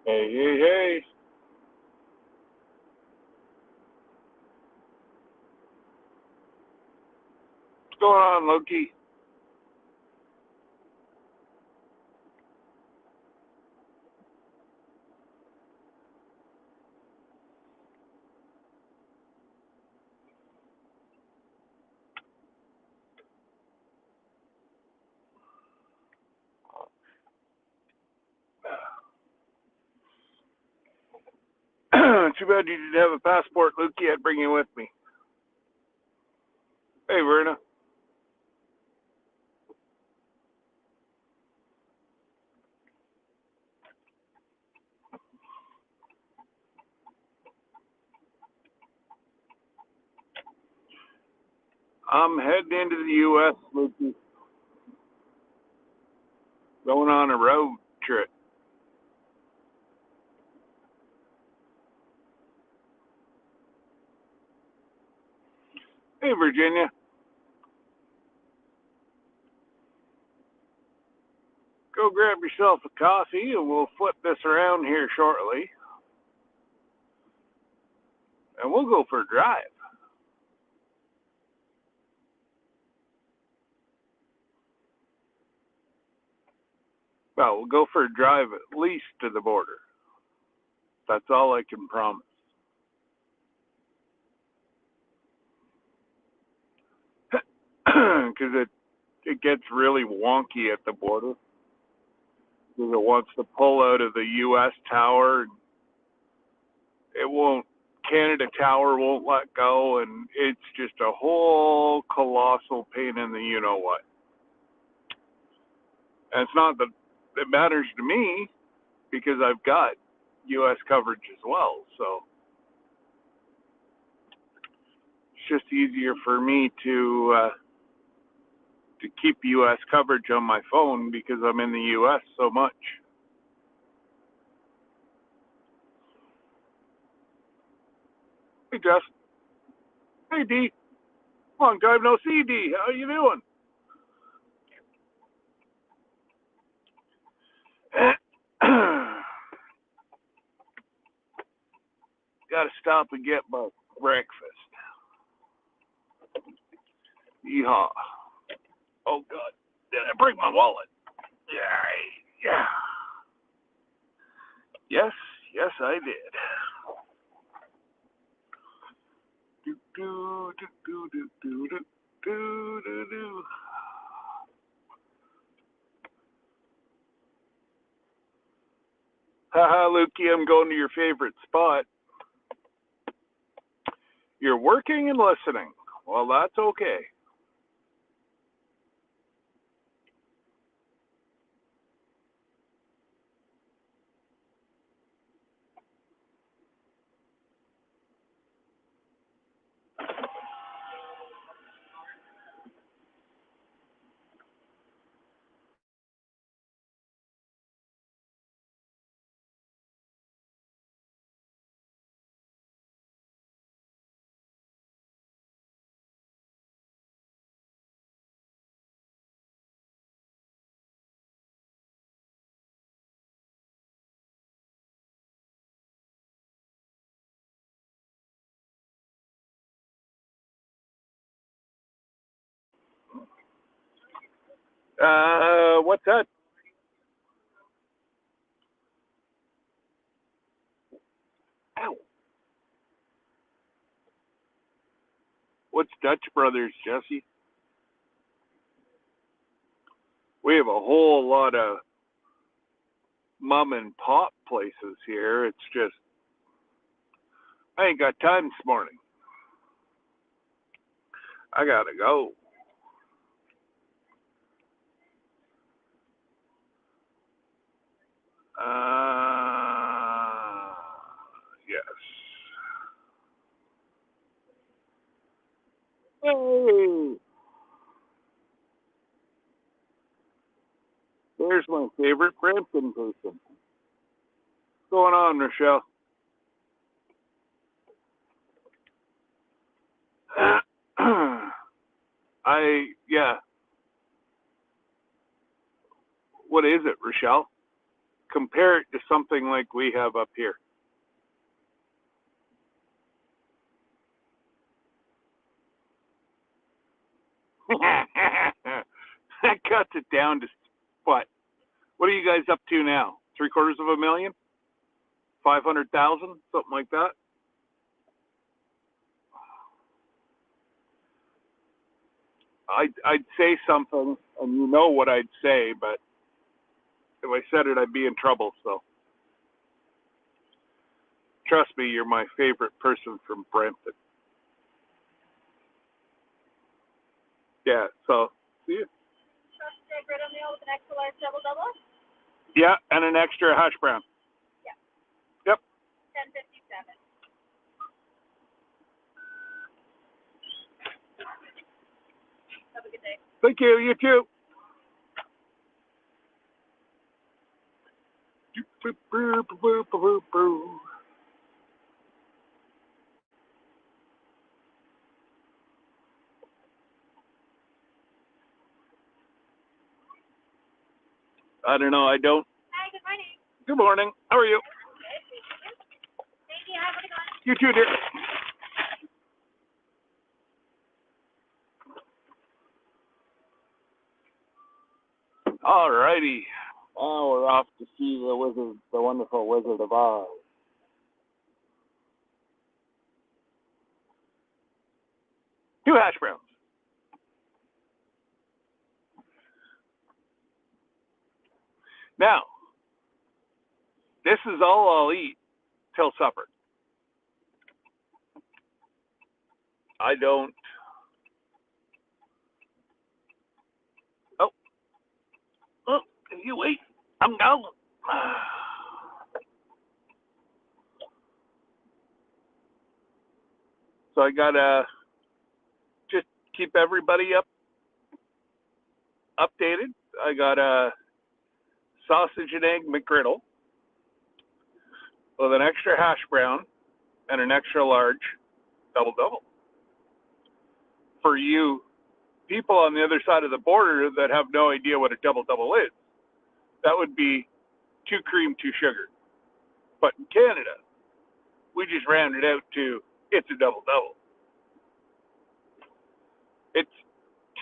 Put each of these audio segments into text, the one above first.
Hey, hey, hey. What's going on, Loki? Too bad you didn't have a passport, Loki. I'd bring you with me. Hey, Verna. I'm heading into the U.S., Loki. Going on a road trip. Hey, Virginia. Go grab yourself a coffee and we'll flip this around here shortly. And we'll go for a drive. Well, we'll go for a drive at least to the border. That's all I can promise. Because it gets really wonky at the border. Because it wants to pull out of the U.S. tower. It won't. Canada Tower won't let go, and it's just a whole colossal pain in the you know what. And it's not that it matters to me because I've got U.S. coverage as well, so it's just easier for me to keep U.S. coverage on my phone because I'm in the U.S. so much. Hey, Jess. Hey, D. Long time no see, D. How you doing? Got to stop and get my breakfast. Yeehaw. Oh, God. Did I break my wallet? Yeah. Yeah. Yes. Yes, I did. Do, do, do, do, do, do, do, do, do, do. Haha, Lukey, I'm going to your favorite spot. You're working and listening. Well, that's okay. What's that? Ow. What's Dutch Brothers, Jesse? We have a whole lot of mom and pop places here. It's just, I ain't got time this morning. I gotta go. Yes. Hey, there's my favorite Brampton person. What's going on, Rochelle? Yeah. What is it, Rochelle? compare it to something like we have up here. That cuts it down to what? What are you guys up to now? $750,000? 500,000? Something like that? I'd say something, and you know what I'd say, but if I said it, I'd be in trouble. So trust me, you're my favorite person from Brampton. Yeah. So see you. Bread on meal with an extra large double. Yeah, and an extra hash brown. Yeah. Yep. 10:57. Have a good day. Thank you. You too. I don't know. I don't. Hi, good morning. Good morning. How are you? Thank you. Have a good one. You too, dear. All righty. Now we're off to see the wonderful Wizard of Oz. Two hash browns. Now, this is all I'll eat till supper. I don't. Oh, if you wait, I'm going. So I gotta just keep everybody updated. I got a sausage and egg McGriddle with an extra hash brown and an extra large double. For you people on the other side of the border that have no idea what a double is, that would be 2 cream, 2 sugar. But in Canada, we just round it out to it's a double. It's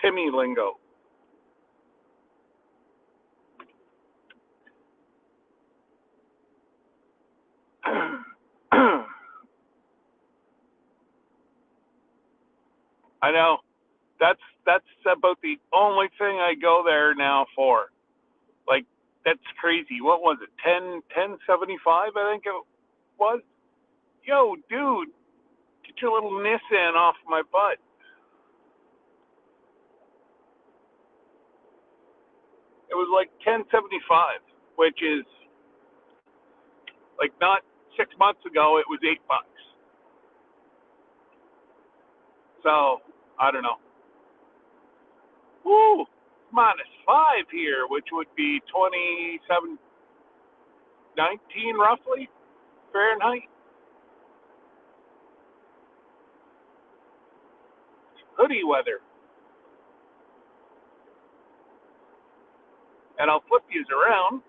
Timmy lingo. I know. That's about the only thing I go there now for. Like, that's crazy. What was it? 10.75, I think it was. Yo, dude, get your little Nissan off my butt. It was like 10.75, which is like not 6 months ago. It was $8. So I don't know. Woo, -5 here, which would be 27.19 roughly Fahrenheit. Hoodie weather. And I'll flip these around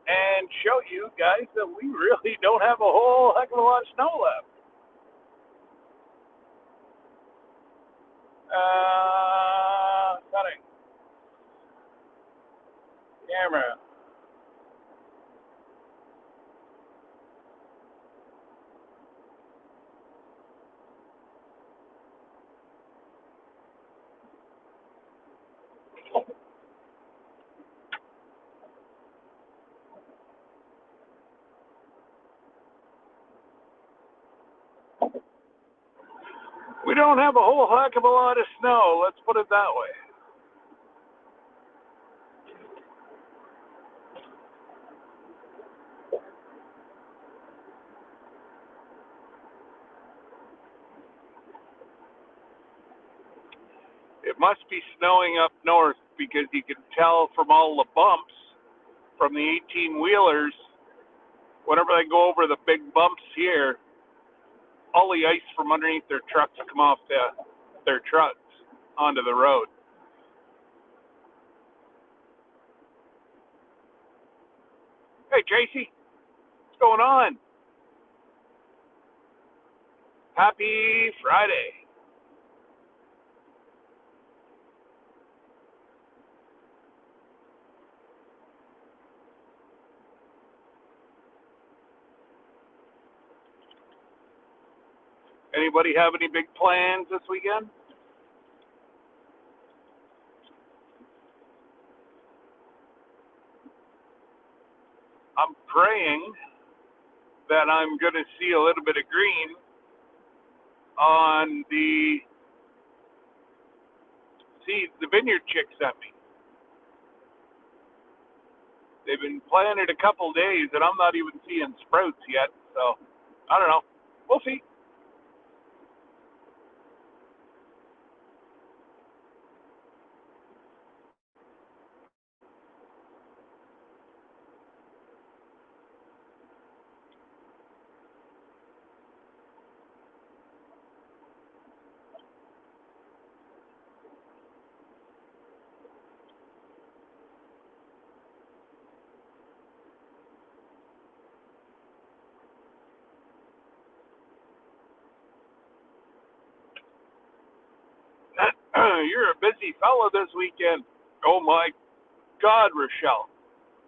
and show you guys that we really don't have a whole heck of a lot of snow left. Setting. Camera. We don't have a whole heck of a lot of snow, let's put it that way. It must be snowing up north because you can tell from all the bumps from the 18-wheelers, whenever they go over the big bumps here, all the ice from underneath their trucks come off their trucks onto the road. Hey, Tracy, what's going on? Happy Friday. Anybody have any big plans this weekend? I'm praying that I'm going to see a little bit of green on the seeds the vineyard chick sent me. They've been planted a couple days, and I'm not even seeing sprouts yet. So I don't know. We'll see. You're a busy fellow this weekend. Oh my God, Rochelle.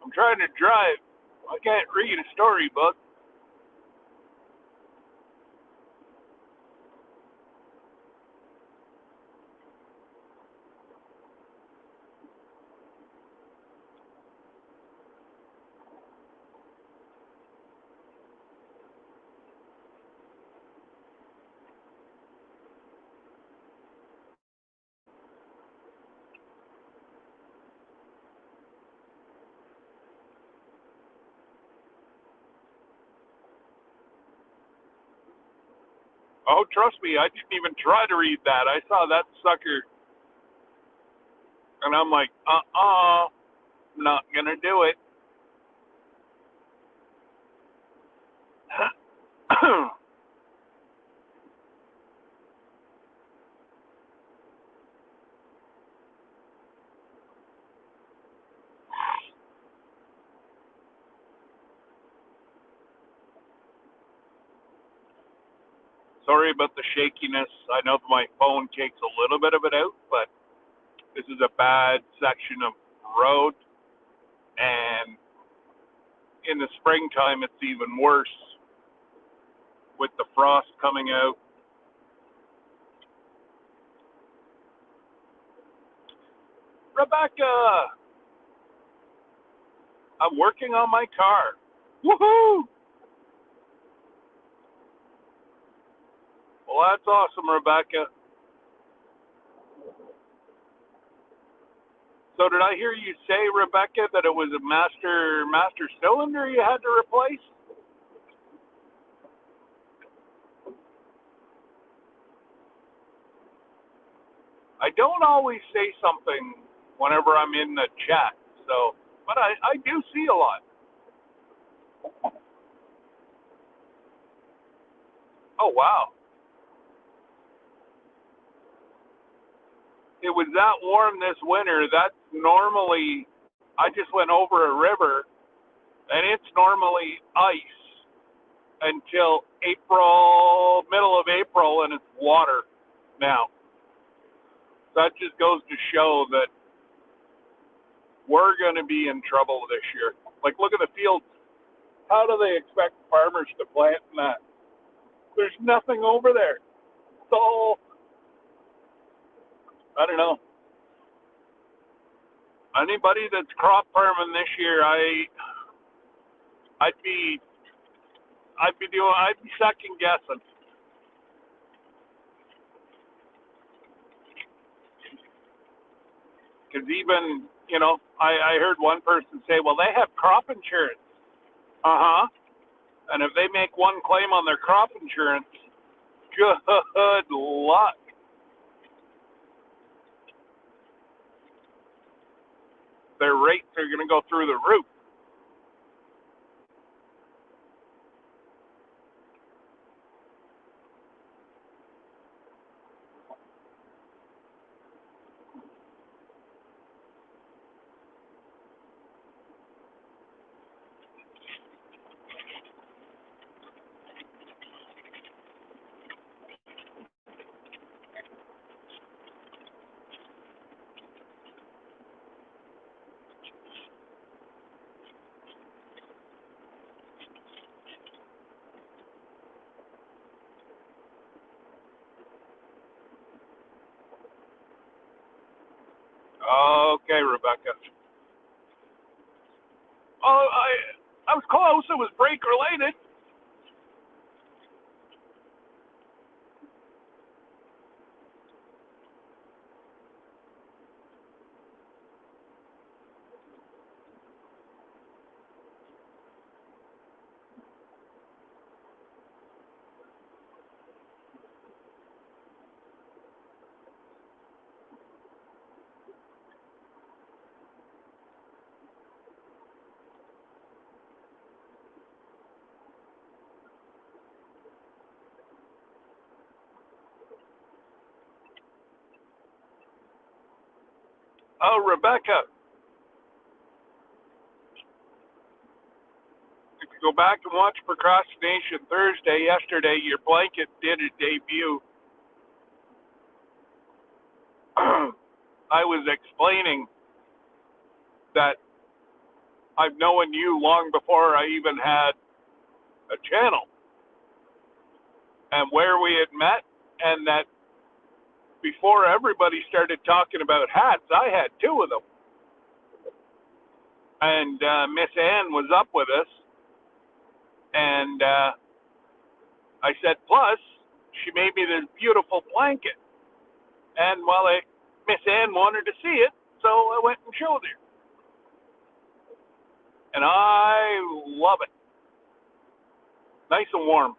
I'm trying to drive. I can't read a storybook. Oh, trust me, I didn't even try to read that. I saw that sucker, and I'm like, not gonna do it. Sorry about the shakiness. I know my phone takes a little bit of it out, but this is a bad section of road, and in the springtime, it's even worse with the frost coming out. Rebecca, I'm working on my car. Woohoo! Well, that's awesome, Rebecca. So did I hear you say, Rebecca, that it was a master cylinder you had to replace? I don't always say something whenever I'm in the chat, so but I do see a lot. Oh wow. It was that warm this winter. That's normally I just went over a river and it's normally ice until April, middle of April, and it's water now. That just goes to show that we're going to be in trouble this year. Like, look at the fields. How do they expect farmers to plant in that? There's nothing over there. So, I don't know. Anybody that's crop farming this year, I'd be, I'd be second guessing. Because even, I heard one person say, well, they have crop insurance. Uh huh. And if they make one claim on their crop insurance, good luck. Their rates are going to go through the roof. Okay, Rebecca. Oh, I was close. It was brake related. Oh, Rebecca, if you go back and watch Procrastination Thursday yesterday, your blanket did a debut. I was explaining that I've known you long before I even had a channel and where we had met, and that before everybody started talking about hats, I had two of them. And Miss Ann was up with us, and I said, plus, she made me this beautiful blanket. And Miss Ann wanted to see it, so I went and showed her. And I love it. Nice and warm.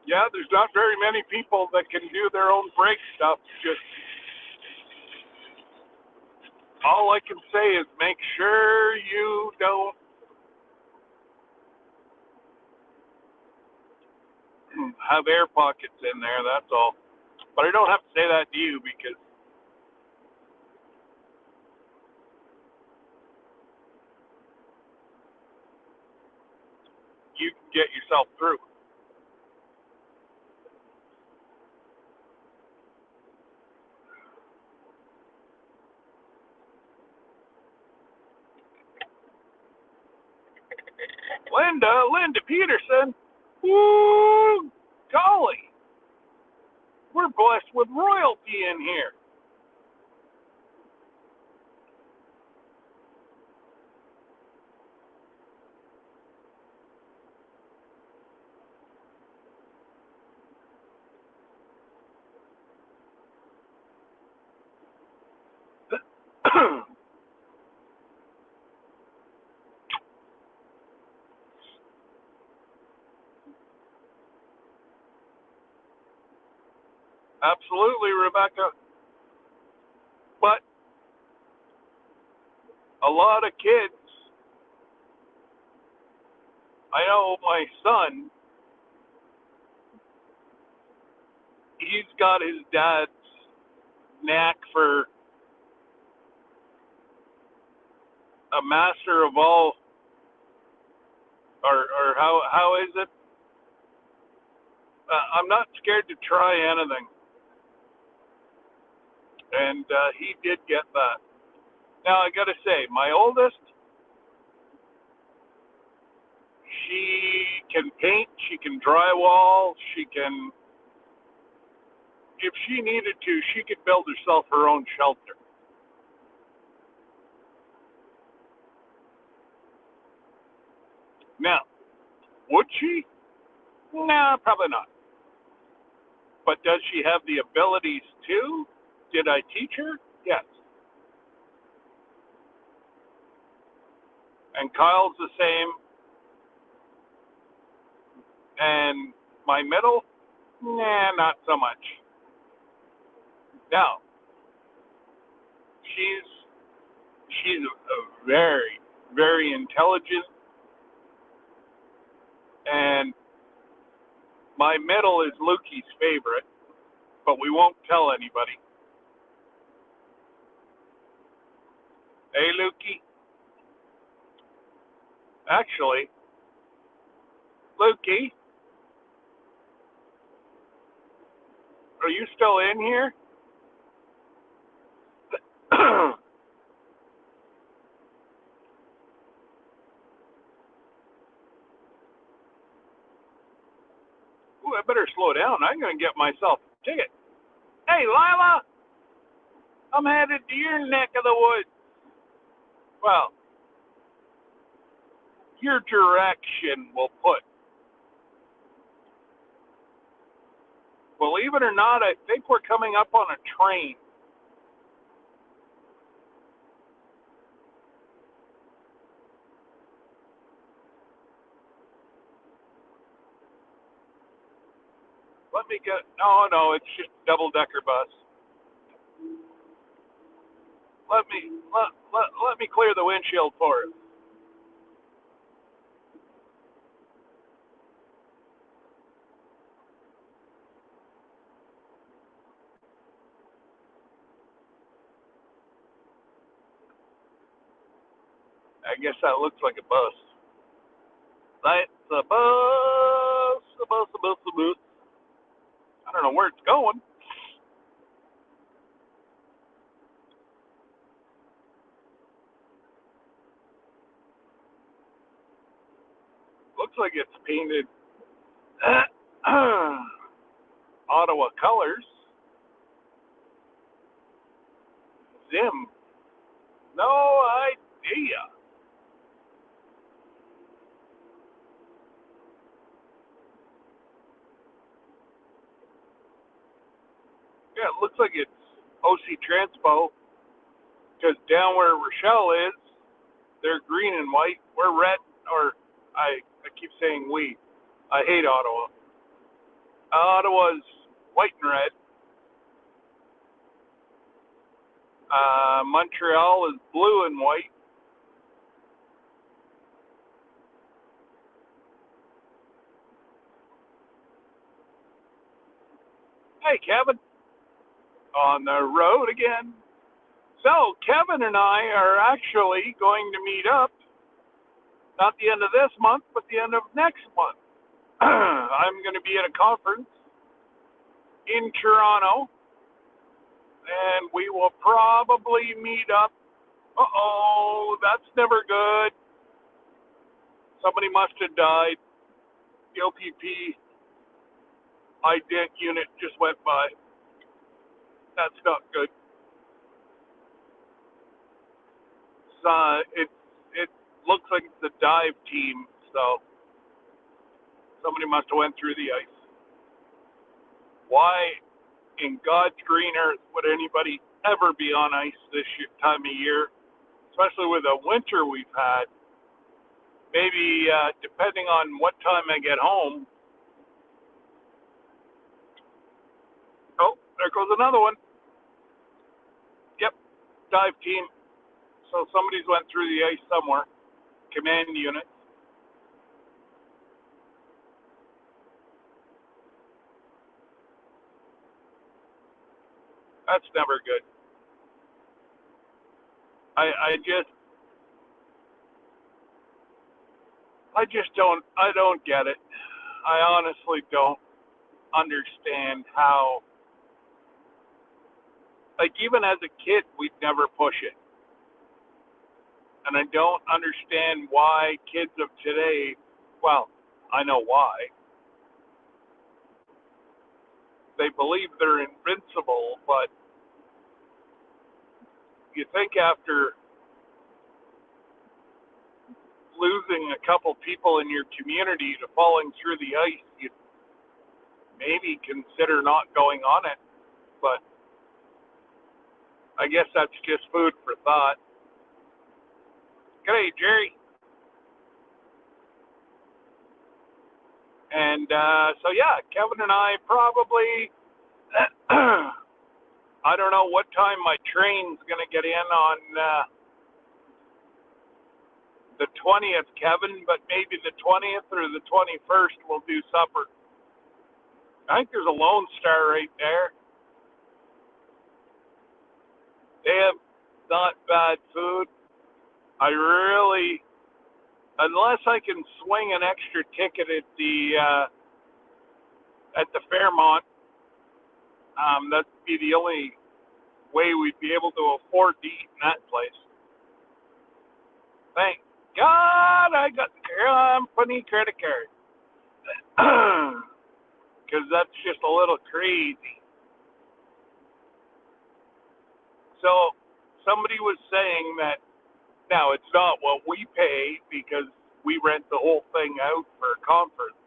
Yeah, there's not very many people that can do their own brake stuff. Just all I can say is make sure you don't have air pockets in there. That's all. But I don't have to say that to you because you can get yourself through. Linda Peterson. Woo! Golly, we're blessed with royalty in here. Absolutely, Rebecca. But a lot of kids, I know my son, he's got his dad's knack for a master of all, or how is it? I'm not scared to try anything, and he did get that. Now I got to say, my oldest, she can paint, she can drywall, she can. If she needed to, she could build herself her own shelter. Now, would she? Nah, probably not. But does she have the abilities to? Did I teach her? Yes. And Kyle's the same. And my middle, Nah, not so much. No, she's a very, very intelligent, and my middle is Lukey's favorite, but we won't tell anybody. Hey, Lukey. Actually, Lukey, are you still in here? Ooh, I better slow down. I'm going to get myself a ticket. Hey, Lila, I'm headed to your neck of the woods. Well, your direction will put. Believe it or not, I think we're coming up on a train. Let me get. No, it's just a double-decker bus. Let me clear the windshield for it. I guess that looks like a bus. That's a bus, a bus, a bus, a bus. I don't know where it's going. Looks like it's painted Ottawa colors. Zim. No idea. Yeah, it looks like it's OC Transpo, because down where Rochelle is, they're green and white. We're red, or I keep saying we. I hate Ottawa. Ottawa's white and red. Montreal is blue and white. Hey, Kevin. On the road again. So, Kevin and I are actually going to meet up, not the end of this month, but the end of next month. I'm going to be at a conference in Toronto, and we will probably meet up. Uh-oh, that's never good. Somebody must have died. The OPP ident unit just went by. That's not good. It looks like it's the dive team, so somebody must have went through the ice. Why in God's green earth would anybody ever be on ice this time of year, especially with the winter we've had? Maybe depending on what time I get home. Oh, there goes another one. Yep, dive team. So somebody's went through the ice somewhere. Command unit. That's never good. I just don't get it. I honestly don't understand how, like, even as a kid, we'd never push it. And I don't understand why kids of today, well, I know why. They believe they're invincible, but you think after losing a couple people in your community to falling through the ice, you'd maybe consider not going on it. But I guess that's just food for thought. G'day, Jerry. And so, yeah, Kevin and I probably, I don't know what time my train's going to get in on the 20th, Kevin, but maybe the 20th or the 21st we'll do supper. I think there's a Lone Star right there. They have not bad food. I really, unless I can swing an extra ticket at the Fairmont, that'd be the only way we'd be able to afford to eat in that place. Thank God I got the company credit card. Because that's just a little crazy. So somebody was saying that now it's not what we pay because we rent the whole thing out for a conference.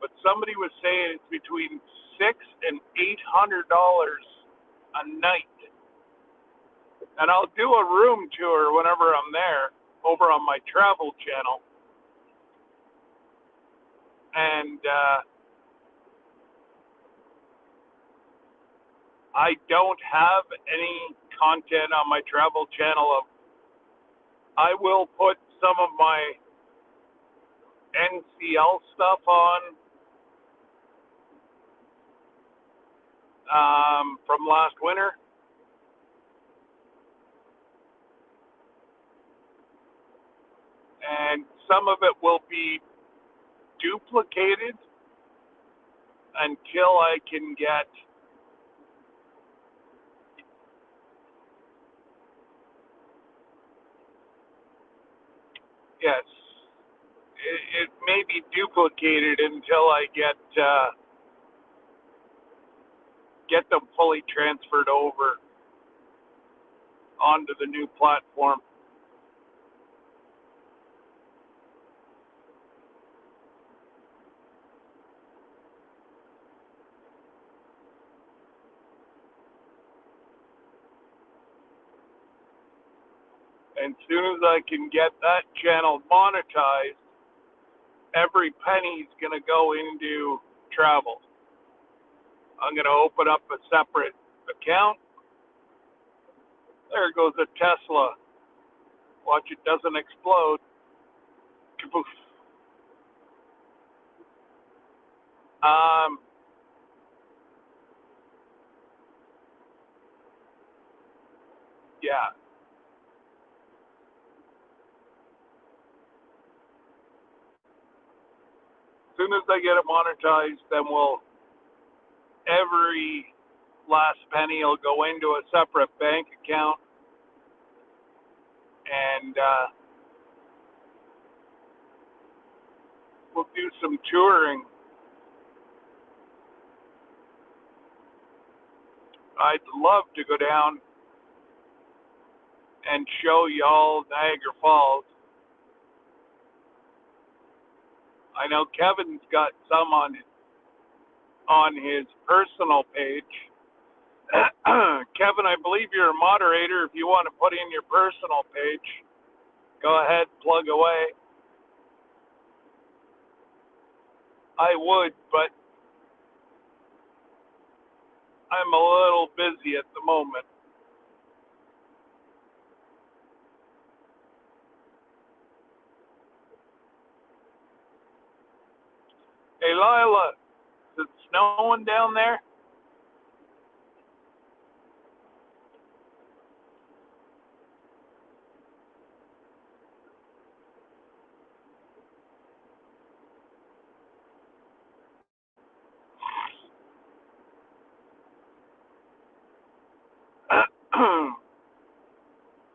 But somebody was saying it's between $600 and $800 a night. And I'll do a room tour whenever I'm there over on my travel channel. And I don't have any content on my travel channel. I will put some of my NCL stuff on from last winter. And some of it will be duplicated until I can get yes, it may be duplicated until I get them fully transferred over onto the new platform. And as soon as I can get that channel monetized, every penny's going to go into travel. I'm going to open up a separate account. There goes a Tesla. Watch it doesn't explode. Kaboof. Yeah. As soon as I get it monetized, then every last penny will go into a separate bank account, and we'll do some touring. I'd love to go down and show y'all Niagara Falls. I know Kevin's got some on his personal page. Kevin, I believe you're a moderator. If you want to put in your personal page, go ahead, plug away. I would, but I'm a little busy at the moment. Hey, Lila, is it snowing down there?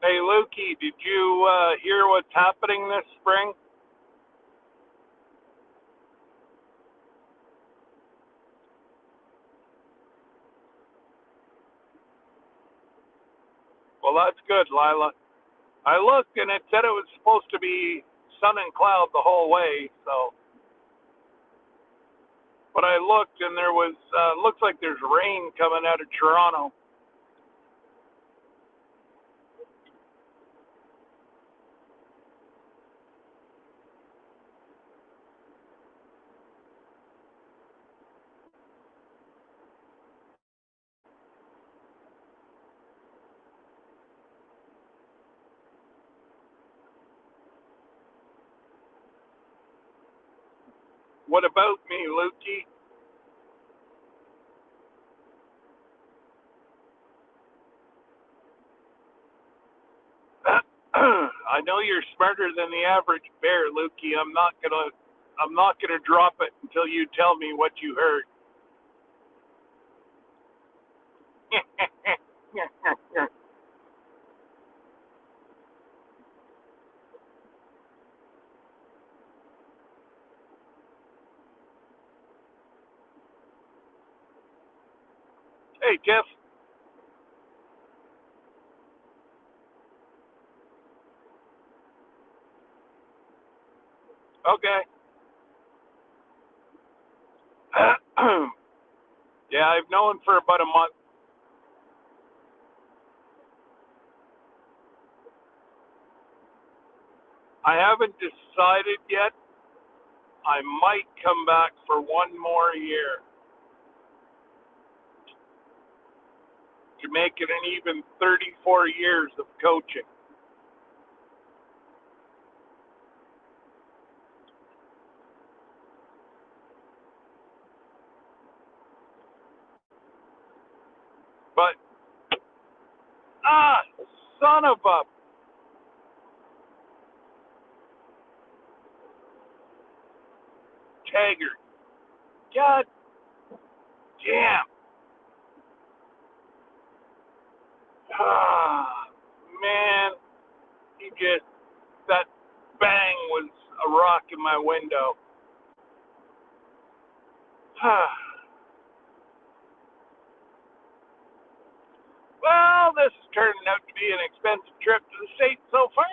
Hey, Lukey, did you hear what's happening this spring? Well, that's good, Lila. I looked and it said it was supposed to be sun and cloud the whole way, so. But I looked and there was, looks like there's rain coming out of Toronto. What about me, Lukey? I know you're smarter than the average bear, Lukey. I'm not gonna drop it until you tell me what you heard. Hey, Jeff. Okay. Yeah, I've known for about a month. I haven't decided yet. I might come back for one more year to make it an even 34 years of coaching. But, son of a Taggart. God damn. Man, that bang was a rock in my window. Well, this is turning out to be an expensive trip to the States so far.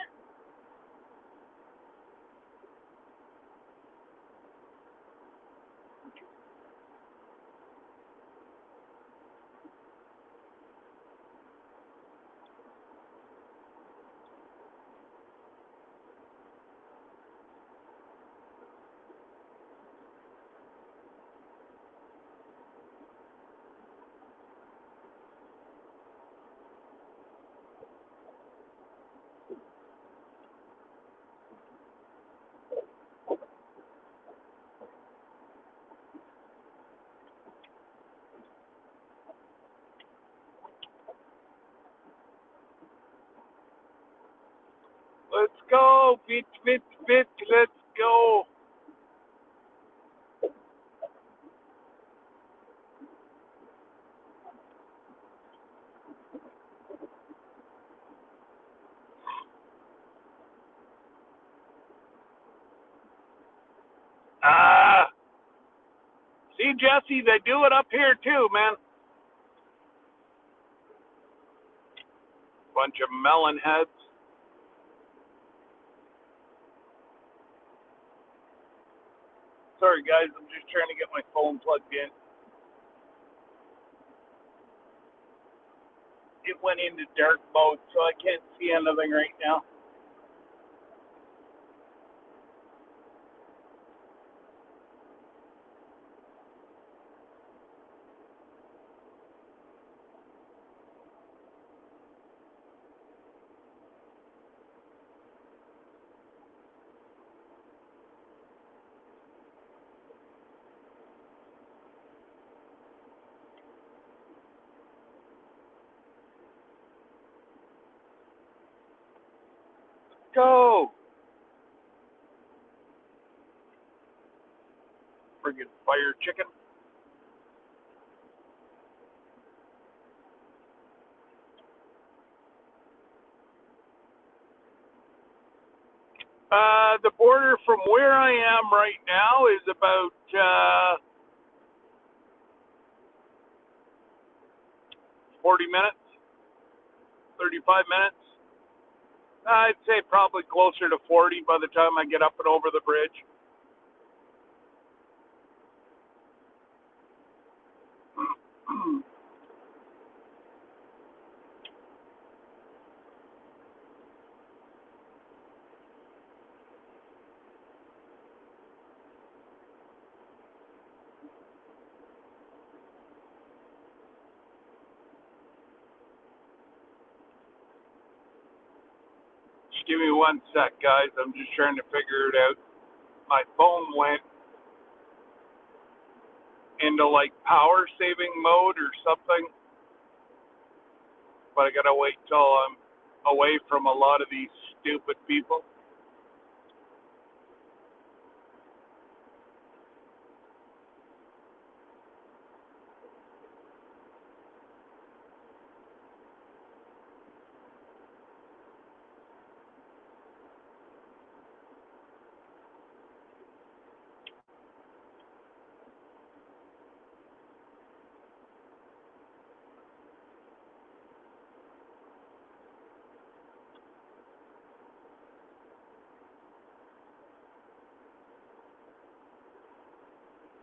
Let's go, bit, let's go. See, Jesse, they do it up here too, man. Bunch of melon heads. Sorry, guys, I'm just trying to get my phone plugged in. It went into dark mode, so I can't see anything right now. Go! Friggin' fire chicken. The border from where I am right now is about 40 minutes, 35 minutes. I'd say probably closer to 40 by the time I get up and over the bridge. Just give me one sec, guys. I'm just trying to figure it out. My phone went into like power saving mode or something. But I gotta wait till I'm away from a lot of these stupid people.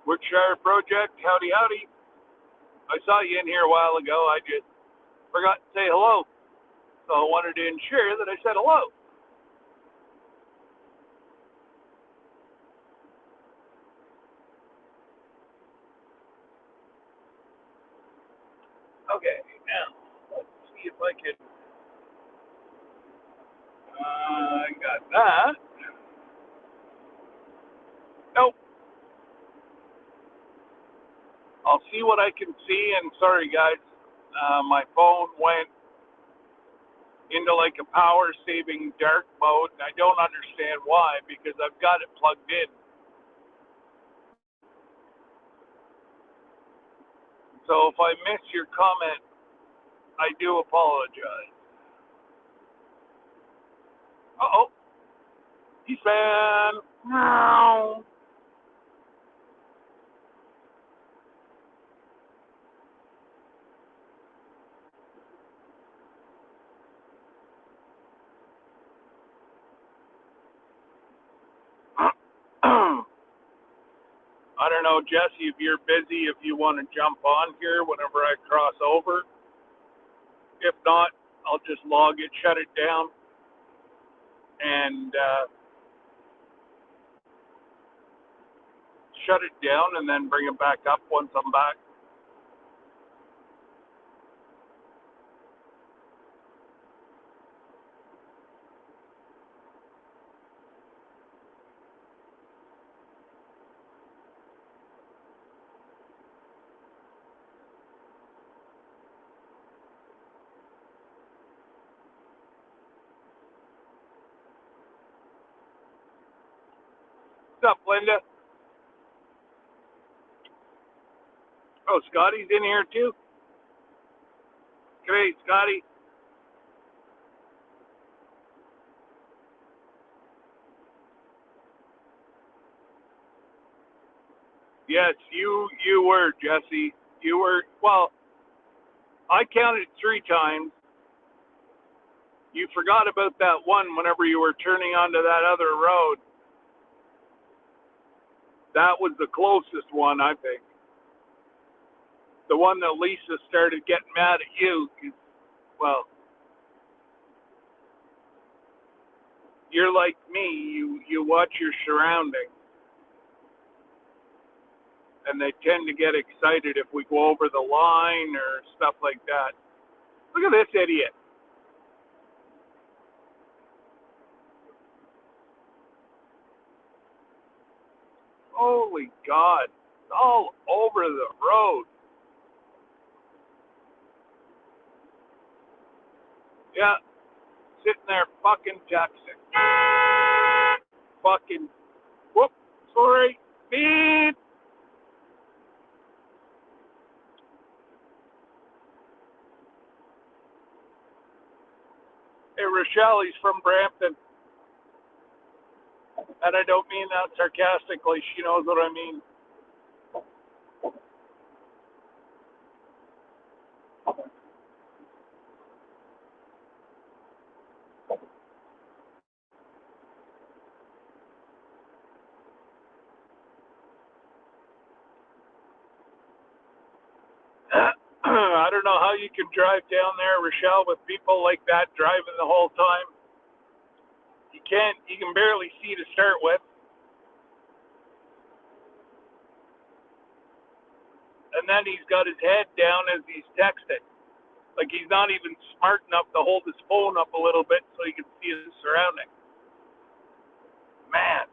Woodshire Project, howdy howdy. I saw you in here a while ago. I just forgot to say hello. So I wanted to ensure that I said hello. Okay, now let's see if I can. I got that. Nope. I'll see what I can see. And sorry, guys, my phone went into like a power saving dark mode, and I don't understand why because I've got it plugged in. So if I miss your comment, I do apologize. Uh-oh. He's fan. Meow. I don't know, Jesse, if you're busy, if you want to jump on here whenever I cross over. If not, I'll just log it, shut it down, and then bring it back up once I'm back. What's up, Linda? Oh, Scotty's in here too? Great, Scotty. Yes, you were, Jesse. You were, well, I counted 3 times. You forgot about that one whenever you were turning onto that other road. That was the closest one, I think. The one that Lisa started getting mad at you. Well, you're like me. You watch your surroundings. And they tend to get excited if we go over the line or stuff like that. Look at this idiot. Holy God. It's all over the road. Yeah, sitting there fucking texting. Fucking, whoop, sorry, beep. Hey, Rochelle, he's from Brampton. And I don't mean that sarcastically. She knows what I mean. I don't know how you can drive down there, Rochelle, with people like that driving the whole time. You can barely see to start with. And then he's got his head down as he's texting. Like he's not even smart enough to hold his phone up a little bit so he can see his surroundings. Man.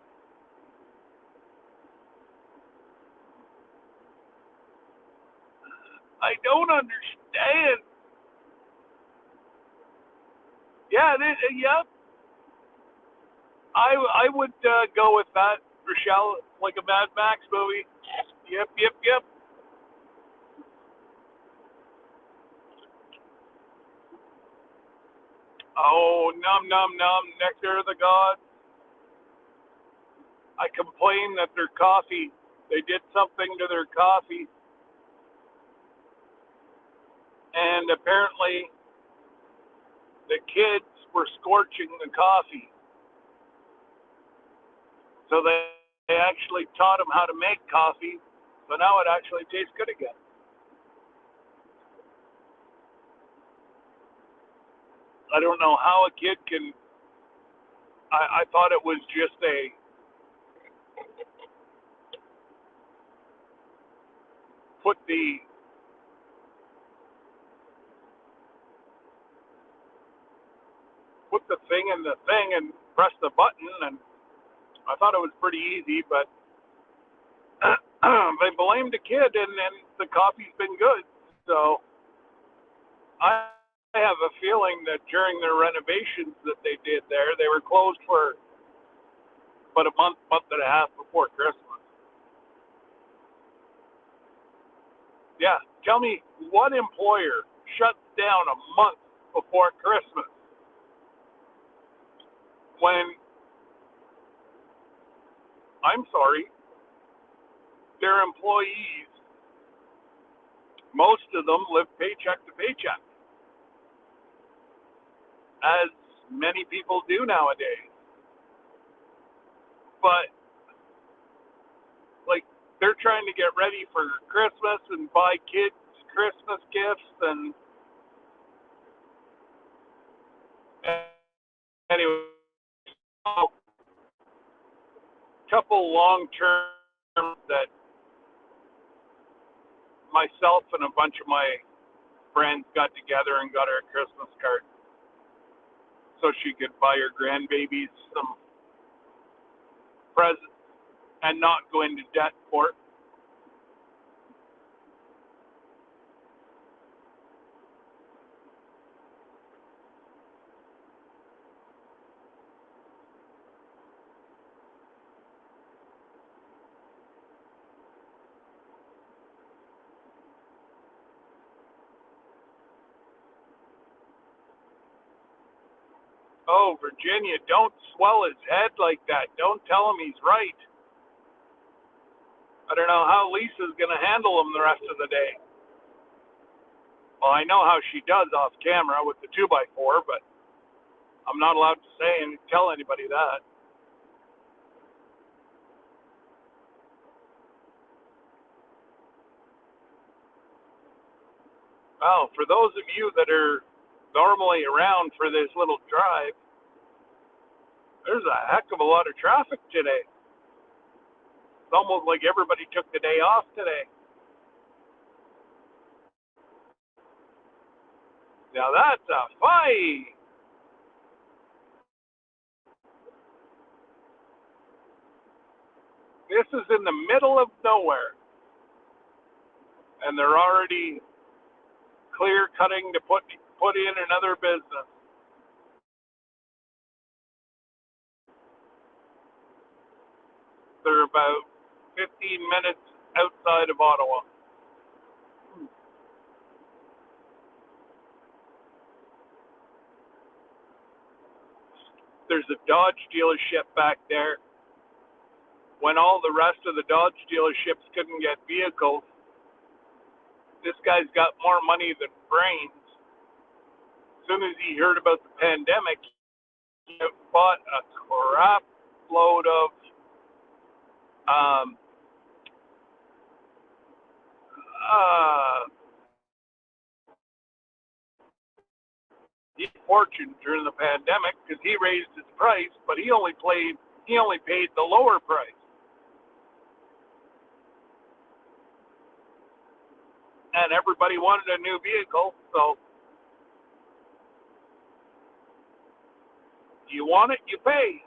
I don't understand. Yeah, yep. I would go with that, Rochelle, like a Mad Max movie. Yep, yep, yep. Oh, num num num, nectar of the gods. I complained that their coffee, they did something to their coffee, and apparently the kids were scorching the coffee. So they actually taught them how to make coffee, so now it actually tastes good again. I don't know how a kid can. I thought it was just a put the put the thing in the thing and press the button, and I thought it was pretty easy, but they blamed the kid, and the coffee's been good. So I have a feeling that during their renovations that they did there, they were closed for about a month and a half before Christmas. Yeah, tell me what employer shuts down a month before Christmas when, I'm sorry, their employees, most of them live paycheck to paycheck, as many people do nowadays. But like they're trying to get ready for Christmas and buy kids Christmas gifts and anyway, a couple long term that myself and a bunch of my friends got together and got her a Christmas card so she could buy her grandbabies some presents and not go into debt for it. Oh, Virginia, don't swell his head like that. Don't tell him he's right. I don't know how Lisa's going to handle him the rest of the day. Well, I know how she does off camera with the 2x4, but I'm not allowed to say and tell anybody that. Well, for those of you that are normally around for this little drive, there's a heck of a lot of traffic today. It's almost like everybody took the day off today. Now that's a fight. This is in the middle of nowhere, and they're already clear cutting to put in another business. They're about 15 minutes outside of Ottawa. There's a Dodge dealership back there. When all the rest of the Dodge dealerships couldn't get vehicles, this guy's got more money than brains. As soon as he heard about the pandemic, he bought a crap load of um, uh, fortune during the pandemic because he raised his price, but he only paid the lower price, and everybody wanted a new vehicle. So you want it, you pay.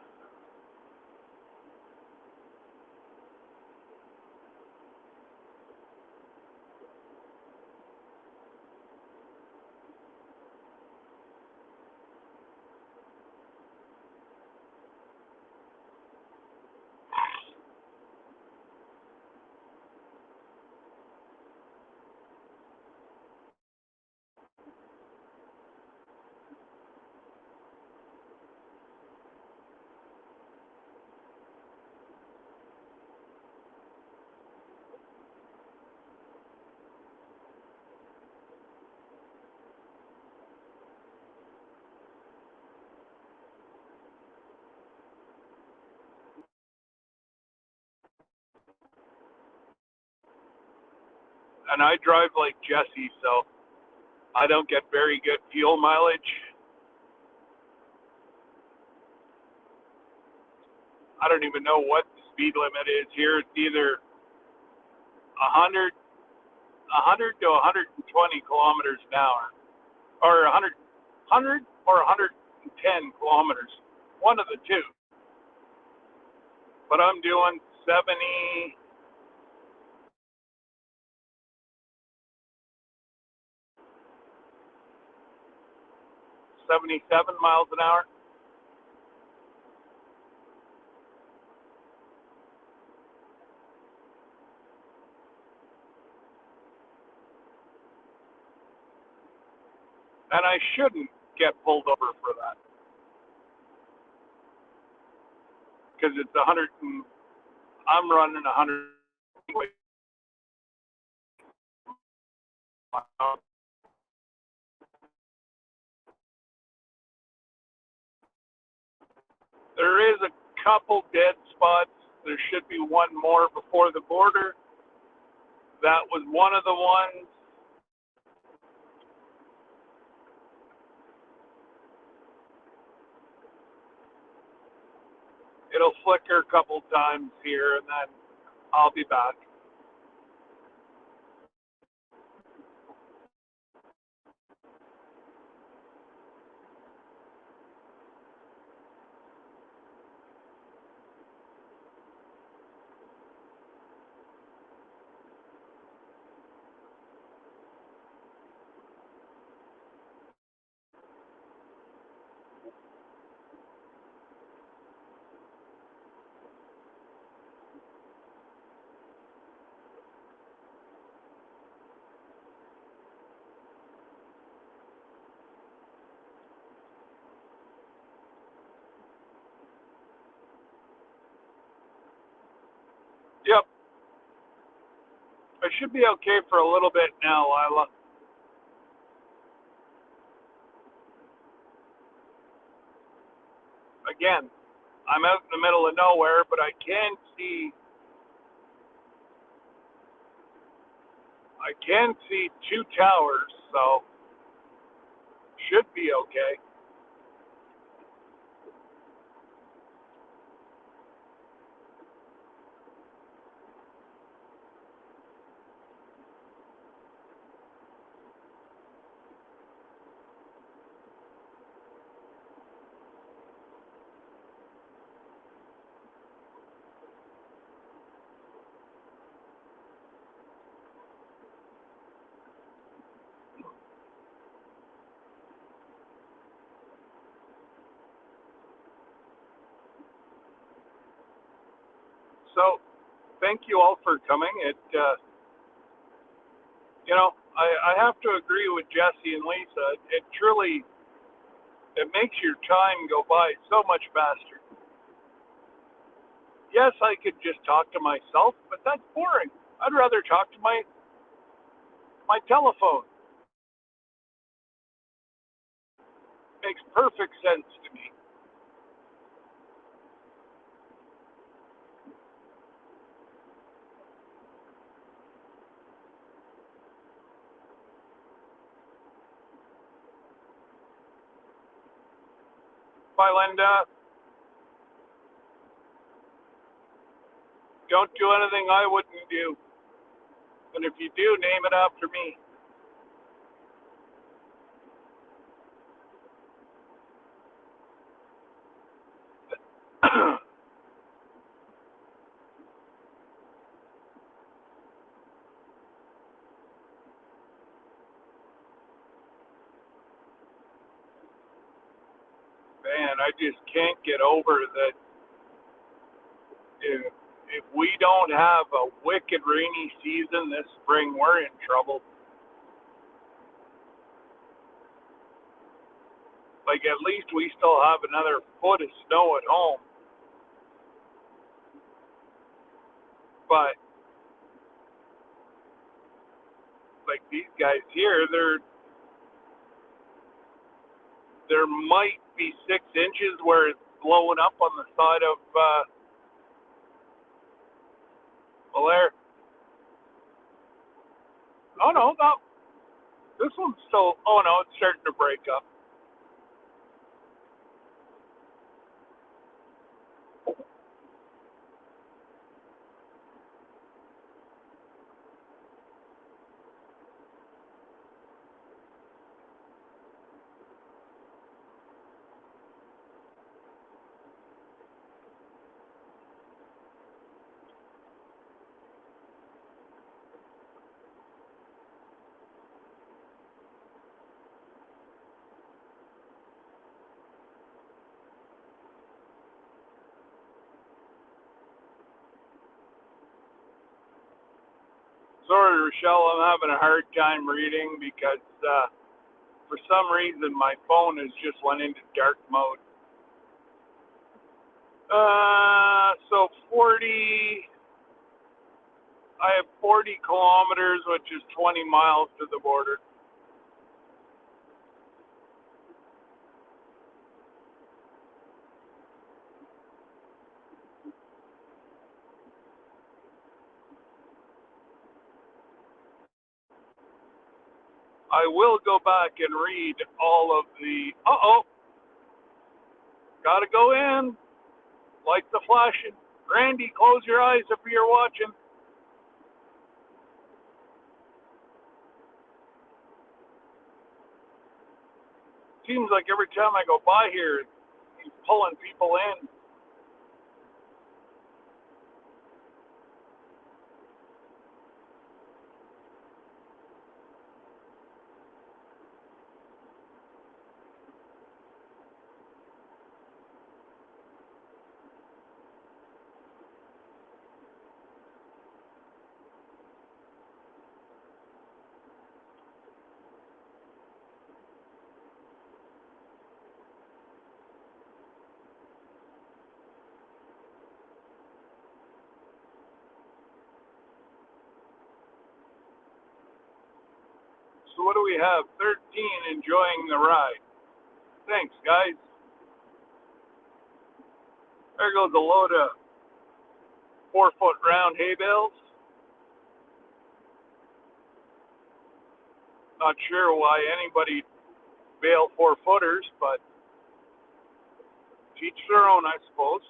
And I drive like Jesse, so I don't get very good fuel mileage. I don't even know what the speed limit is here. It's either 100 to 120 kilometers an hour, or 100 or 110 kilometers, one of the two. But I'm doing 77 miles an hour. And I shouldn't get pulled over for that because it's 100 and I'm running 100. There is a couple dead spots. There should be one more before the border. That was one of the ones. It'll flicker a couple times here, and then I'll be back. Yep. I should be okay for a little bit now, Lila. Again, I'm out in the middle of nowhere, but I can see two towers, so should be okay. So, thank you all for coming. I have to agree with Jesse and Lisa. It truly, it makes your time go by so much faster. Yes, I could just talk to myself, but that's boring. I'd rather talk to my telephone. Makes perfect sense to me. Bye, Linda. Don't do anything I wouldn't do. And if you do, name it after me. Man, I just can't get over that if we don't have a wicked rainy season this spring, we're in trouble. Like, at least we still have another foot of snow at home. But, like, these guys here, there might be 6 inches where it's blowing up on the side of Blair. Oh no, no. This one's still. Oh no, it's starting to break up. Sorry, Rochelle, I'm having a hard time reading because for some reason my phone has just went into dark mode. So 40. I have 40 kilometers, which is 20 miles to the border. I will go back and read all of the. Gotta go in. Lights are flashing. Randy, close your eyes if you're watching. Seems like every time I go by here, he's pulling people in. So what do we have? 13 enjoying the ride. Thanks, guys. There goes a load of 4-foot round hay bales. Not sure why anybody bale 4-footers, but teach their own, I suppose.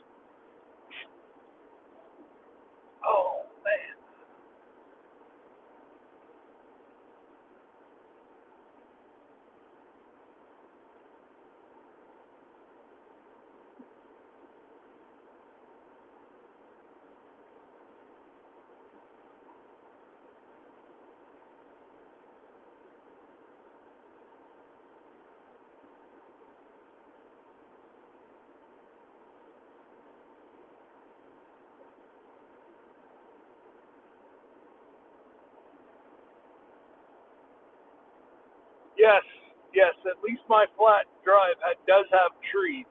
Oh, man. Yes, yes, at least my flat drive does have trees.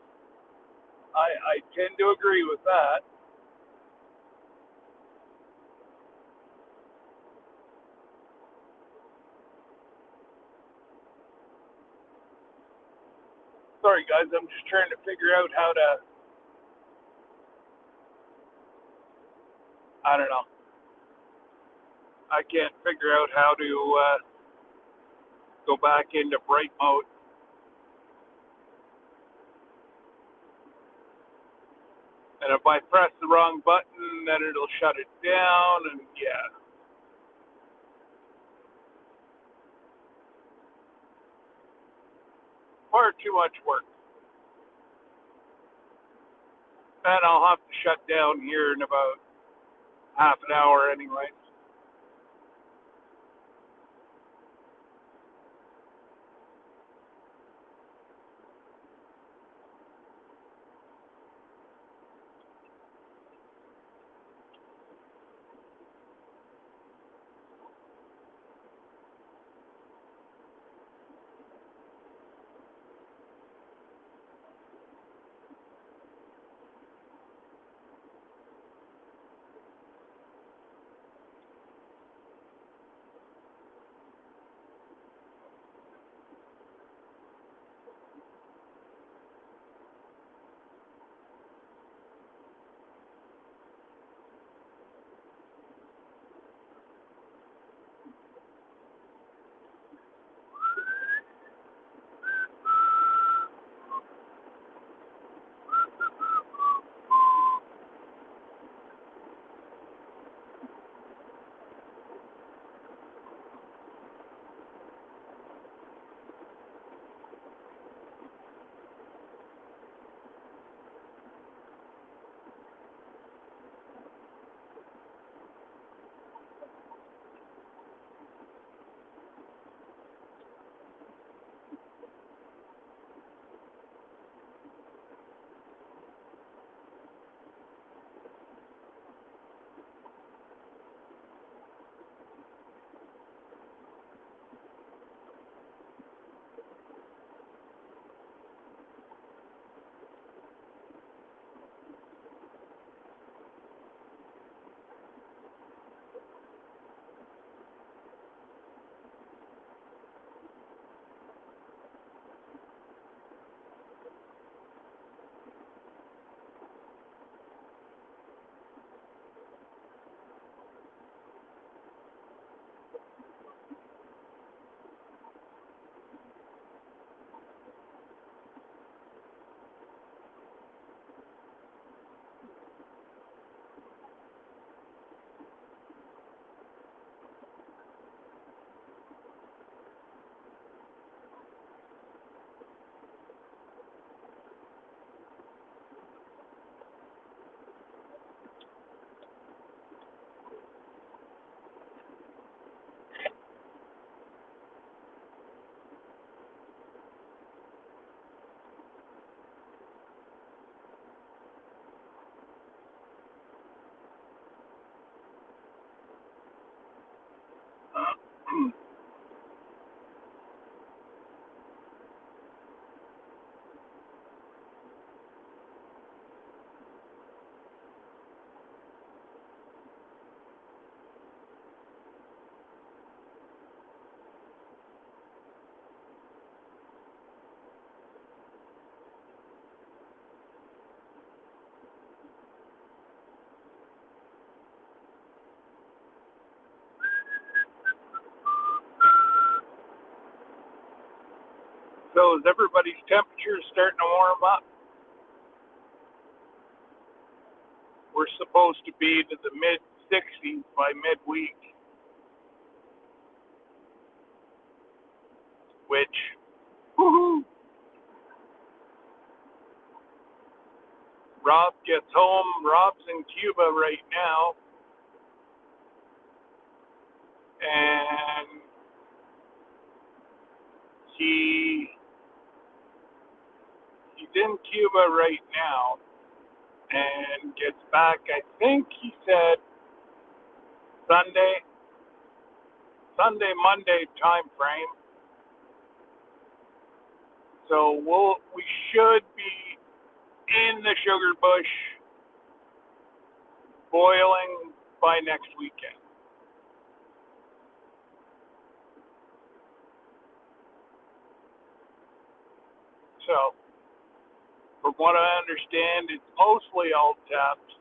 I tend to agree with that. Sorry, guys, I'm just trying to figure out how to. I don't know. I can't figure out how to go back into bright mode. And if I press the wrong button, then it'll shut it down. And yeah, far too much work. And I'll have to shut down here in about half an hour anyway. So is everybody's temperature starting to warm up? We're supposed to be to the mid 60s by midweek, which, woohoo! Rob gets home. Rob's in Cuba right now, and he's in Cuba right now, and gets back. I think he said Sunday, Monday time frame. So we should be in the sugar bush boiling by next weekend. So from what I understand, it's mostly all tapped.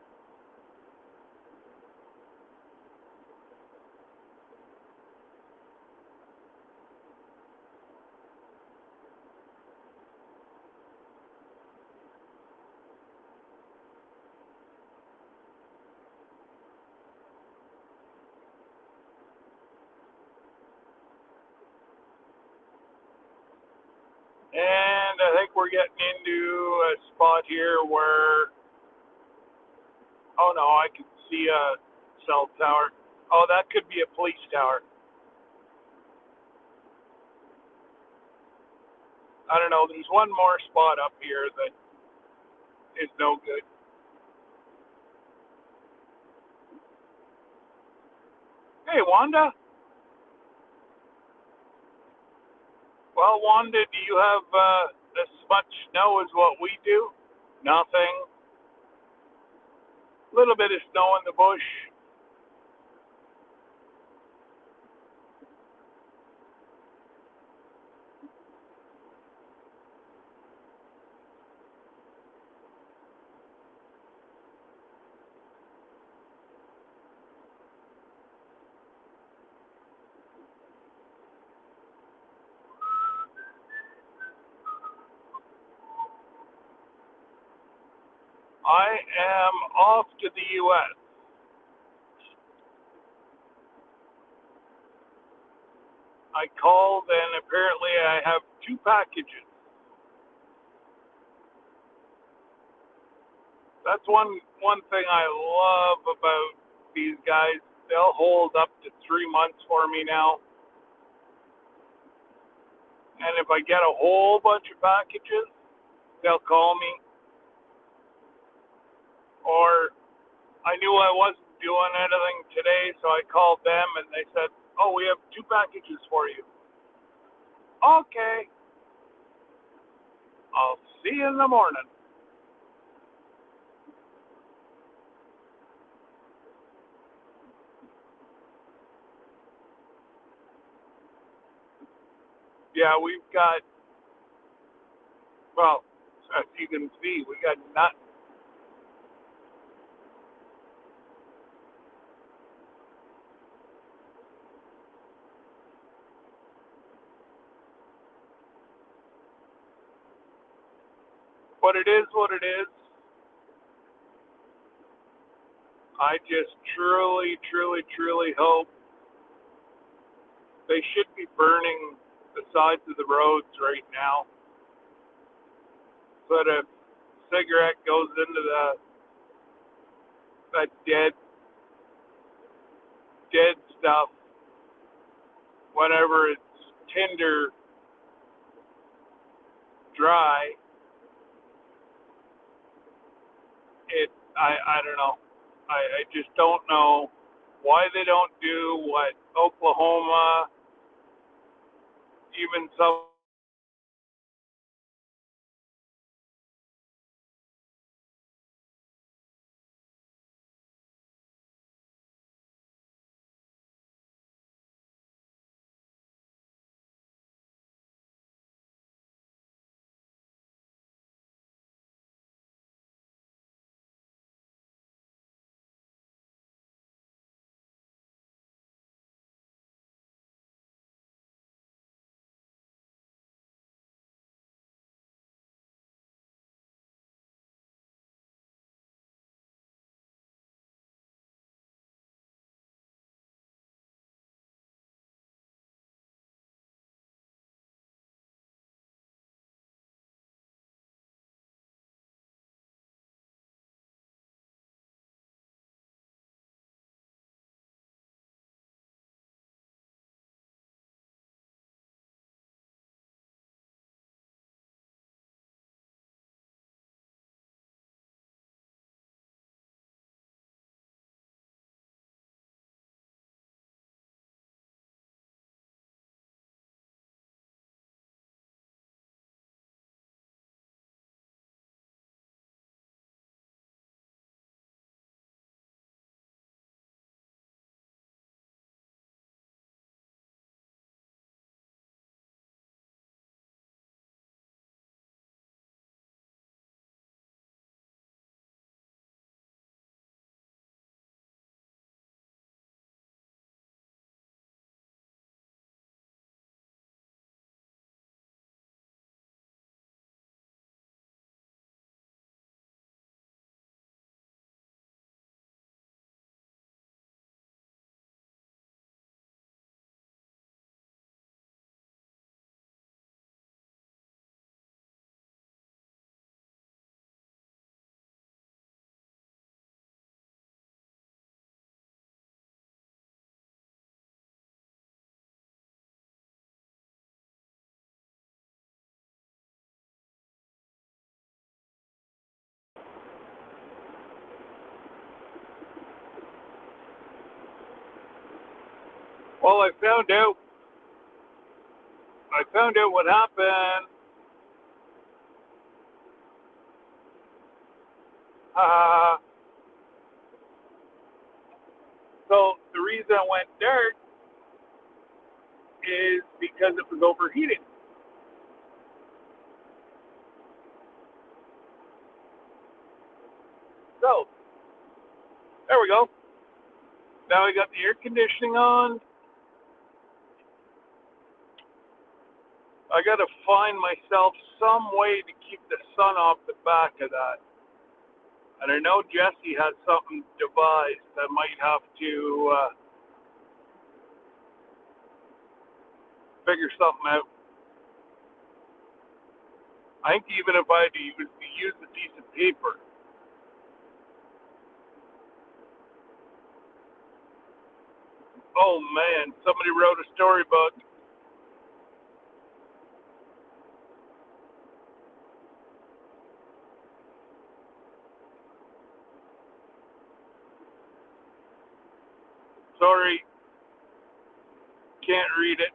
And I think we're getting into a spot here where, oh no, I can see a cell tower. Oh, that could be a police tower. I don't know. There's one more spot up here that is no good. Hey, Wanda. Well, Wanda, do you have as much snow as what we do? Nothing. A little bit of snow in the bush. I am off to the U.S. I called and apparently I have two packages. That's one thing I love about these guys. They'll hold up to 3 months for me now. And if I get a whole bunch of packages, they'll call me. Or I knew I wasn't doing anything today, so I called them and they said, "Oh, we have two packages for you." Okay, I'll see you in the morning. Yeah, we've got, well, as you can see, we got nuts. But it is what it is. I just truly, truly, truly hope they should be burning the sides of the roads right now. So that if cigarette goes into that dead stuff, whenever it's tinder dry, I don't know. I just don't know why they don't do what Oklahoma, even some Well, I found out what happened. Uh, so the reason it went dark is because it was overheating. So there we go. Now I got the air conditioning on. I got to find myself some way to keep the sun off the back of that. And I know Jesse has something devised. I might have to figure something out. I think even if I had to use a piece of paper. Oh man, somebody wrote a storybook. Sorry, can't read it.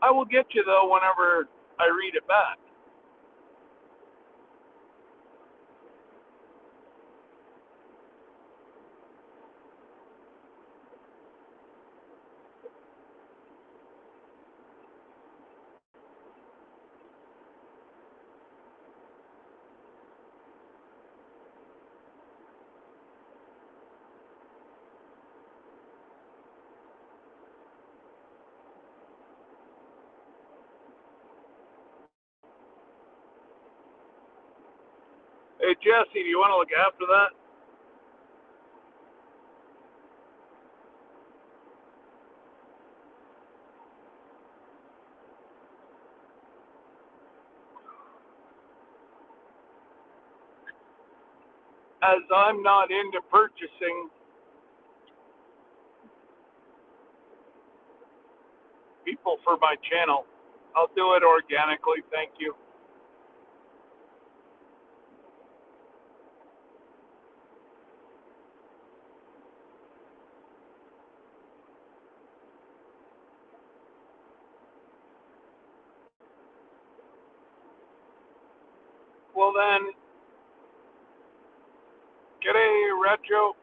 I will get you though whenever I read it back. Hey Jesse, do you want to look after that? As I'm not into purchasing people for my channel, I'll do it organically, thank you. Well then, g'day Retro.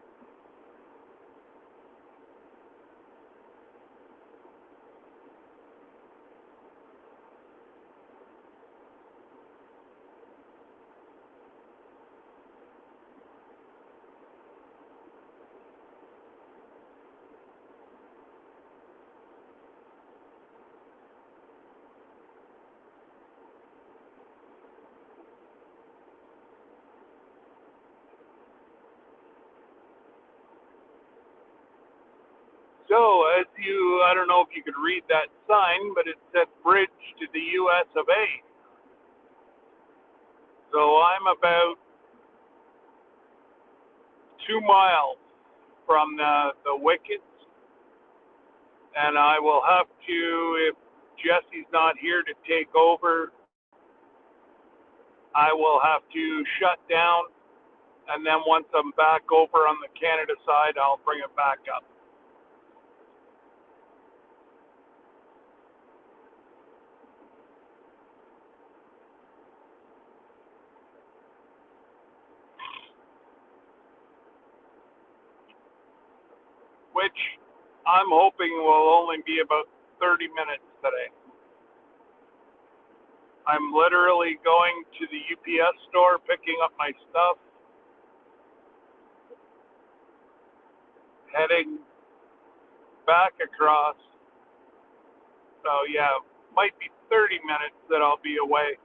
So, I don't know if you could read that sign, but it said bridge to the US of A. So I'm about 2 miles from the wickets, and I will have to, if Jesse's not here to take over, I will have to shut down, and then once I'm back over on the Canada side, I'll bring it back up. Which I'm hoping will only be about 30 minutes today. I'm literally going to the UPS store, picking up my stuff, heading back across. So yeah, might be 30 minutes that I'll be away.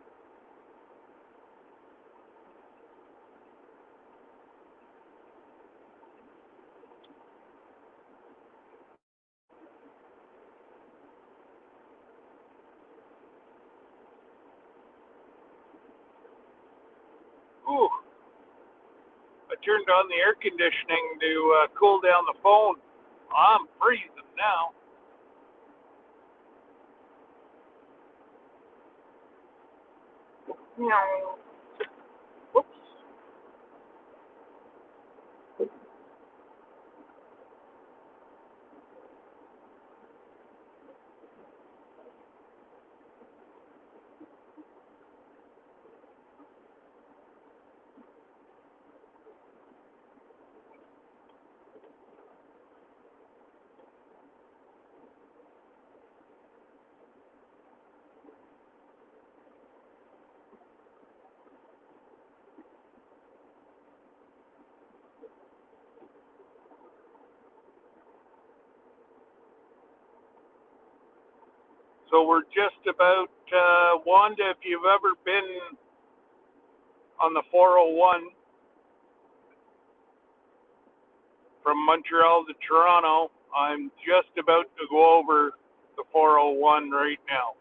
Ooh, I turned on the air conditioning to cool down the phone. I'm freezing now. Whoops. So we're just about, Wanda, if you've ever been on the 401 from Montreal to Toronto, I'm just about to go over the 401 right now.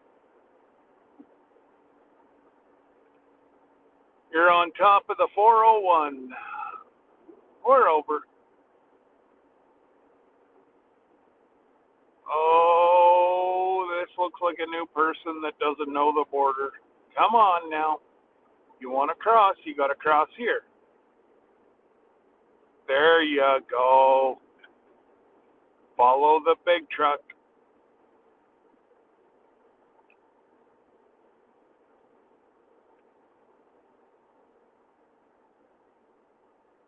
You're on top of the 401. We're over. Oh, this looks like a new person that doesn't know the border. Come on now. You want to cross, you got to cross here. There you go. Follow the big truck.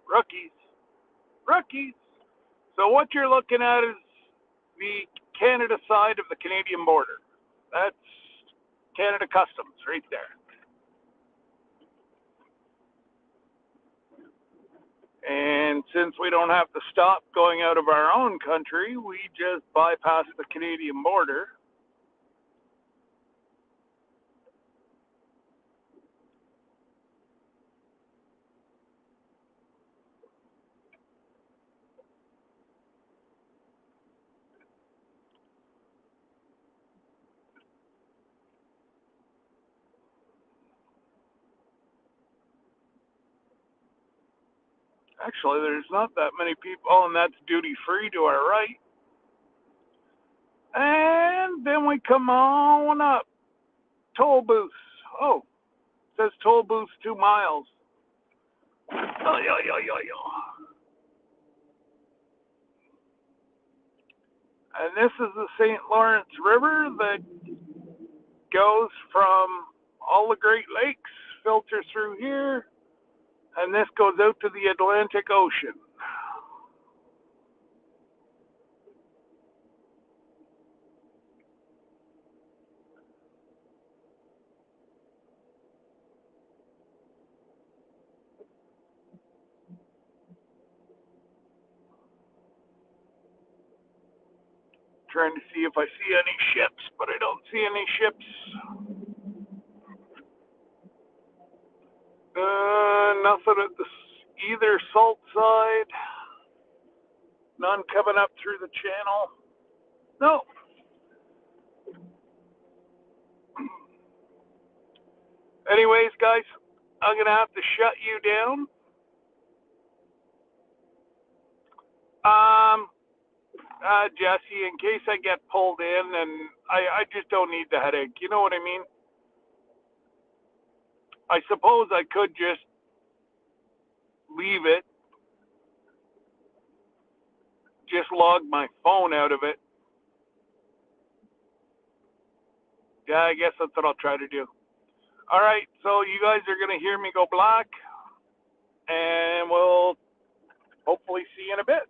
Rookies. Rookies. So what you're looking at is the Canada side of the Canadian border. That's Canada Customs right there. And since we don't have to stop going out of our own country, we just bypass the Canadian border. Actually, there's not that many people. Oh, and that's duty free to our right. And then we come on up. Toll booths. Oh, it says toll booths 2 miles. Oh, yo. And this is the St. Lawrence River that goes from all the Great Lakes, filters through here, and this goes out to the Atlantic Ocean. Trying to see if I see any ships, but I don't see any ships. Nothing at either salt side. None coming up through the channel. No. Anyways, guys, I'm going to have to shut you down. Jesse, in case I get pulled in, and I just don't need the headache. You know what I mean? I suppose I could just leave it, just log my phone out of it. Yeah, I guess that's what I'll try to do. All right, so you guys are going to hear me go black, and we'll hopefully see you in a bit.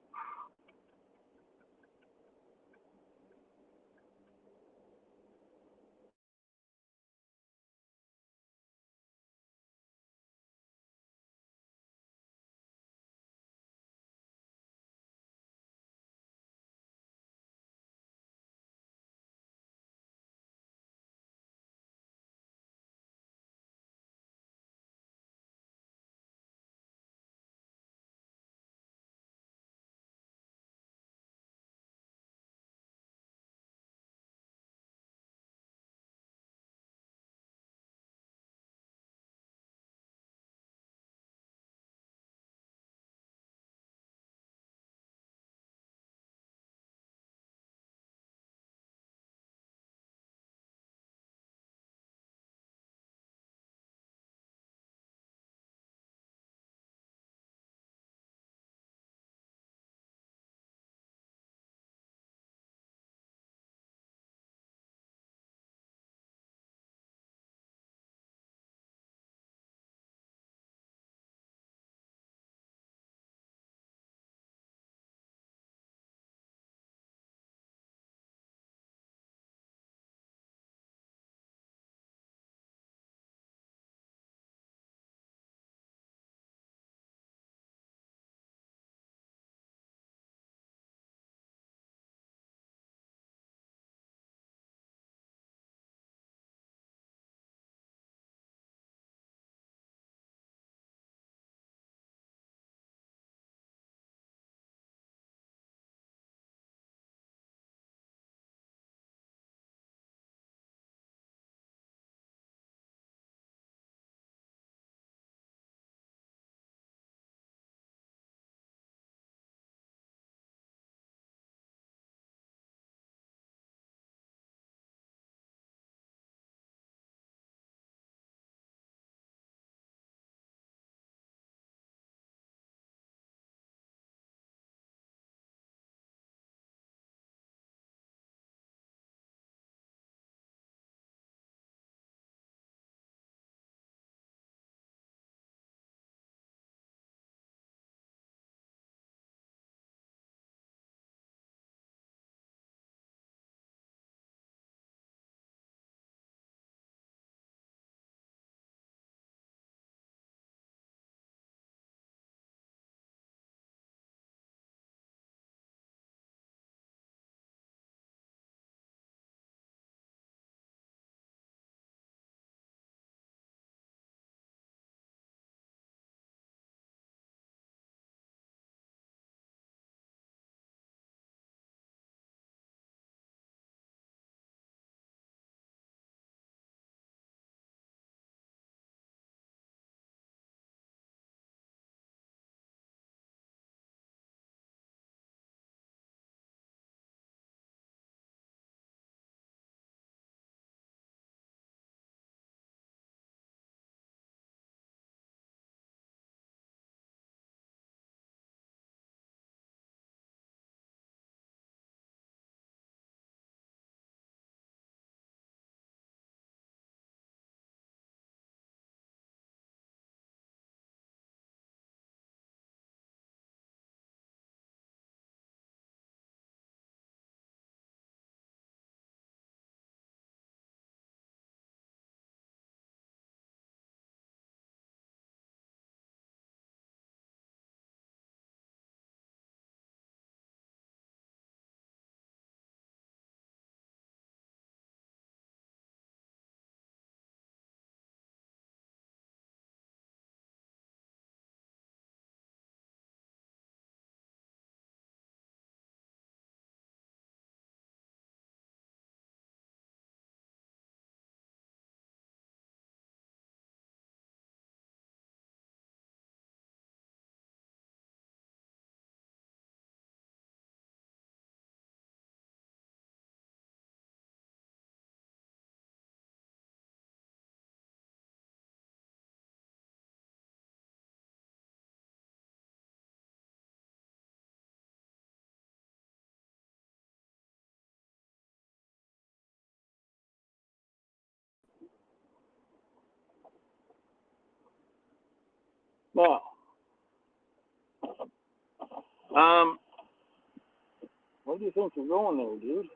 Where do you think you're going there, dude?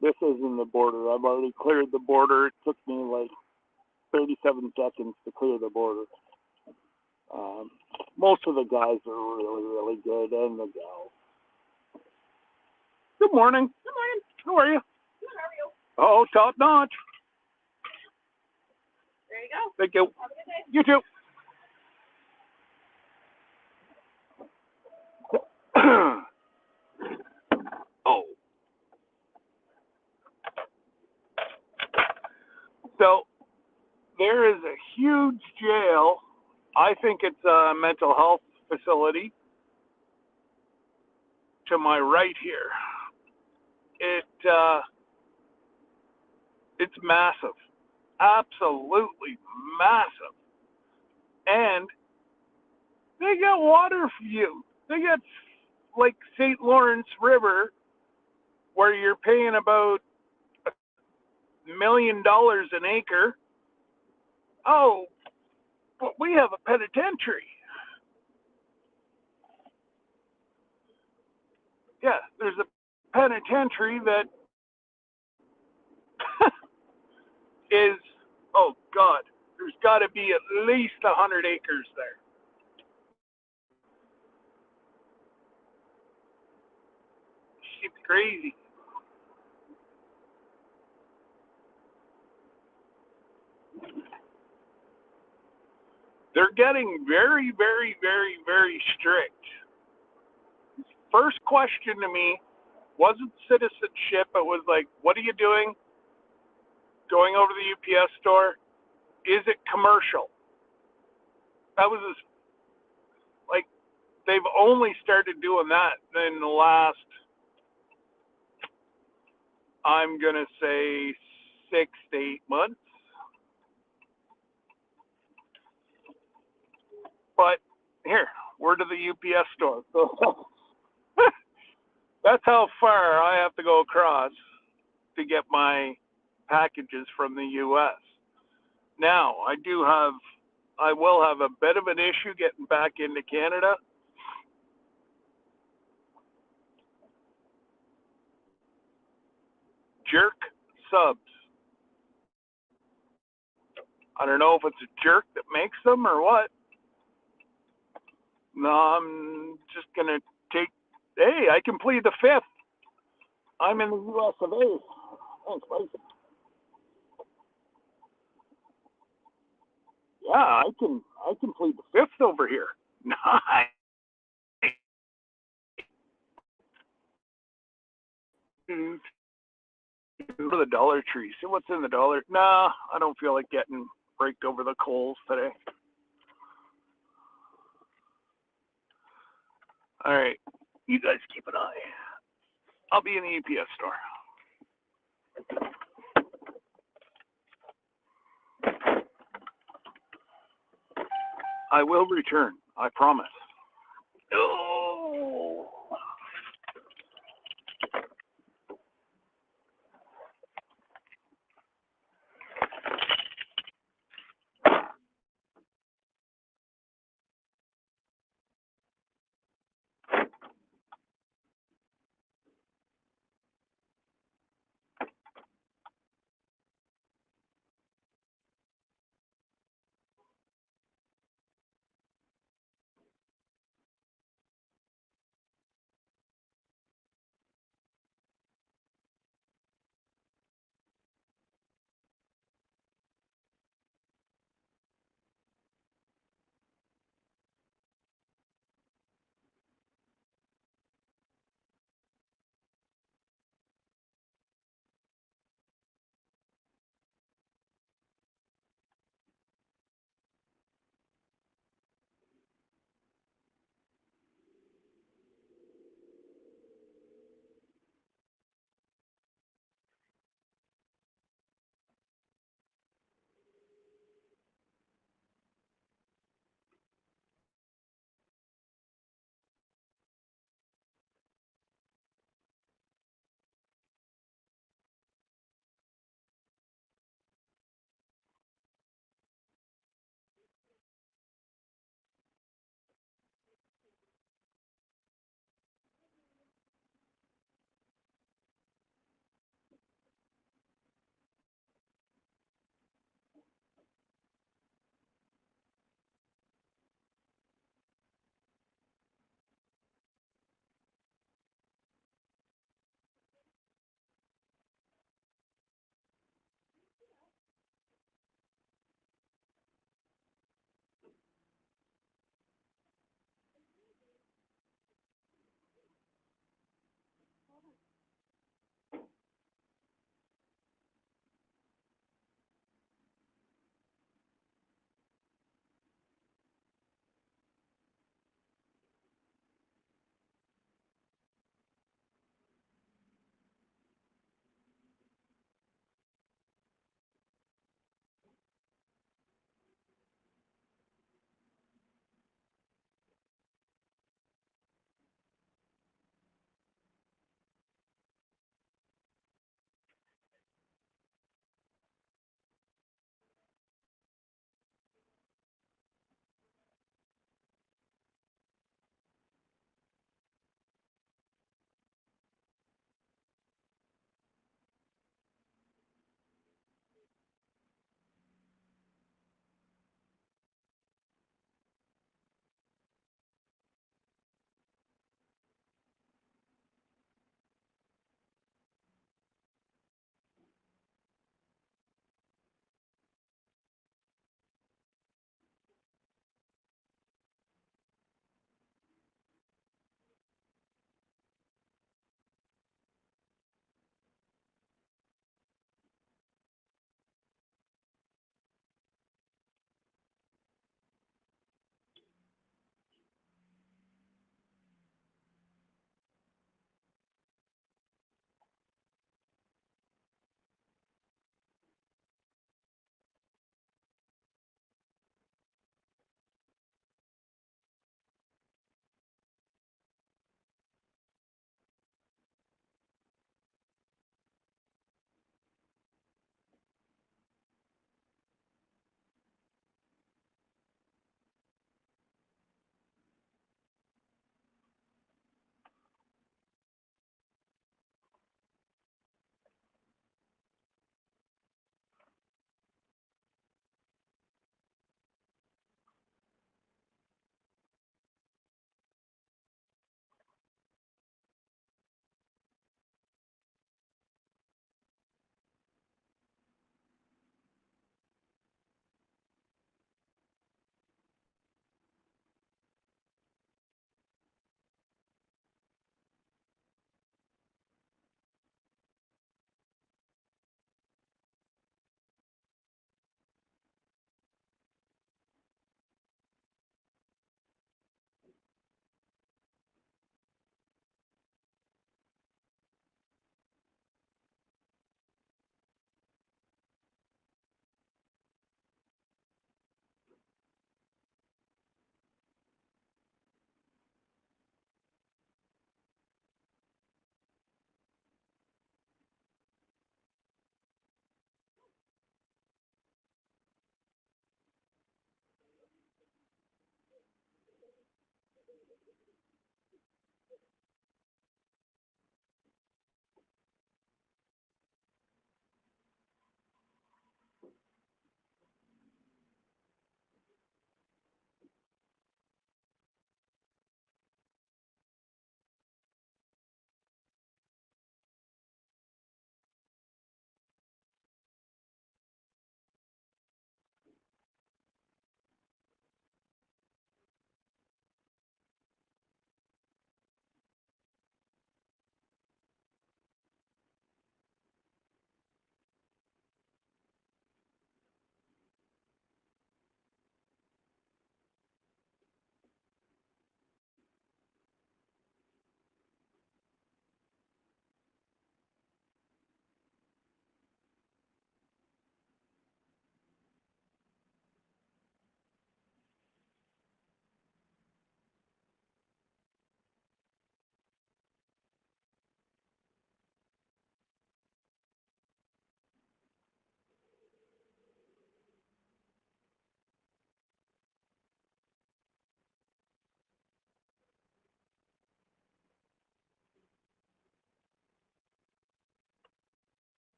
This isn't the border. I've already cleared the border. It took me like 37 seconds to clear the border. Most of the guys are really, really good, and the gals. Good morning. Good morning. How are you? Good, how are you? Oh, top notch. There you go. Thank you. Have a good day. You too. Oh. So, there is a huge jail. I think it's a mental health facility to my right here. It's massive. Absolutely massive. And they got water for you. They got like St. Lawrence River where you're paying about $1 million an acre. Oh, but we have a penitentiary. Yeah, there's a penitentiary that is, oh God, there's got to be at least 100 acres there. It's crazy. They're getting very, very, very, very strict. First question to me wasn't citizenship. It was like, what are you doing? Going over to the UPS store? Is it commercial? That was like, they've only started doing that in the last, I'm going to say, 6 to 8 months. But here, we're to the UPS store. So that's how far I have to go across to get my packages from the US. Now, I will have a bit of an issue getting back into Canada. Jerk subs. I don't know if it's a jerk that makes them or what. No, I'm just going to take, hey, I can plead the fifth. I'm in the US of A. Thanks, Mike. Yeah, I can plead the fifth over here. Nice. Go to the Dollar Tree. See what's in the Dollar. Nah, I don't feel like getting raked over the coals today. All right, you guys keep an eye. I'll be in the UPS store. I will return. I promise. Oh.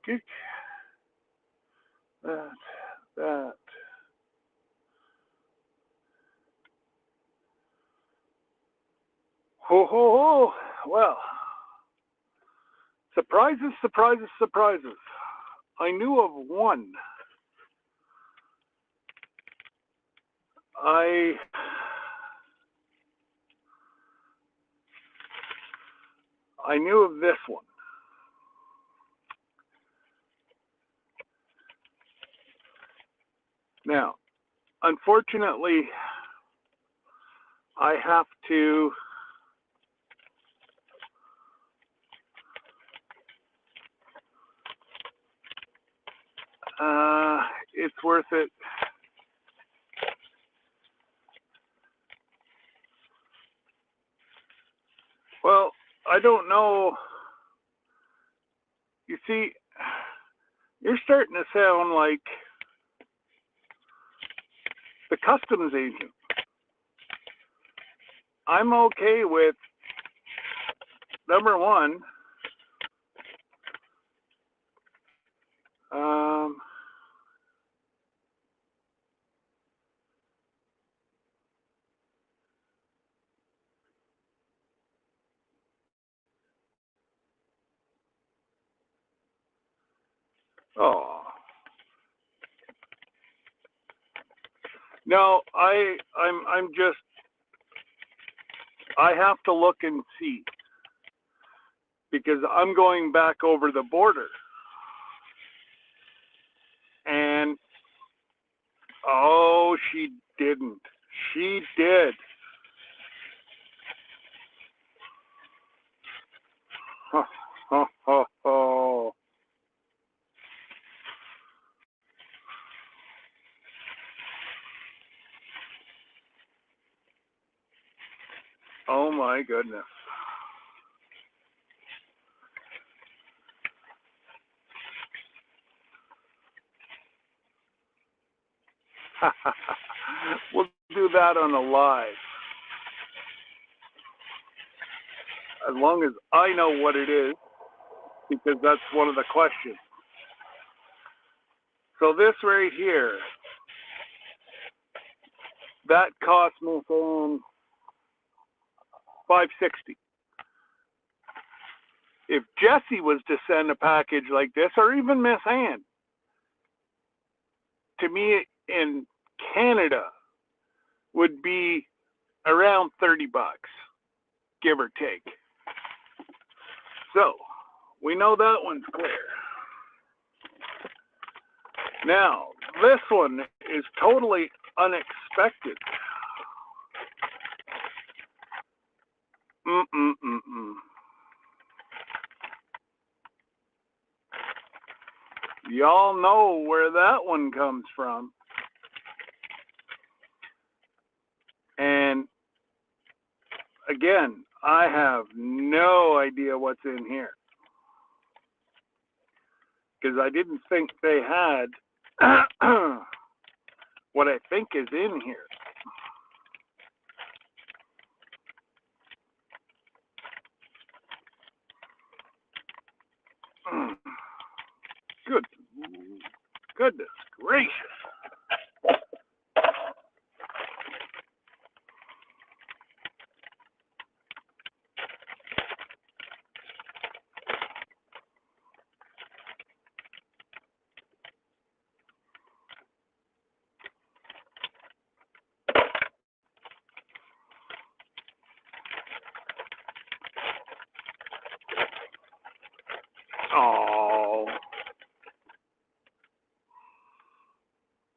Geek. That. Ho, ho, ho. Well, surprises, surprises, surprises. I knew of one. I knew of this one. Now, unfortunately, I have to it's worth it. Well, I don't know. You see, you're starting to sound like the customs agent. I'm okay with number one. Oh no, I'm just I have to look and see because I'm going back over the border and oh, she didn't. She did. Ho, ho, ho, ho. Oh my goodness. We'll do that on a live. As long as I know what it is, because that's one of the questions. So this right here, that cost me $560. If Jesse was to send a package like this, or even Miss Ann, to me in Canada would be around $30, give or take. So we know that one's clear. Now, this one is totally unexpected. Y'all know where that one comes from. And again, I have no idea what's in here. Because I didn't think they had what I think is in here. Goodness gracious.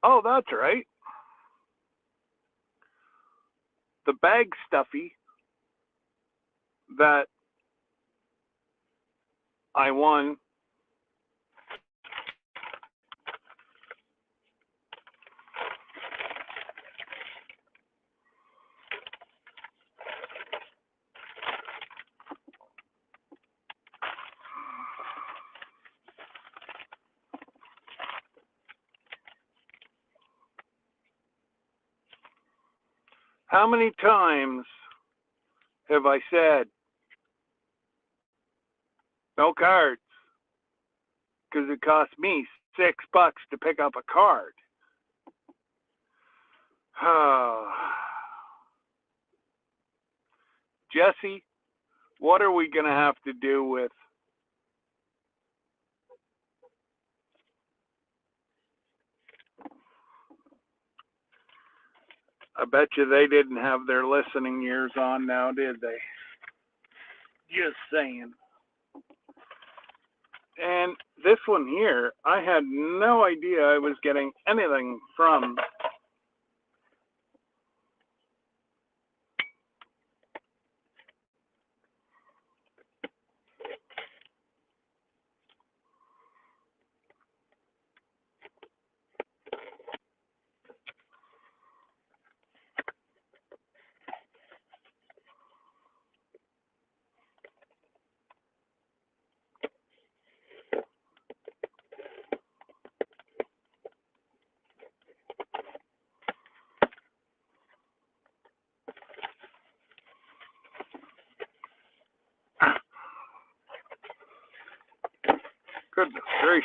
Oh, that's right. The bag stuffy that I won. How many times have I said, no cards? because it cost me $6 to pick up a card. Jesse, what are we going to have to do with? I bet you they didn't have their listening ears on now, did they? Just saying. And this one here, I had no idea I was getting anything from. Goodness gracious.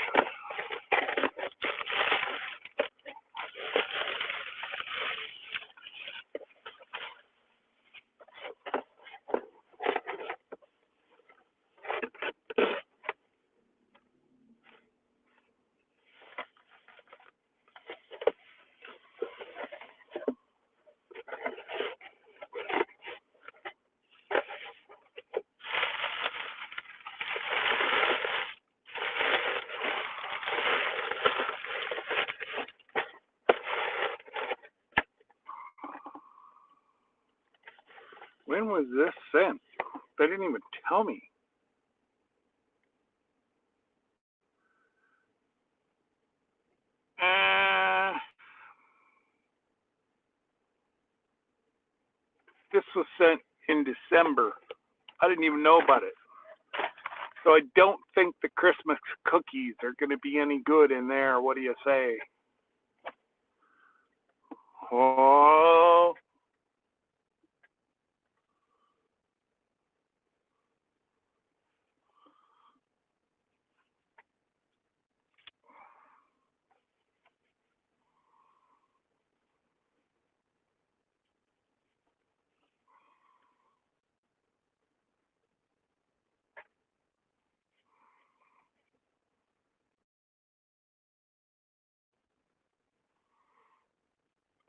When was this sent? They didn't even tell me. This was sent in December. I didn't even know about it. So I don't think the Christmas cookies are going to be any good in there. What do you say? Oh.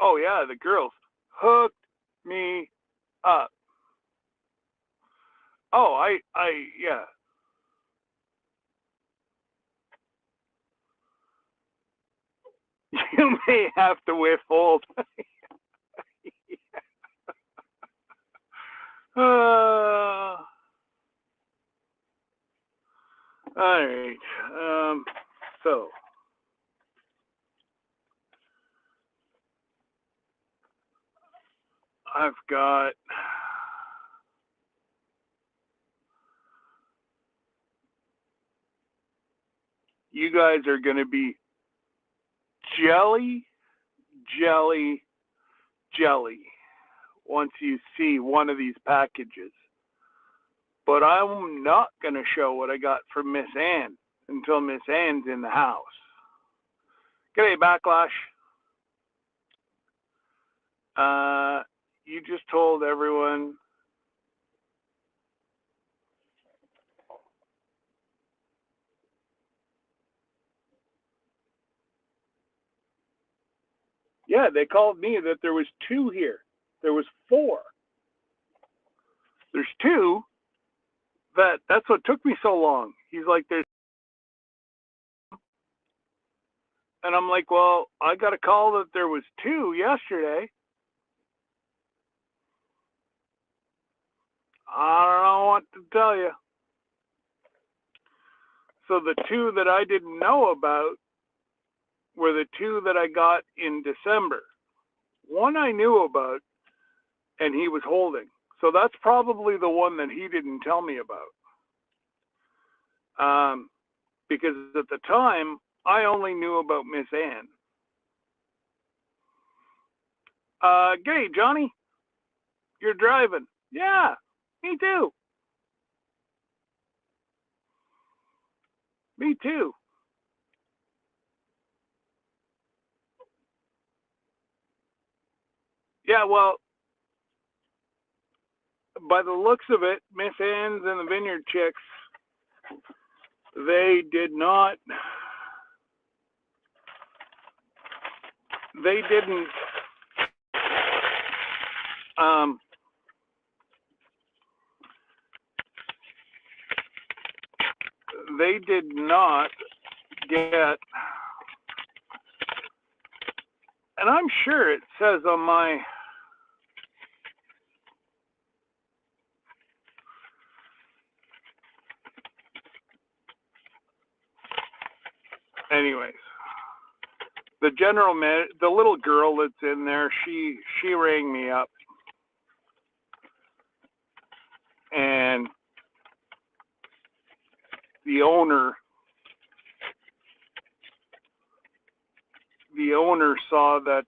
Oh yeah, the girls hooked me up. Oh, yeah. You may have to withhold. All right. So I've got. You guys are going to be jelly once you see one of these packages. But I'm not going to show what I got from Miss Ann until Miss Ann's in the house. G'day, Backlash. You just told everyone. Yeah, they called me that there was 2 here. There was 4. There's 2. That's what took me so long. He's like, there's. And I'm like, well, I got a call that there was 2 yesterday. I don't know what to tell you. So the 2 that I didn't know about were the 2 that I got in December. One I knew about, and he was holding. So that's probably the one that he didn't tell me about. Because at the time, I only knew about Miss Ann. G'day, Johnny. You're driving. Yeah, me too. Me too. Yeah, well, by the looks of it, Miss Ann's and the Vineyard Chicks, they didn't they did not get, and I'm sure it says on my, anyways, the the little girl that's in there, she rang me up, and the owner saw that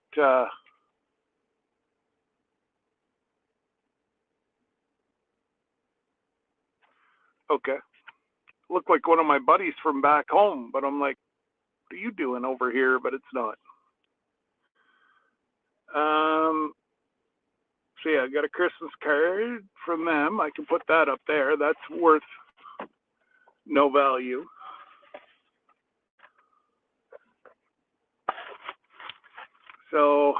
okay, looked like one of my buddies from back home, but I'm like, what are you doing over here? But it's not. So yeah, I got a Christmas card from them. I can put that up there. That's worth no value. So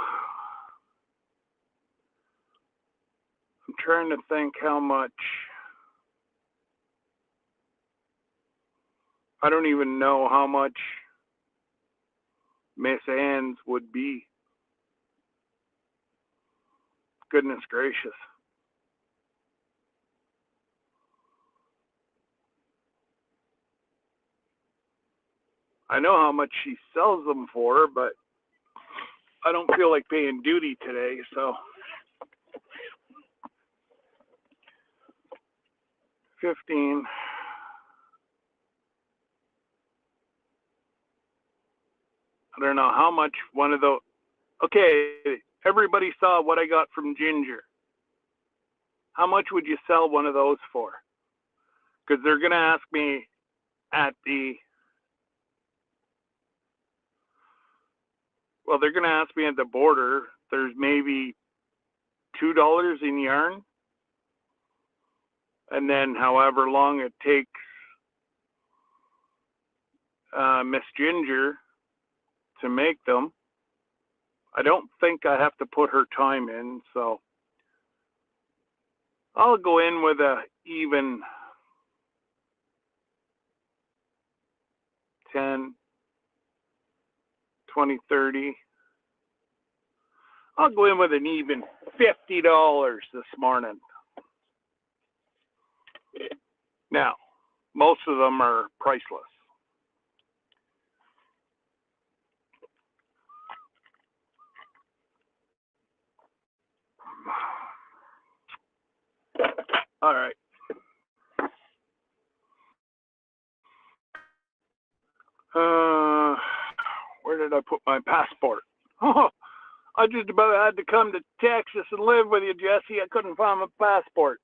I'm trying to think how much. I don't even know how much Miss Ann's would be. Goodness gracious. I know how much she sells them for, but I don't feel like paying duty today, so 15. I don't know how much one of those. Okay, everybody saw what I got from Ginger. How much would you sell one of those for? Because they're going to ask me at the, well, they're going to ask me at the border. There's maybe $2 in yarn. And then however long it takes Miss Ginger to make them. I don't think I have to put her time in, so I'll go in with a even 10, 20, 30. I'll go in with an even $50 this morning. Now, most of them are priceless. All right. Where did I put my passport? Oh, I just about had to come to Texas and live with you, Jesse. I couldn't find my passport.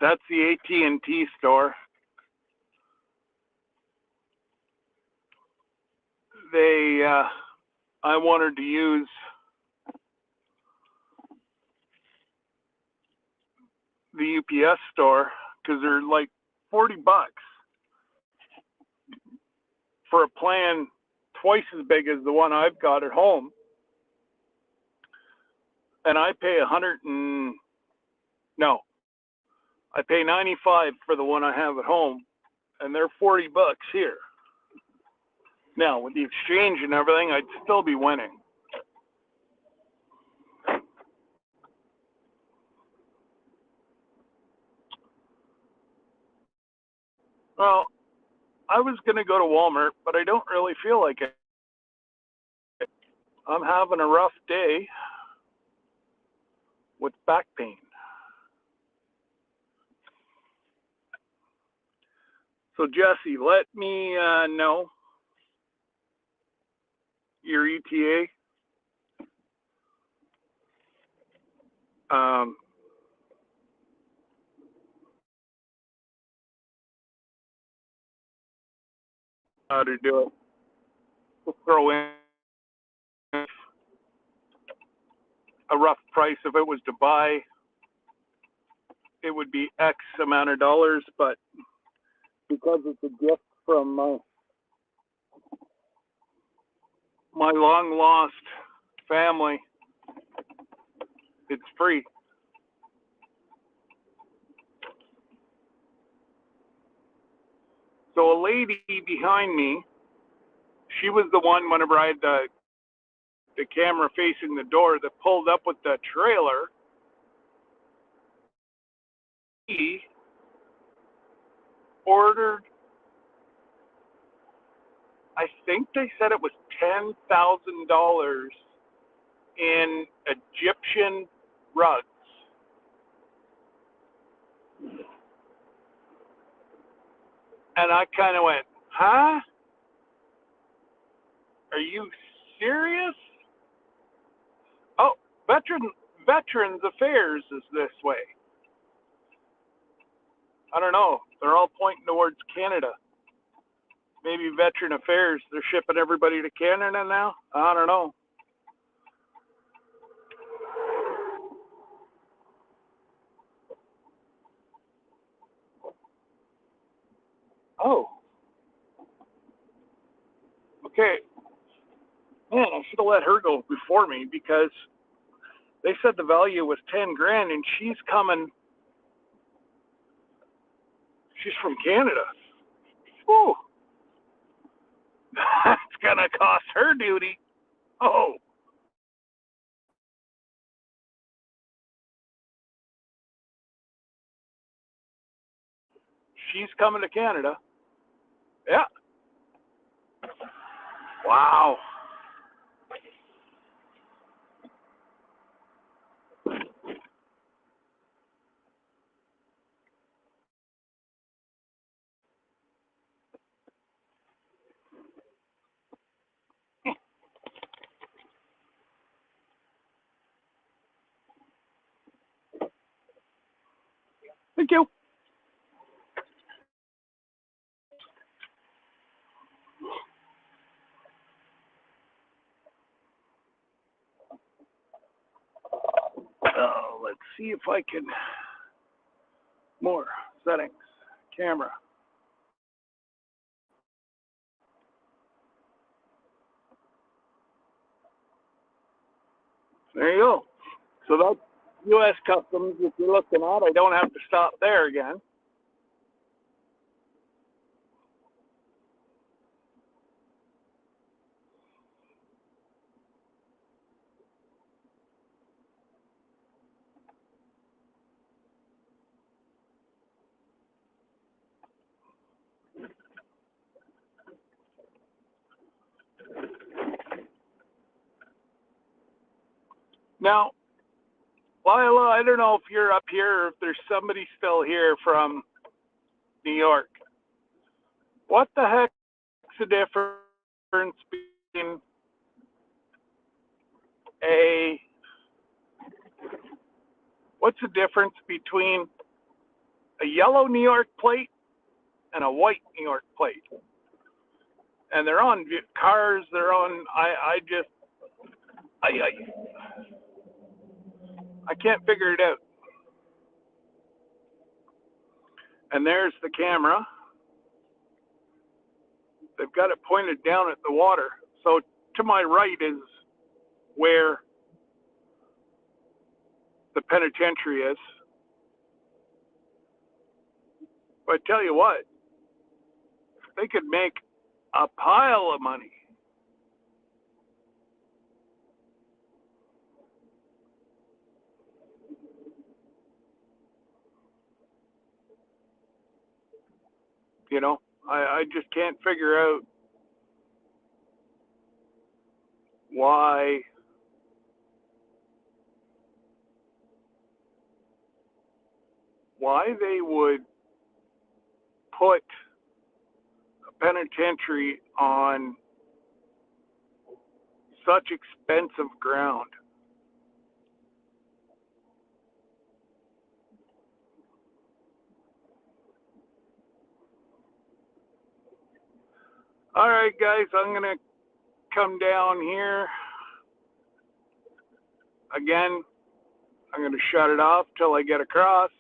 That's the AT&T store. I wanted to use the UPS store because they're like $40 for a plan twice as big as the one I've got at home. And I pay I pay $95 for the one I have at home, and they're $40 here. Now, with the exchange and everything, I'd still be winning. Well, I was going to go to Walmart, but I don't really feel like it. I'm having a rough day with back pain. So, Jesse, let me know your ETA. Um, how to do it. We'll throw in a rough price. If it was to buy, it would be X amount of dollars, but because it's a gift from my long lost family, it's free. So a lady behind me, she was the one whenever I had the camera facing the door that pulled up with the trailer. He ordered, I think they said it was $10,000 in Egyptian rugs. And I kind of went, huh? Are you serious? Oh, Veterans Affairs is this way. I don't know. They're all pointing towards Canada. Maybe Veteran Affairs, they're shipping everybody to Canada now? I don't know. Oh, okay. Man, I should have let her go before me because they said the value was 10 grand and she's coming. She's from Canada. Whew. That's going to cost her duty. Oh, she's coming to Canada. Yeah. Wow. Thank you. Let's see if I can. More settings. Camera. There you go. So that's U.S. Customs. If you're looking at, I don't have to stop there again. Now, Lila, I don't know if you're up here or if there's somebody still here from New York. What the heck's the difference between a what's the difference between a yellow New York plate and a white New York plate? And they're on cars. They're on. I can't figure it out. And there's the camera. They've got it pointed down at the water. So to my right is where the penitentiary is. But I tell you what, they could make a pile of money. You know, I just can't figure out why they would put a penitentiary on such expensive ground. All right, guys, I'm going to come down here again. I'm going to shut it off till I get across.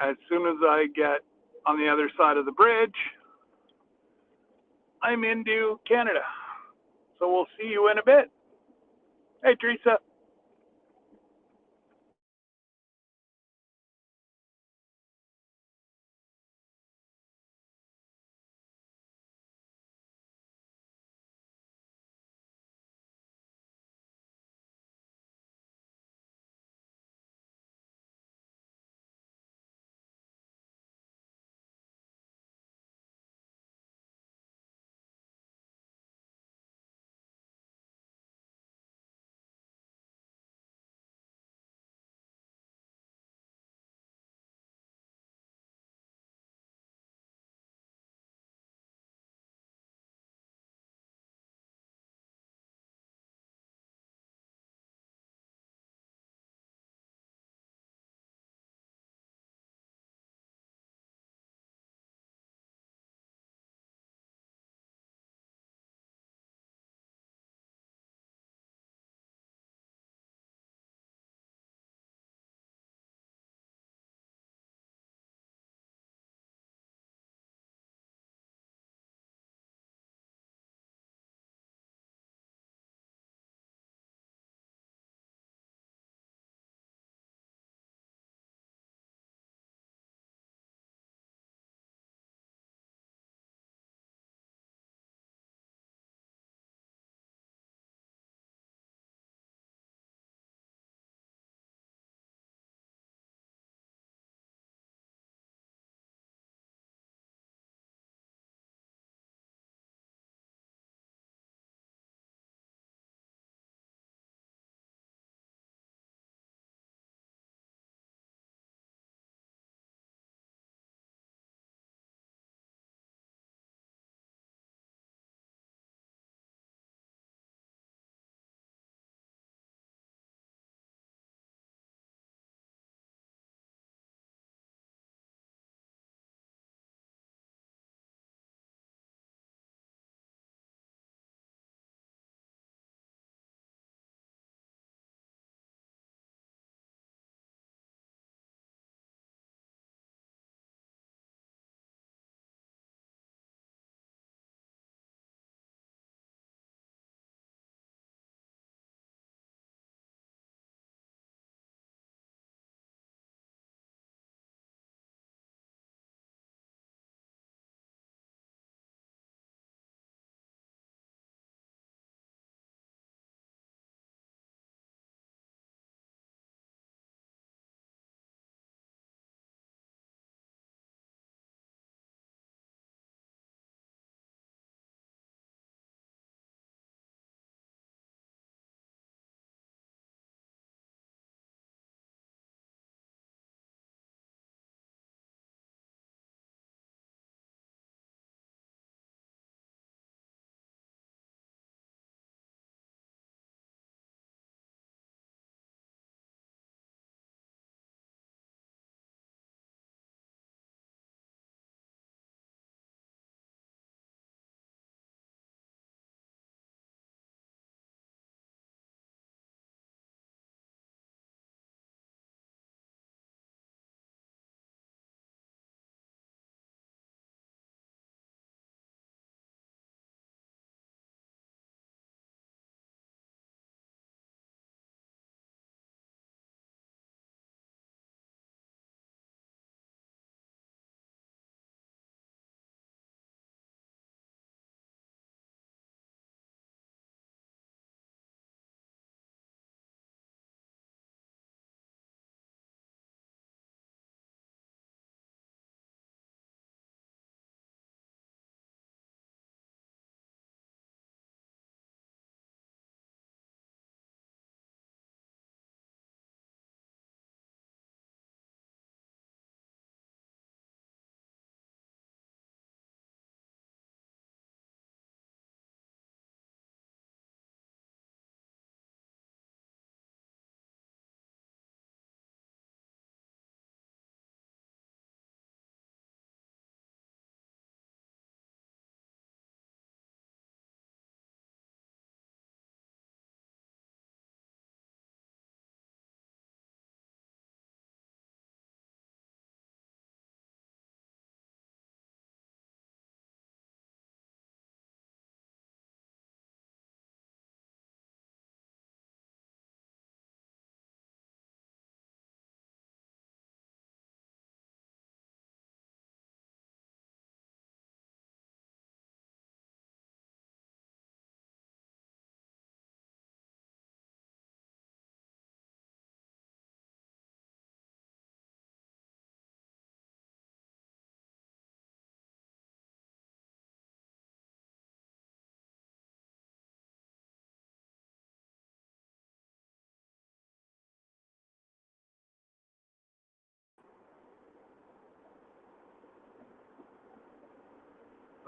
As soon as I get on the other side of the bridge, I'm into Canada. So we'll see you in a bit. Hey, Teresa.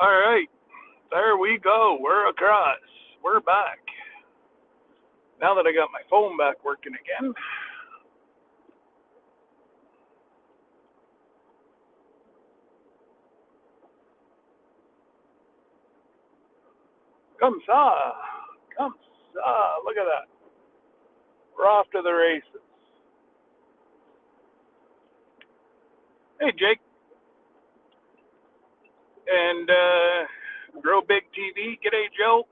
All right, there we go. We're across. We're back. Now that I got my phone back working again. Come saw. Come saw. Look at that. We're off to the races. Hey, Jake. And Grow Big TV. G'day, Joe.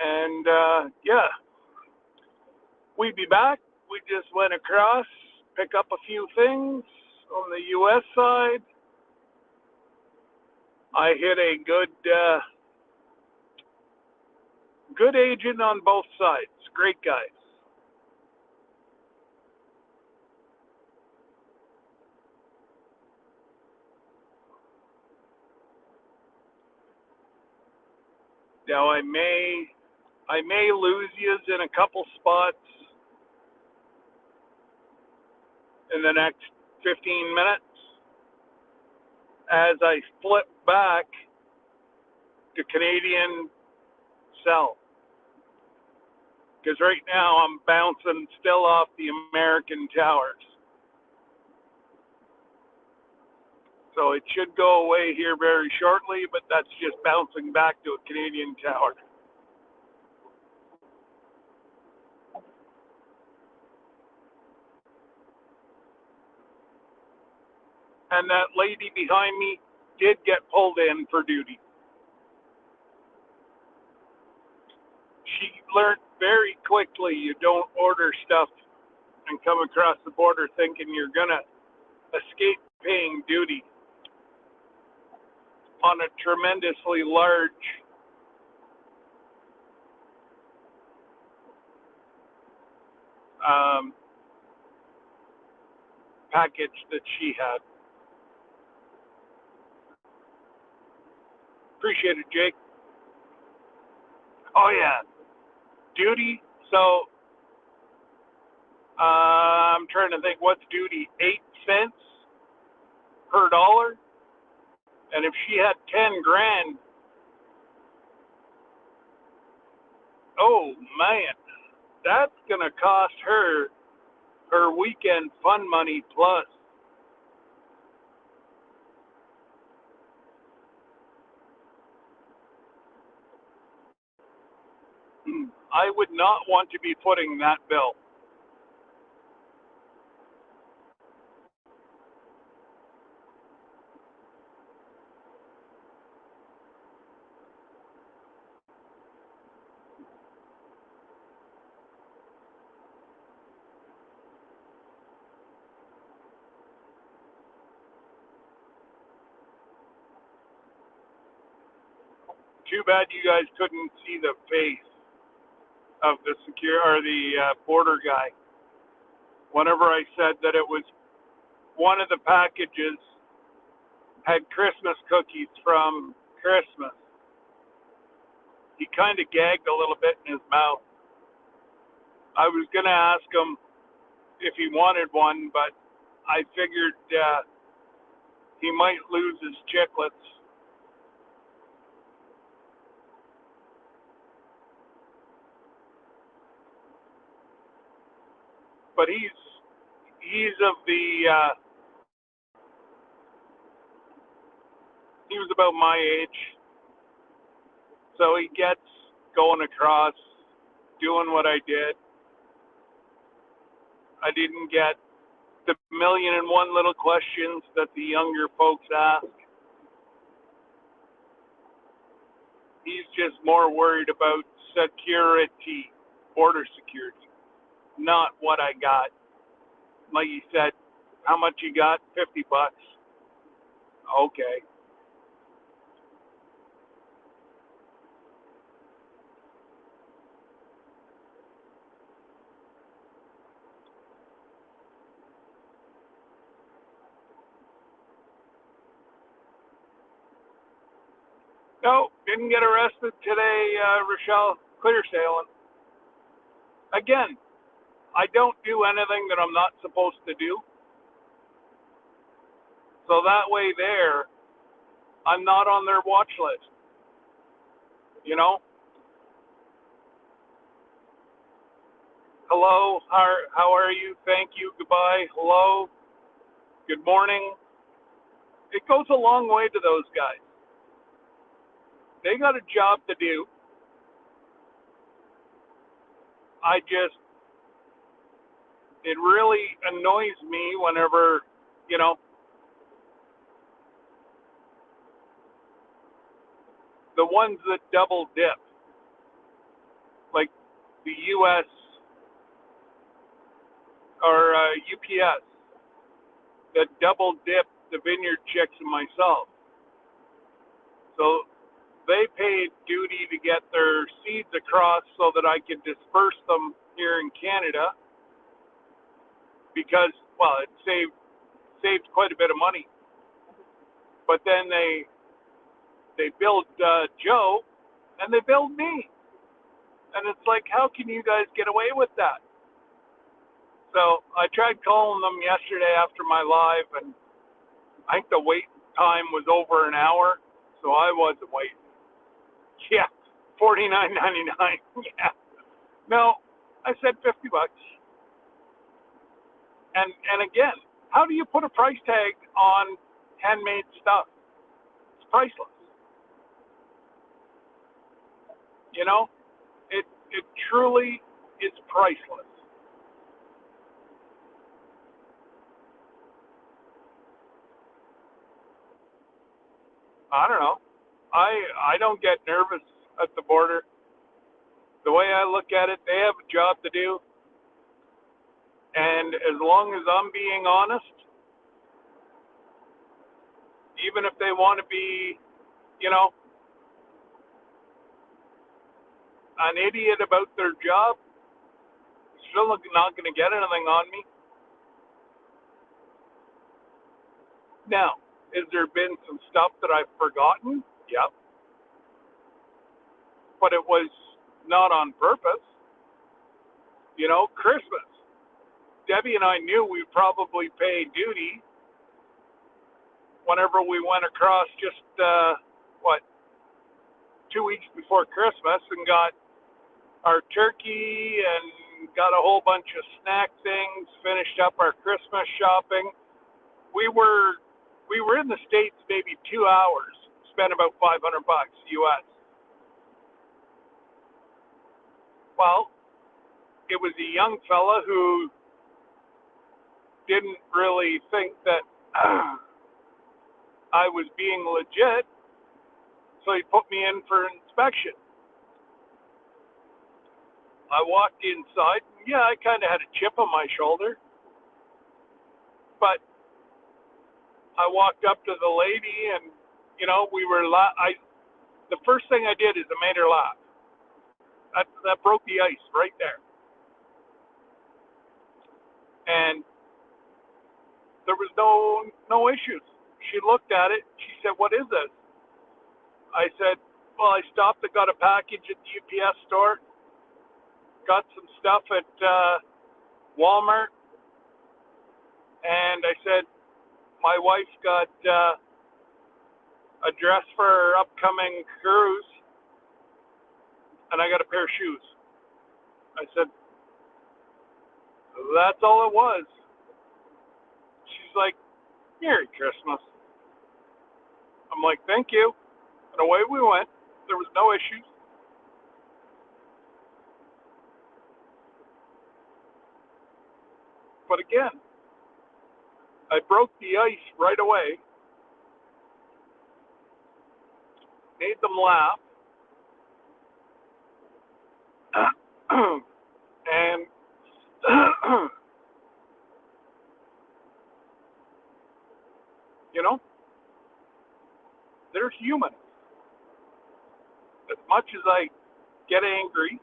And yeah, we'd be back. We just went across, pick up a few things on the U.S. side. I hit a good agent on both sides. Great guys. Now I may lose yous in a couple spots in the next 15 minutes as I flip back to Canadian sell. Because right now I'm bouncing still off the American towers. So it should go away here very shortly, but that's just bouncing back to a Canadian tower. And that lady behind me did get pulled in for duty. She learned very quickly you don't order stuff and come across the border thinking you're going to escape paying duty on a tremendously large package that she had. Appreciate it, Jake. Oh, yeah. Duty. So I'm trying to think, what's duty? 8 cents per dollar? And if she had 10 grand, oh man, that's going to cost her weekend fun money plus. I would not want to be footing that bill. Too bad you guys couldn't see the face of the border guy. Whenever I said that it was one of the packages had Christmas cookies from Christmas, he kind of gagged a little bit in his mouth. I was going to ask him if he wanted one, but I figured he might lose his chiclets. But he's of the he was about my age, so he gets going across, doing what I did. I didn't get the 1,000,001 little questions that the younger folks ask. He's just more worried about security, border security, not what I got. Like he said, how much you got? $50. Okay. No, didn't get arrested today, Rochelle. Clear sailing. Again, I don't do anything that I'm not supposed to do. So that way there, I'm not on their watch list. You know? Hello, how are you? Thank you, goodbye, hello, good morning. It goes a long way to those guys. They got a job to do. It really annoys me whenever, you know, the ones that double dip, like the US or UPS, that double dip the Vineyard Chicks and myself. So they paid duty to get their seeds across so that I could disperse them here in Canada because, well, it saved quite a bit of money. But then they billed Joe and they billed me. And it's like, how can you guys get away with that? So I tried calling them yesterday after my live, and I think the wait time was over an hour, so I wasn't waiting. Yeah, $49.99. Yeah. No, I said $50. And again, how do you put a price tag on handmade stuff? It's priceless. You know, it truly is priceless. I don't know. I don't get nervous at the border. The way I look at it, they have a job to do, and as long as I'm being honest, even if they want to be, you know, an idiot about their job, still not going to get anything on me. Now, has there been some stuff that I've forgotten? Yep. But it was not on purpose. You know, Christmas. Debbie and I knew we'd probably pay duty whenever we went across just, 2 weeks before Christmas and got our turkey and got a whole bunch of snack things, finished up our Christmas shopping. We were in the States maybe 2 hours, spent about $500 US. Well, it was a young fella who didn't really think that I was being legit, so he put me in for inspection. I walked inside. Yeah, I kind of had a chip on my shoulder, but I walked up to the lady, and you know, we were. The first thing I did is I made her laugh. That broke the ice right there, and there was no issues. She looked at it. She said, "What is this?" I said, "Well, I stopped and got a package at the UPS store, got some stuff at Walmart, and I said, my wife got a dress for her upcoming cruise, and I got a pair of shoes." I said, "That's all it was." She's like, "Merry Christmas." I'm like, "Thank you." And away we went. There was no issues. But again, I broke the ice right away, made them laugh, and you know, they're human. As much as I get angry,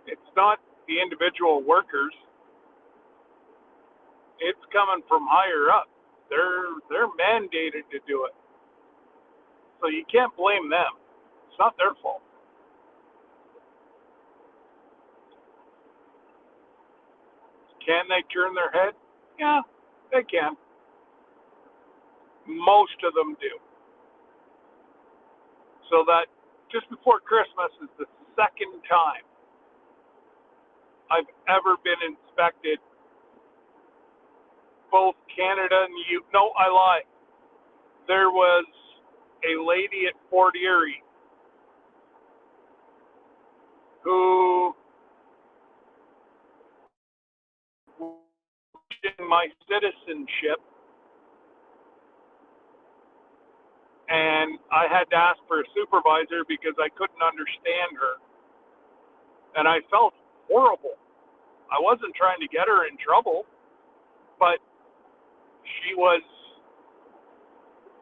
it's not the individual workers. It's coming from higher up. They're mandated to do it. So you can't blame them. It's not their fault. Can they turn their head? Yeah, they can. Most of them do. So that just before Christmas is the second time I've ever been inspected, both Canada and the No, I lie. There was a lady at Fort Erie who in my citizenship, and I had to ask for a supervisor because I couldn't understand her, and I felt horrible. I wasn't trying to get her in trouble, but she was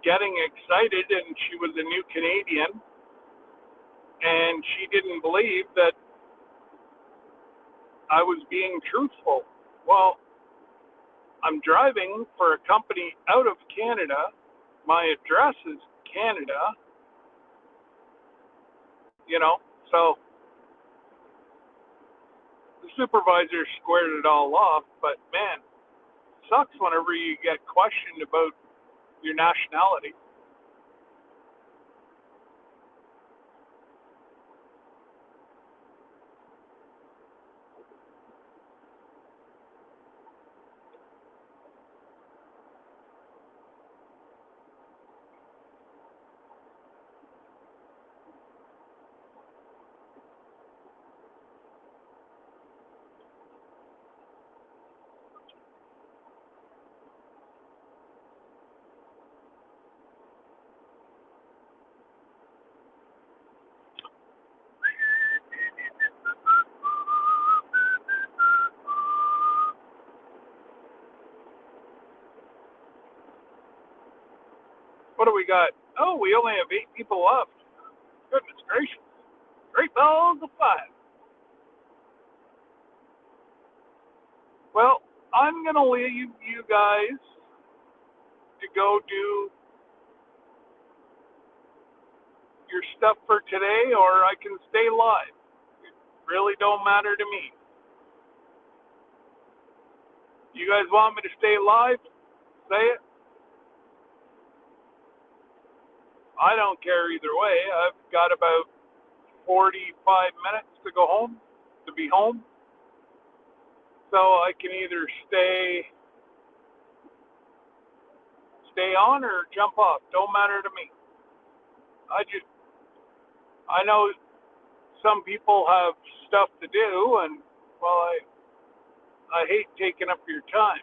getting excited, and she was a new Canadian, and she didn't believe that I was being truthful. Well, I'm driving for a company out of Canada. My address is Canada, so the supervisor squared it all off, but man, it sucks whenever you get questioned about your nationality. What do we got? Oh, we only have 8 people left. Goodness gracious. Great balls of fire. Well, I'm going to leave you guys to go do your stuff for today, or I can stay live. It really don't matter to me. You guys want me to stay live? Say it. I don't care either way. I've got about 45 minutes to go home, to be home. So I can either stay on or jump off. Don't matter to me. I know some people have stuff to do, and well, I hate taking up your time.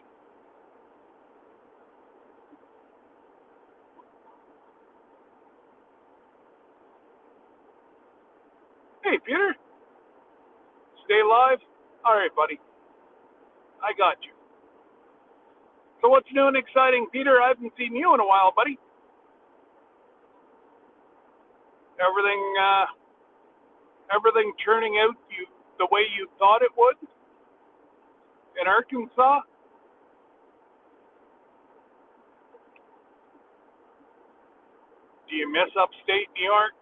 Hey, Peter, stay live. All right, buddy, I got you. So what's new and exciting, Peter? I haven't seen you in a while, buddy. Everything turning out the way you thought it would in Arkansas? Do you miss upstate New York?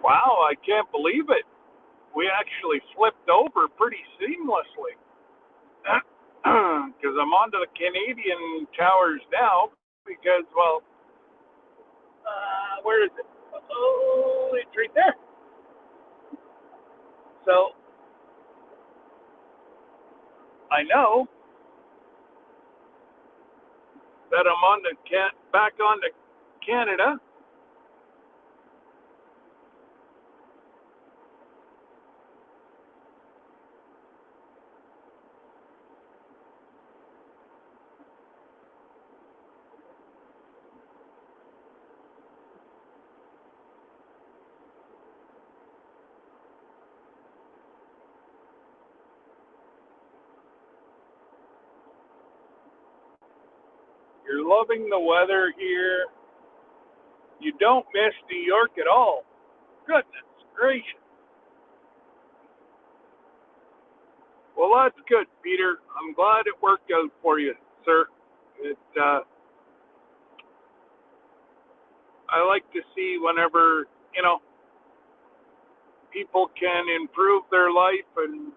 Wow, I can't believe it. We actually flipped over pretty seamlessly. Because I'm onto the Canadian towers now. Because, well, where is it? Oh, it's right there. So I know that I'm on back onto Canada. You're loving the weather here. You don't miss New York at all. Goodness gracious. Well, that's good, Peter. I'm glad it worked out for you, sir. It, I like to see whenever, people can improve their life and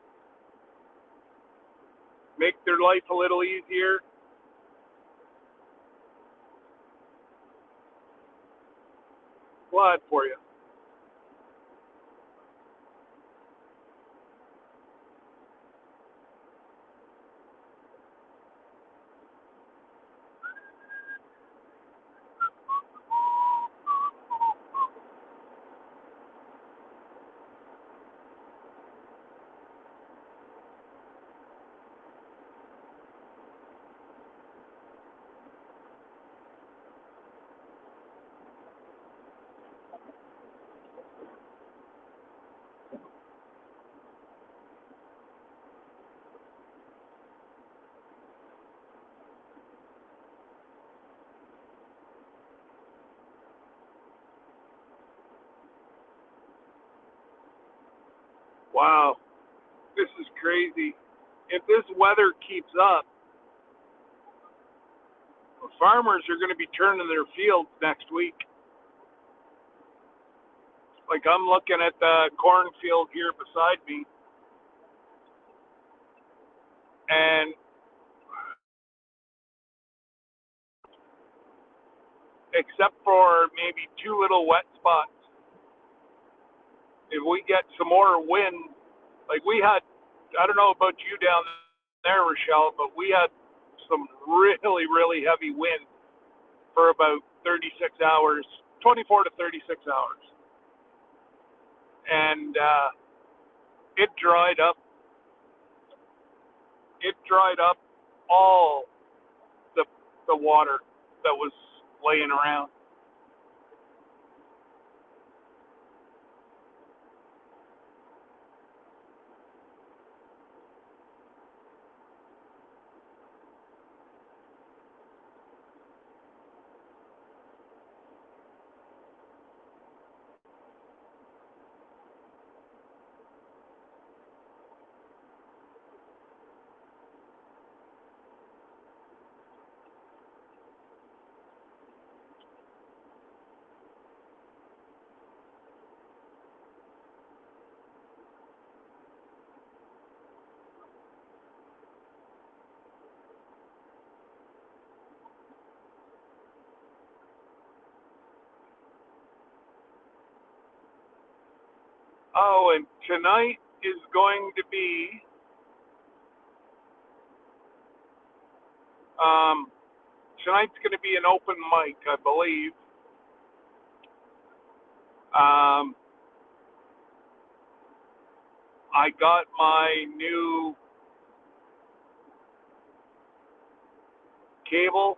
make their life a little easier. Glad for you. Wow, this is crazy. If this weather keeps up, the farmers are going to be turning their fields next week. Like I'm looking at the cornfield here beside me, and except for maybe two little wet spots, if we get some more wind, like we had, I don't know about you down there, Rochelle, but we had some really, really heavy wind for about 36 hours, 24 to 36 hours. And it dried up. It dried up all the the water that was laying around. Oh, and tonight is going to be um, tonight's going to be an open mic, I believe. Um, I got my new cable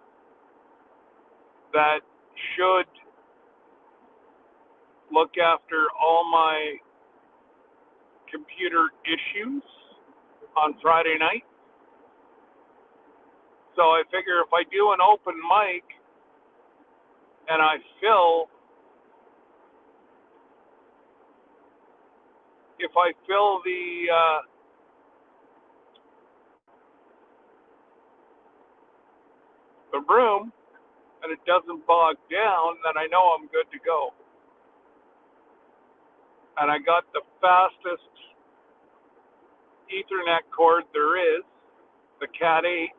that should look after all my computer issues on Friday night. So I figure if I do an open mic and I fill, if I fill the room and it doesn't bog down, then I know I'm good to go. And I got the fastest Ethernet cord there is, the Cat 8.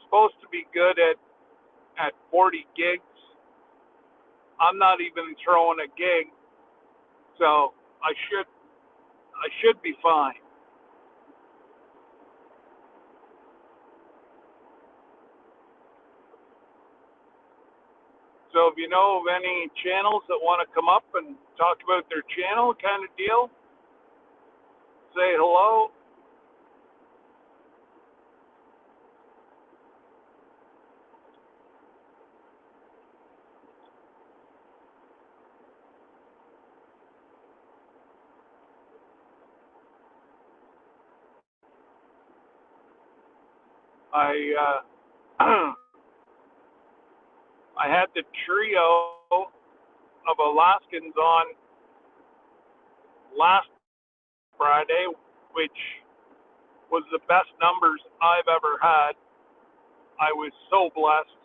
Supposed to be good at 40 gigs. I'm not even throwing a gig, so I should be fine. So if you know of any channels that want to come up and talk about their channel kind of deal, say hello. I I had the trio of Alaskans on last Friday, which was the best numbers I've ever had. I was so blessed.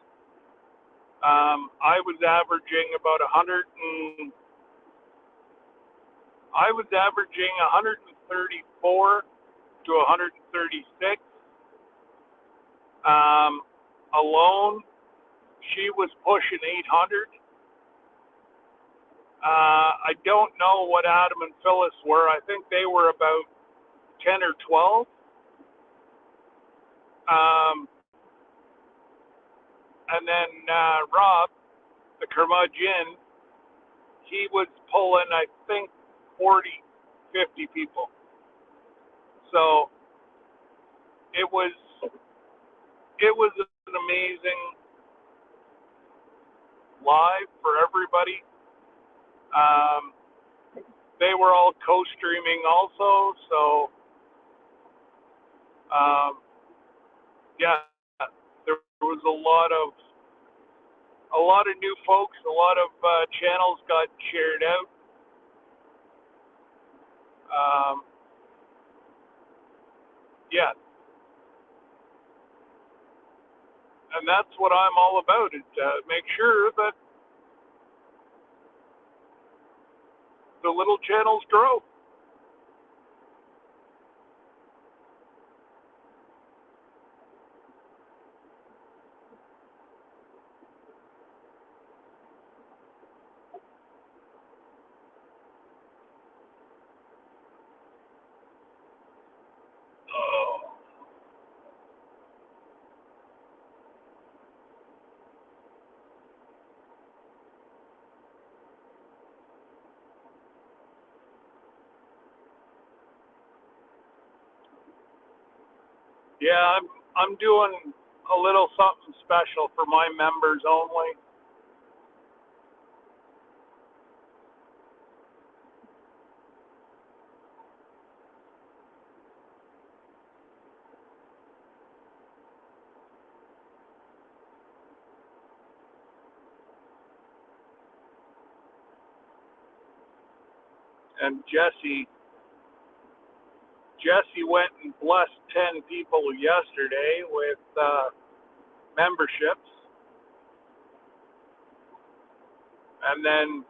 I was averaging about 134 to 136. Alone, she was pushing 800. I don't know what Adam and Phyllis were. I think they were about 10 or 12. And then Rob, the curmudgeon, he was pulling, I think, 40, 50 people. So it was an amazing live for everybody. They were all co-streaming also, so yeah, there was a lot of new folks. A lot of channels got shared out. Yeah, and that's what I'm all about, is to make sure that the little channels grow. Oh. Yeah, I'm doing a little something special for my members only. And Jesse went and blessed 10 people yesterday with memberships, and then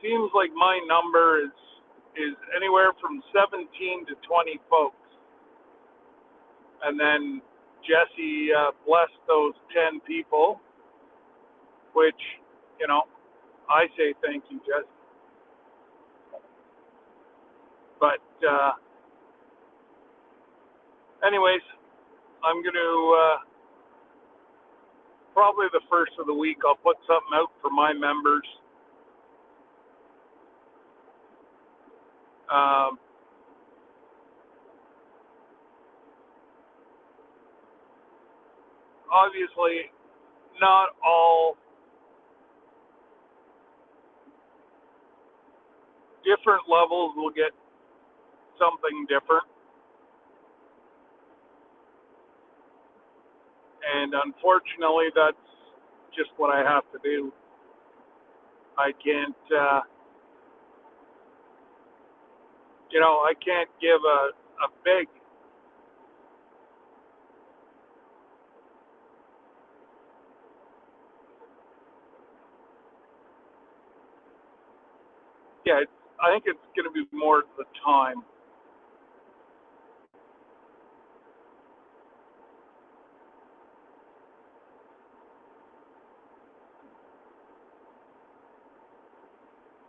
seems like my number is anywhere from 17 to 20 folks. And then Jesse blessed those 10 people, which, I say thank you, Jesse. But anyways, I'm going to probably the first of the week, I'll put something out for my members. Obviously, not all different levels will get something different. And unfortunately, that's just what I have to do. I can't, I can't give a big, yeah, I think it's going to be more the time.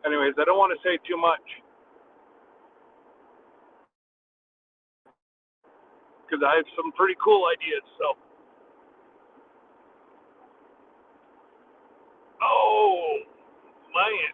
Anyways, I don't want to say too much, because I have some pretty cool ideas. So, oh man,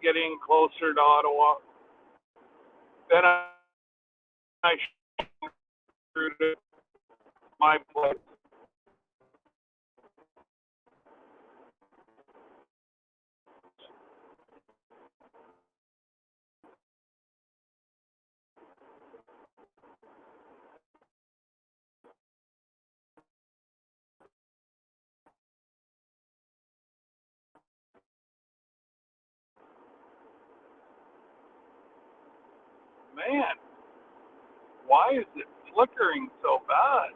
getting closer to Ottawa. Then I screwed it my place. Man, why is it flickering so bad?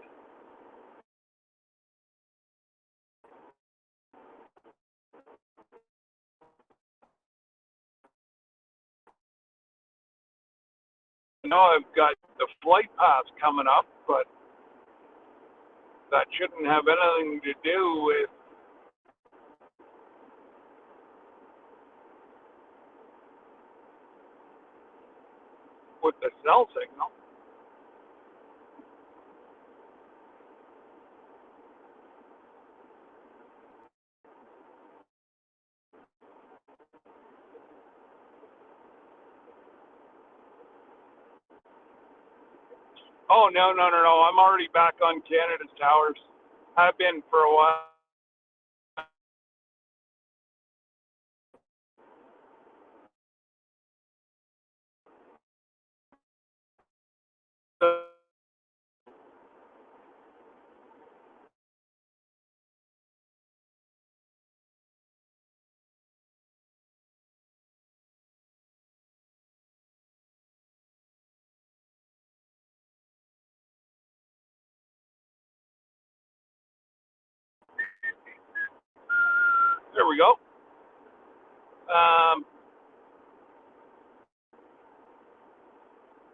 I know I've got the flight pass coming up, but that shouldn't have anything to do with the cell signal. Oh, no. I'm already back on Canada's towers. I've been for a while. There we go.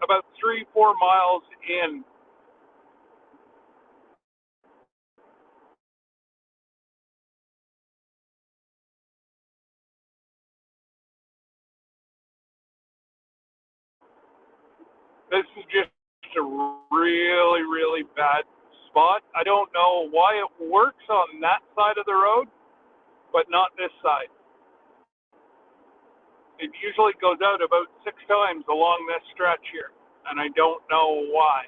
About 3-4 miles in. This is just a really, really bad spot. I don't know why it works on that side of the road, but not this side. It usually goes out about 6 times along this stretch here, and I don't know why.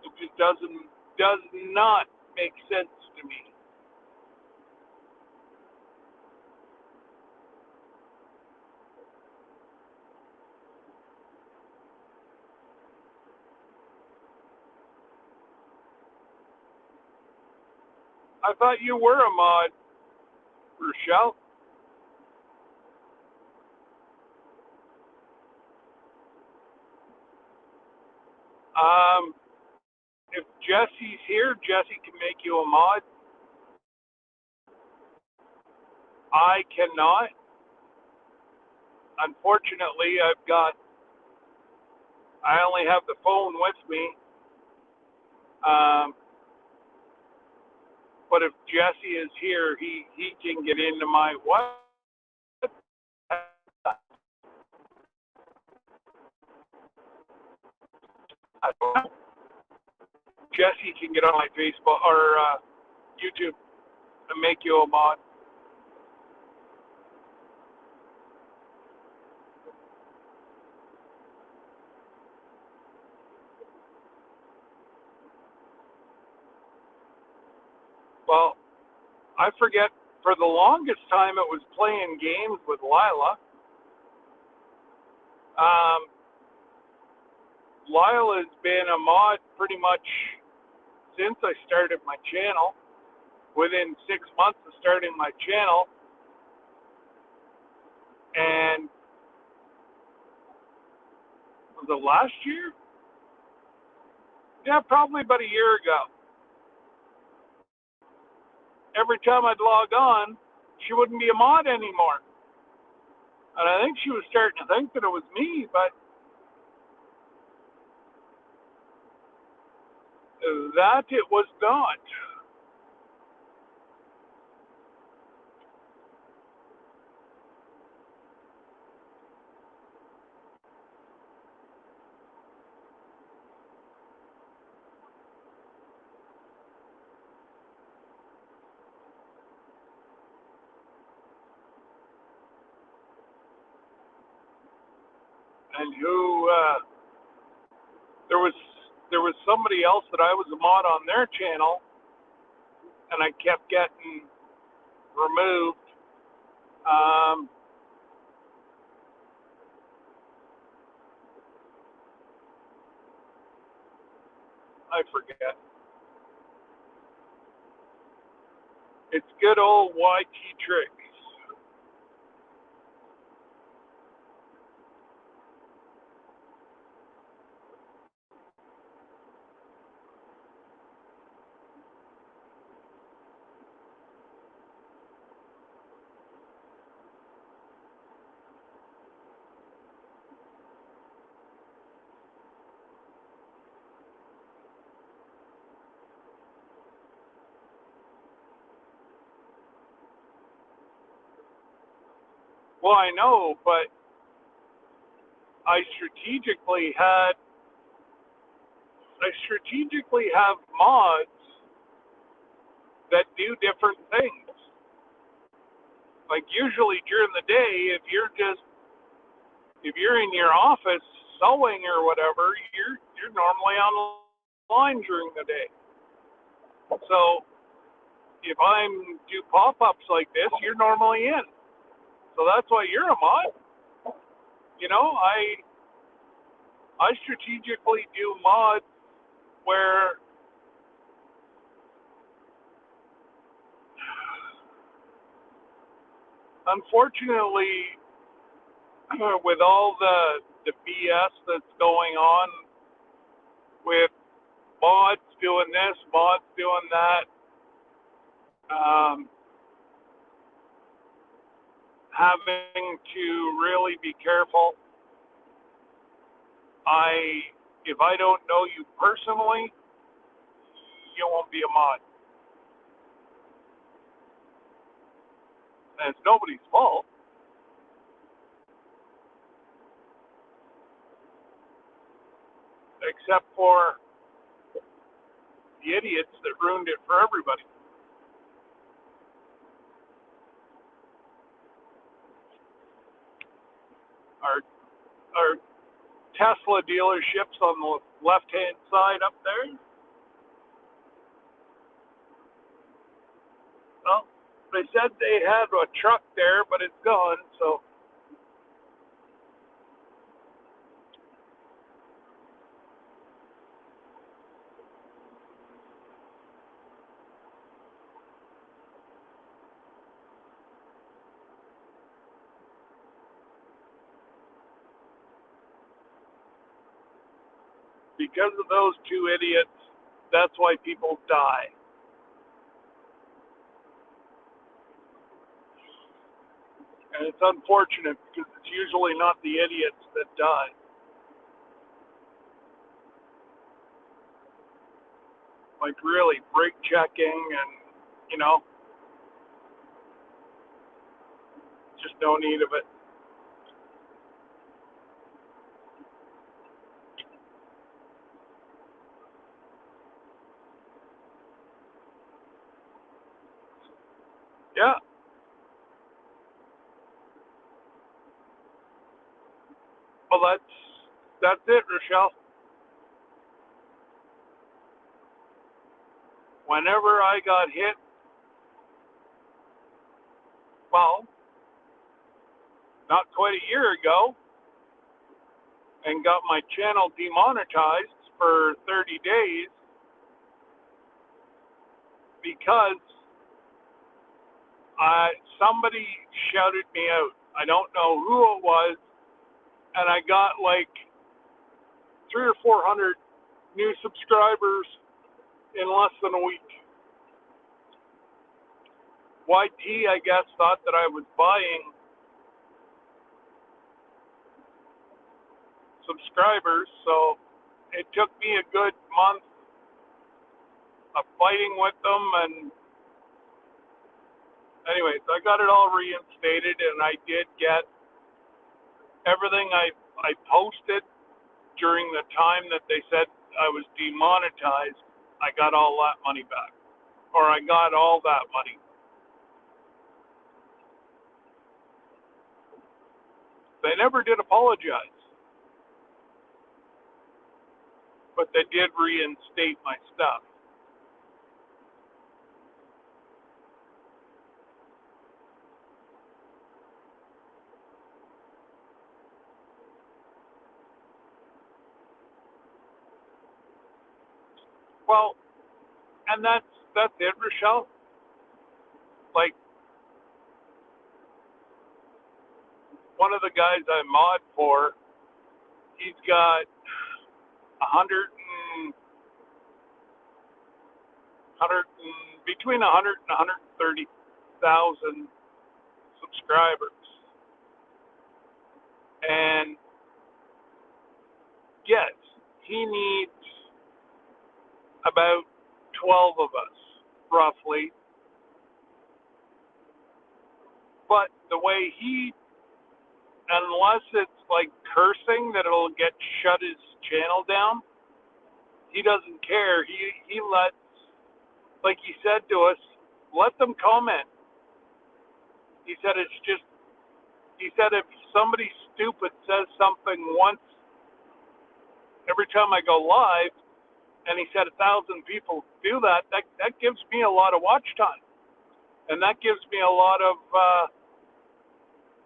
It just does not make sense to me. I thought you were a mod, Rochelle. If Jesse's here, Jesse can make you a mod. I cannot. Unfortunately, I only have the phone with me. But if Jesse is here, he can get into my what? I don't know. Jesse can get on my Facebook or YouTube and make you a mod. Well, I forget. For the longest time, it was playing games with Lila. Lila's been a mod pretty much since I started my channel. Within 6 months of starting my channel, and was it last year? Yeah, probably about a year ago. every time I'd log on, she wouldn't be a mod anymore. And I think she was starting to think that it was me, but that it was not. And there was somebody else that I was a mod on their channel, and I kept getting removed. I forget. It's good old YT Tricks. Well, I know, but I strategically have mods that do different things. Like usually during the day, if you're in your office sewing or whatever, you're normally online during the day. So if I'm do pop-ups like this, you're normally in. So that's why you're a mod. You know, I strategically do mods where unfortunately with all the BS that's going on with mods doing this, mods doing that, having to really be careful. If I don't know you personally, you won't be a mod. And it's nobody's fault. Except for the idiots that ruined it for everybody. Our Tesla dealerships on the left-hand side up there. Well, they said they had a truck there, but it's gone. So because of those two idiots, that's why people die. And it's unfortunate because it's usually not the idiots that die. Like really brake checking and, you know, just no need of it. Yeah. Well, that's it, Rochelle. Whenever I got hit, well, not quite a year ago, and got my channel demonetized for 30 days because somebody shouted me out. I don't know who it was, and I got like 300 or 400 new subscribers in less than a week. YT, I guess, thought that I was buying subscribers, so it took me a good month of fighting with them, and anyways, I got it all reinstated, and I did get everything I posted during the time that they said I was demonetized. I got all that money back, or I got all that money. They never did apologize, but they did reinstate my stuff. Well, and that's it, Rochelle. Like, one of the guys I mod for, he's got 100 between 100 and 130,000 subscribers, and yes, he needs about 12 of us, roughly. But the way unless it's like cursing that it'll shut his channel down, he doesn't care. He lets, like he said to us, let them comment. He said if somebody stupid says something once every time I go live, and he said 1,000 people do that gives me a lot of watch time, and that gives me a lot of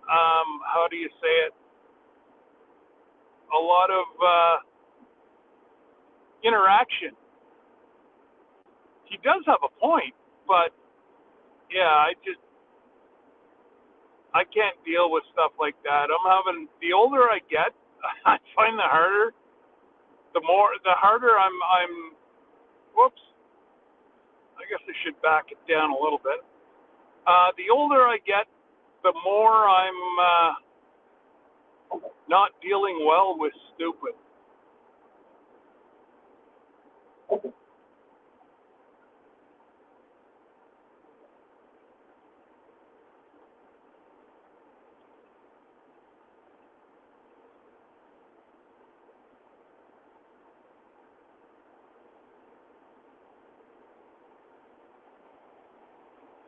how do you say it? A lot of interaction. He does have a point, but yeah, I can't deal with stuff like that. The older I get, I find the harder I'm. Whoops. I guess I should back it down a little bit. The older I get, the more I'm not dealing well with stupid.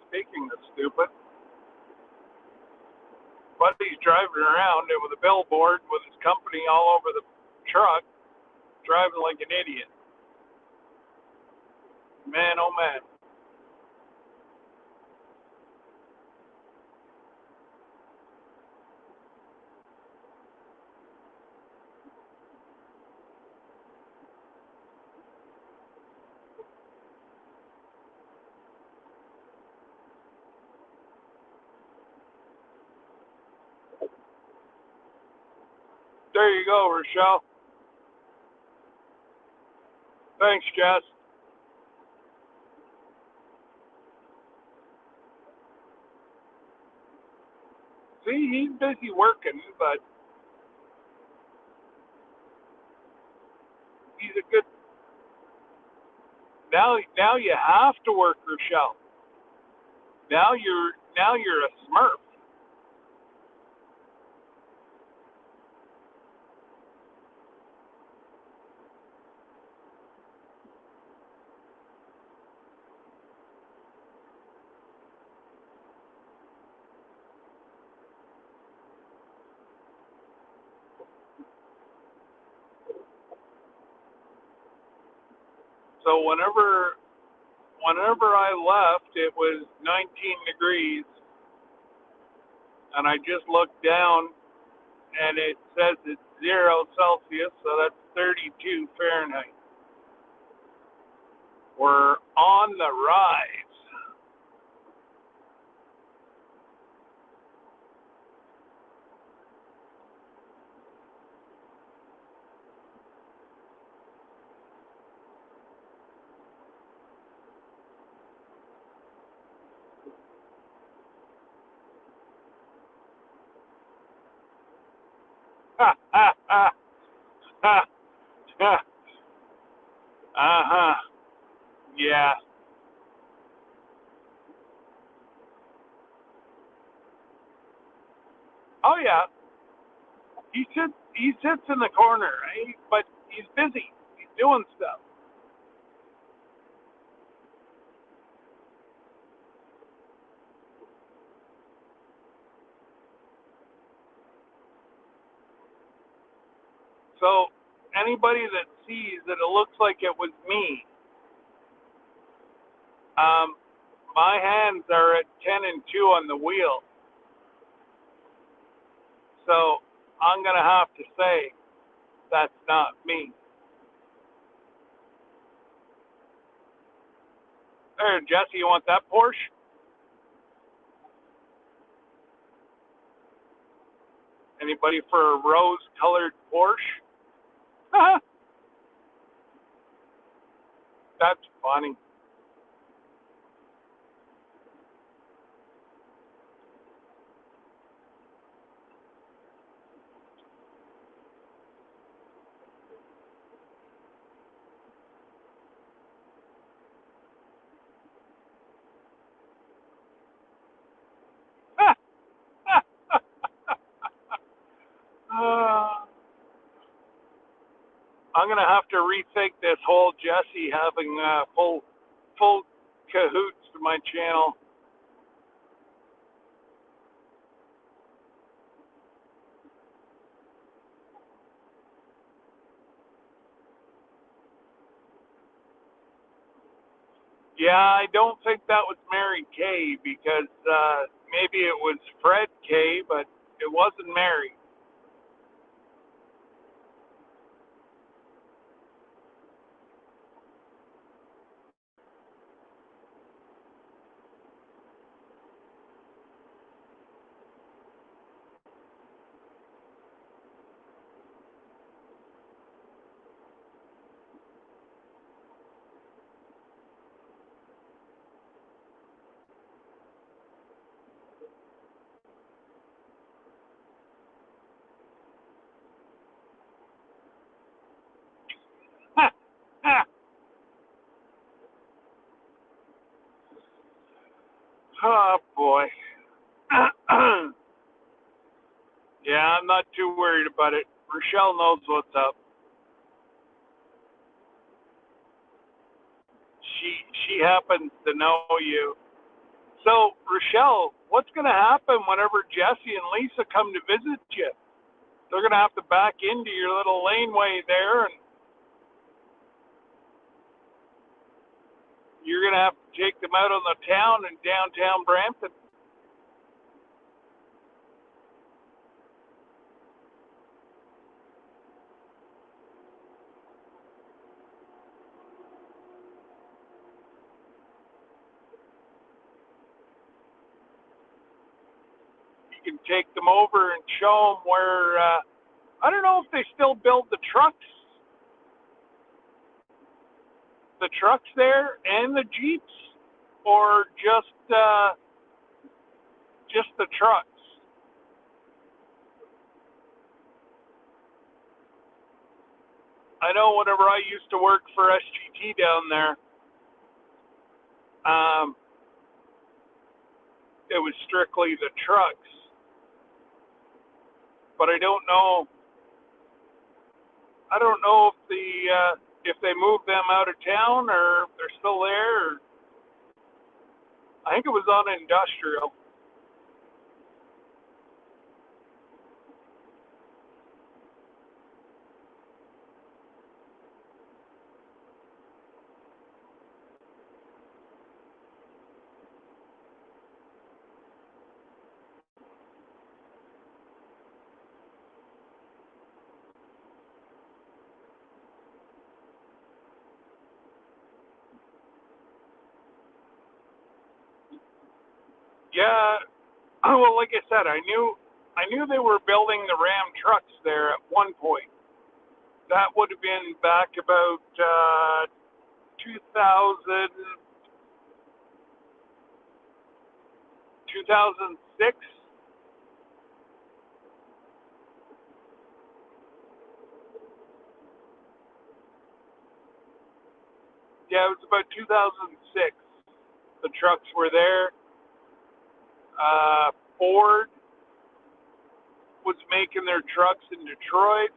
Speaking of stupid, buddy's driving around with a billboard with his company all over the truck, driving like an idiot. Man, oh man. There you go, Rochelle. Thanks, Jess. See, he's busy working, but he's a good. Now you have to work, Rochelle. Now you're a Smurf. So whenever I left, it was 19 degrees, and I just looked down, and it says it's 0 Celsius, so that's 32 Fahrenheit. We're on the rise. Uh-huh. Yeah. Oh yeah. He sits in the corner, right? But he's busy. He's doing stuff. So anybody that sees that it looks like it was me, um, my hands are at 10 and 2 on the wheel. So I'm gonna have to say that's not me. There, Jesse, you want that Porsche? Anybody for a rose-colored Porsche? That's funny. uh, I'm gonna have to rethink this whole Jesse having full cahoots to my channel. Yeah, I don't think that was Mary Kay because maybe it was Fred Kay, but it wasn't Mary. Oh boy. Yeah, I'm not too worried about it. Rochelle knows what's up. She happens to know you. So Rochelle, what's going to happen whenever Jesse and Lisa come to visit you? They're going to have to back into your little laneway there, and you're going to have to take them out on the town in downtown Brampton. You can take them over and show them where. I don't know if they still build the trucks there, and the Jeeps, or just the trucks. I know whenever I used to work for SGT down there, um, it was strictly the trucks. But I don't know. I don't know if they moved them out of town or if they're still there. Or, I think it was on industrial. Yeah. Well, like I said, I knew they were building the Ram trucks there at one point. That would have been back about 2000, 2006. Yeah, it was about 2006. The trucks were there. Ford was making their trucks in Detroit,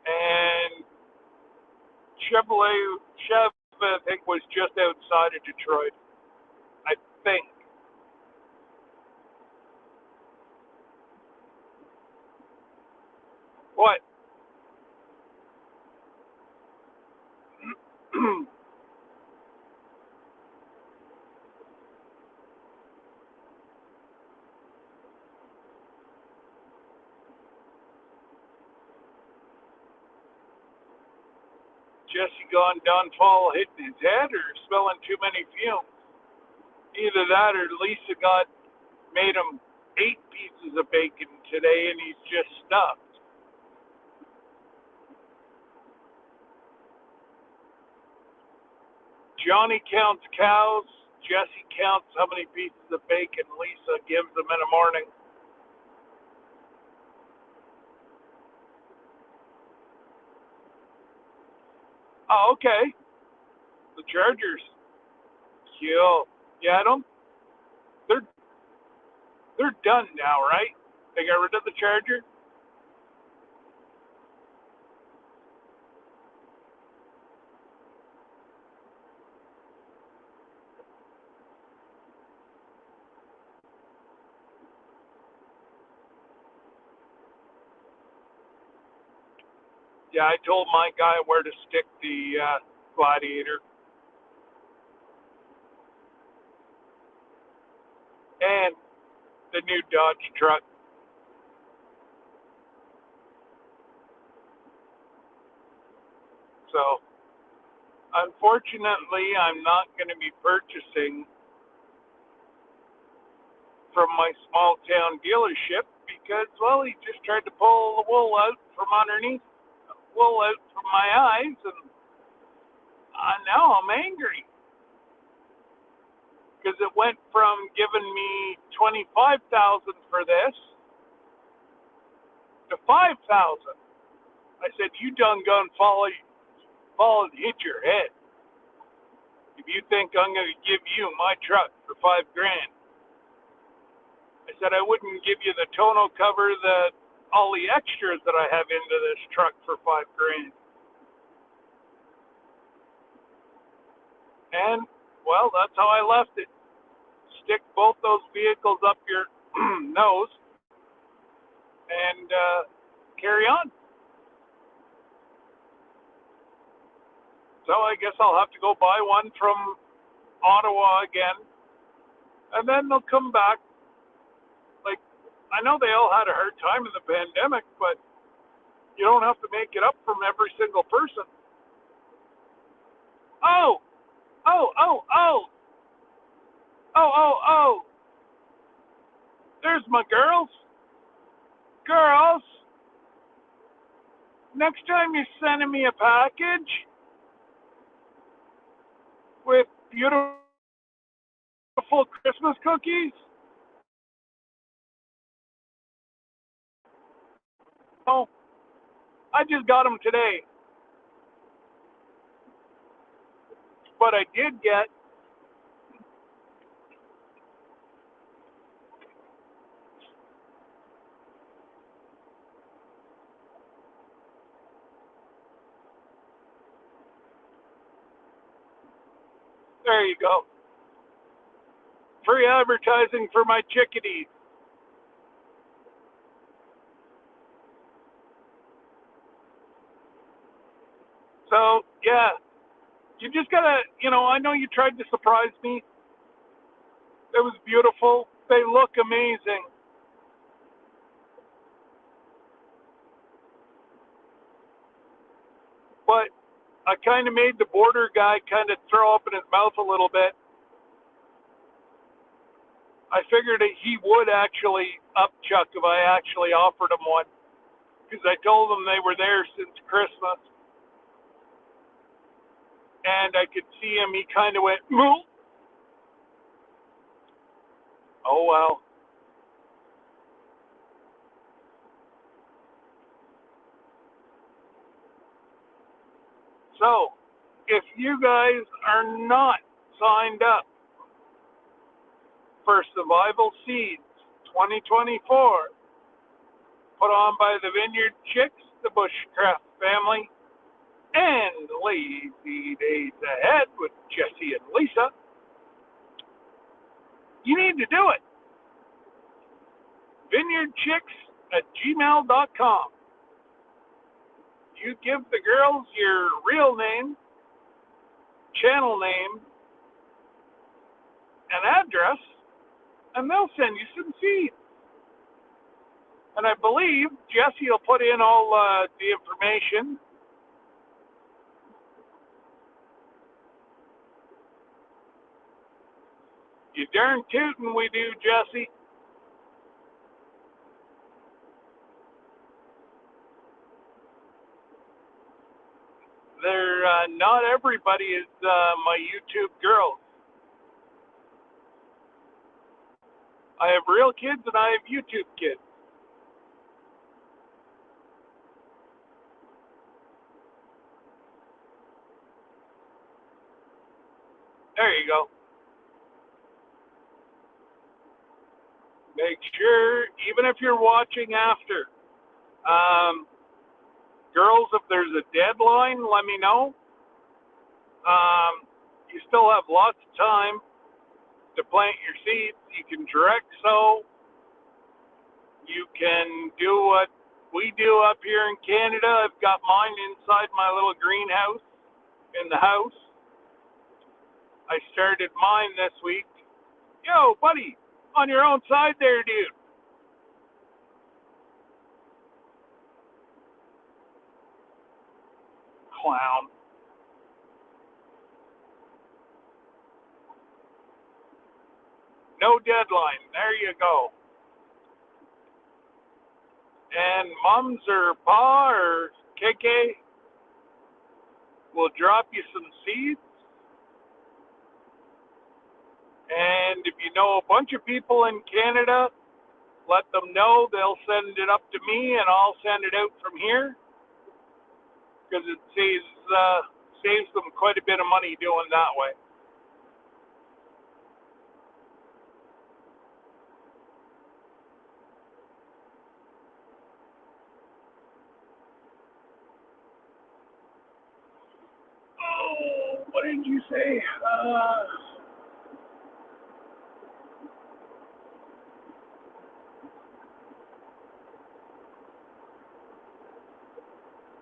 and Chev, I think, was just outside of Detroit. I think. What? Jesse gone downfall hitting his head or smelling too many fumes. Either that or Lisa got made him 8 pieces of bacon today and he's just stuffed. Johnny counts cows. Jesse counts how many pieces of bacon Lisa gives him in the morning. Oh, okay. The Chargers. Cool. Yeah, I don't. They're they're done now, right? They got rid of the Charger. Yeah, I told my guy where to stick the Gladiator and the new Dodge truck. So, unfortunately, I'm not going to be purchasing from my small town dealership because, well, he just tried to pull the wool out from underneath, wool out from my eyes, and now I'm angry because it went from giving me 25,000 for this to 5,000. I said, "You done gone fall and hit your head. If you think I'm going to give you my truck for $5,000." I said I wouldn't give you the tonneau cover, all the extras that I have into this truck for $5,000. And well, that's how I left it. Stick both those vehicles up your nose and carry on. So I guess I'll have to go buy one from Ottawa again, and then they'll come back. Like, I know they all had a hard time in the pandemic, but you don't have to make it up from every single person. Oh, oh, oh, oh, oh, oh, oh. There's my girls. Girls, next time you're sending me a package with beautiful Christmas cookies, oh, I just got them today. But I did get, there you go, free advertising for my chickadees. So, yeah, you just gotta, I know you tried to surprise me. It was beautiful. They look amazing. But I kind of made the border guy kind of throw up in his mouth a little bit. I figured that he would actually upchuck if I actually offered him one because I told him they were there since Christmas. And I could see him, he kind of went, "Moo." Oh, well. So, if you guys are not signed up for Survival Seeds 2024, put on by the Vineyard Chicks, the Bushcraft family, and Lazy Days Ahead with Jesse and Lisa, you need to do it. vineyardchicks@gmail.com. You give the girls your real name, channel name, and address, and they'll send you some seeds. And I believe Jesse will put in all the information. You darn tootin' we do, Jesse. They're not everybody is my YouTube girls. I have real kids and I have YouTube kids. There you go. Make sure, even if you're watching after, girls, if there's a deadline, let me know. You still have lots of time to plant your seeds. You can direct sow. You can do what we do up here in Canada. I've got mine inside my little greenhouse in the house. I started mine this week. Yo, buddy, on your own side there, dude. Clown. No deadline. There you go. And mums or pa or KK will drop you some seeds. And if you know a bunch of people in Canada, let them know. They'll send it up to me, and I'll send it out from here, because it saves them quite a bit of money doing that way. Oh, what did you say?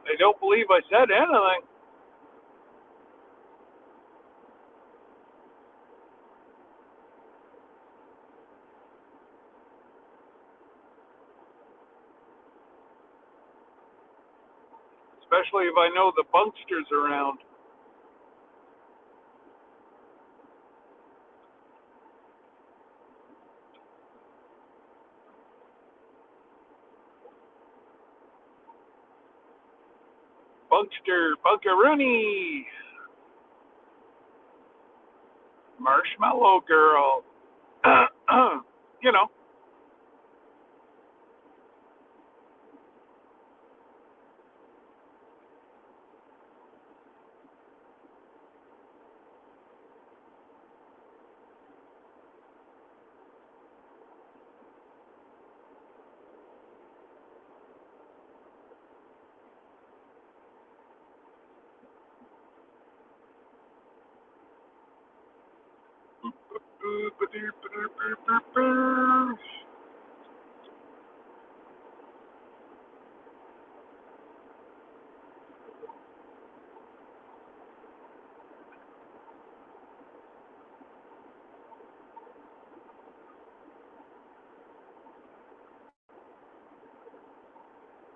I don't believe I said anything. Especially if I know the bunksters around. Bunkster, Bunkaroonie, Marshmallow Girl. You know.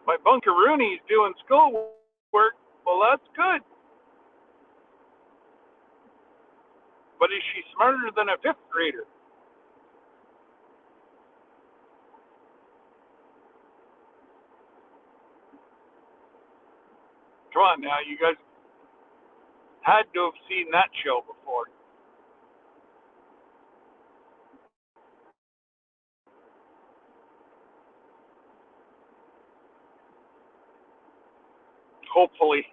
My Bunkaroonie's doing school work. Well, that's good. But is she smarter than a fifth grader? Come on now, you guys had to have seen that show before. Hopefully.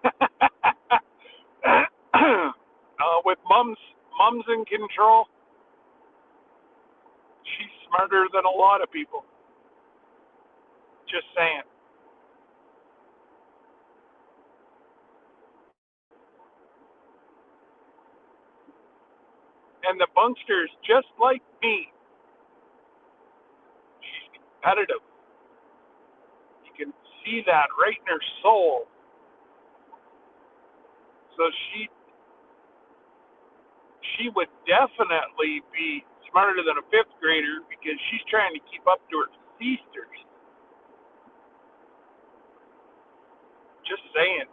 with Mum's in control, she's smarter than a lot of people. Just saying. And the Bunkster's just like me. She's competitive. You can see that right in her soul. So she would definitely be smarter than a fifth grader because she's trying to keep up to her sisters. Just saying.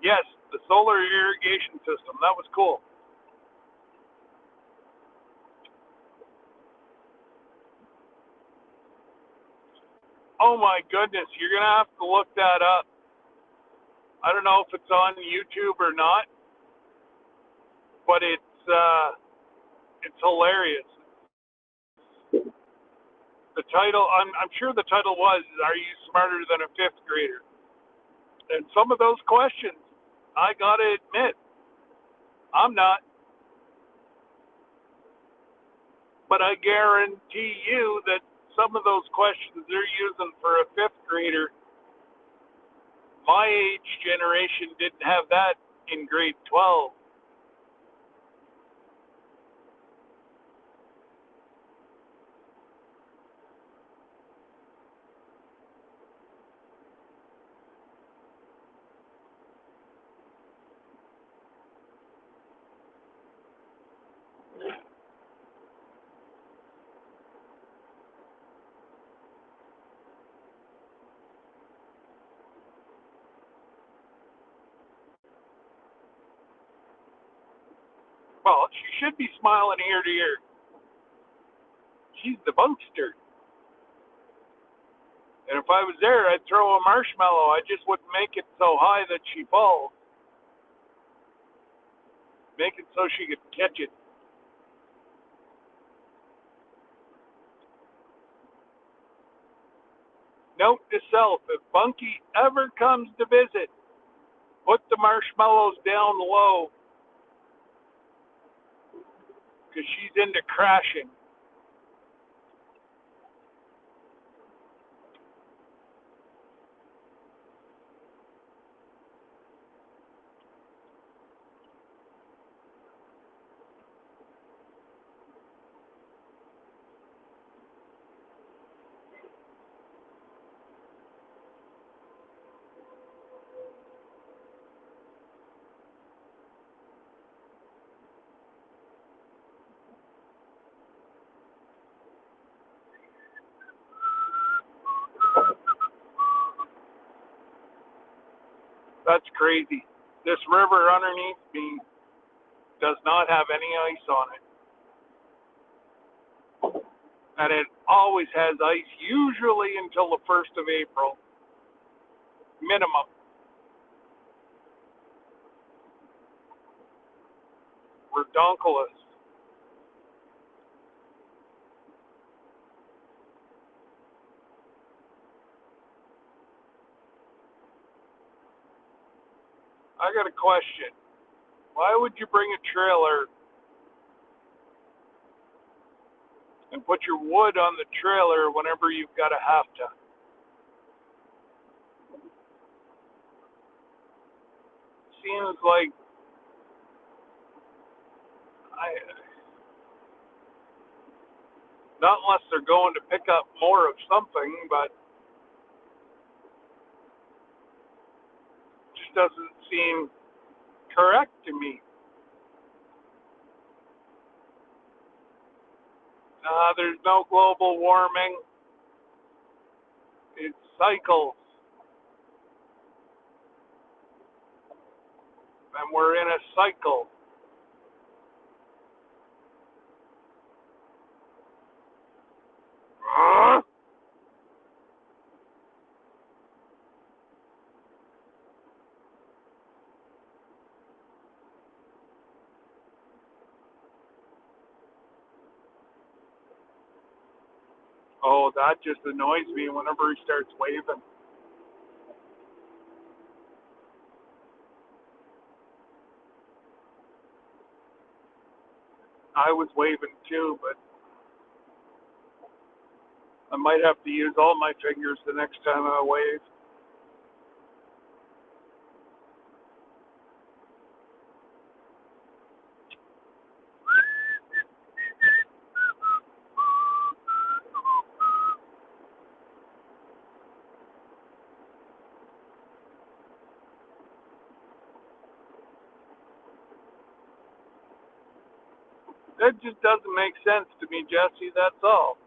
Yes, the solar irrigation system. That was cool. Oh my goodness, you're gonna have to look that up. I don't know if it's on YouTube or not, but it's hilarious. The title, I'm sure the title was, "Are You Smarter Than a Fifth Grader?" And some of those questions, I gotta admit, I'm not. But I guarantee you that some of those questions they're using for a fifth grader, my age generation didn't have that in grade 12. Well, she should be smiling ear to ear. She's the Bunkster. And if I was there, I'd throw a marshmallow. I just wouldn't make it so high that she falls. Make it so she could catch it. Note to self, if Bunky ever comes to visit, put the marshmallows down low because she's into crashing. That's crazy. This river underneath me does not have any ice on it. And it always has ice, usually until the 1st of April, minimum. Redonkulous. I got a question. Why would you bring a trailer and put your wood on the trailer whenever you've got a half ton? Seems like not unless they're going to pick up more of something, but just doesn't seem correct to me. There's no global warming. It cycles. And we're in a cycle. Oh, that just annoys me whenever he starts waving. I was waving too, but I might have to use all my fingers the next time I wave. That just doesn't make sense to me, Jesse. That's all.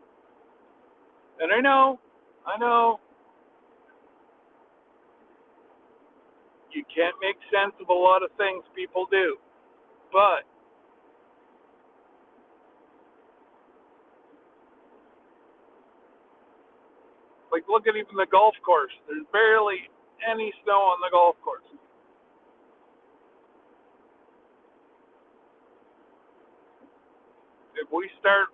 And I know, you can't make sense of a lot of things people do. But, like, look at even the golf course. There's barely any snow on the golf course. If we start,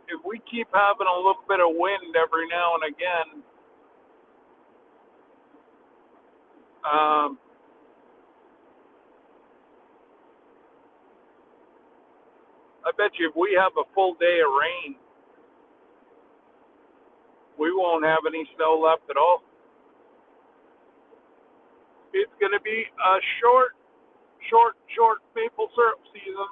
if we keep having a little bit of wind every now and again, um, I bet you if we have a full day of rain, we won't have any snow left at all. It's going to be a short maple syrup season.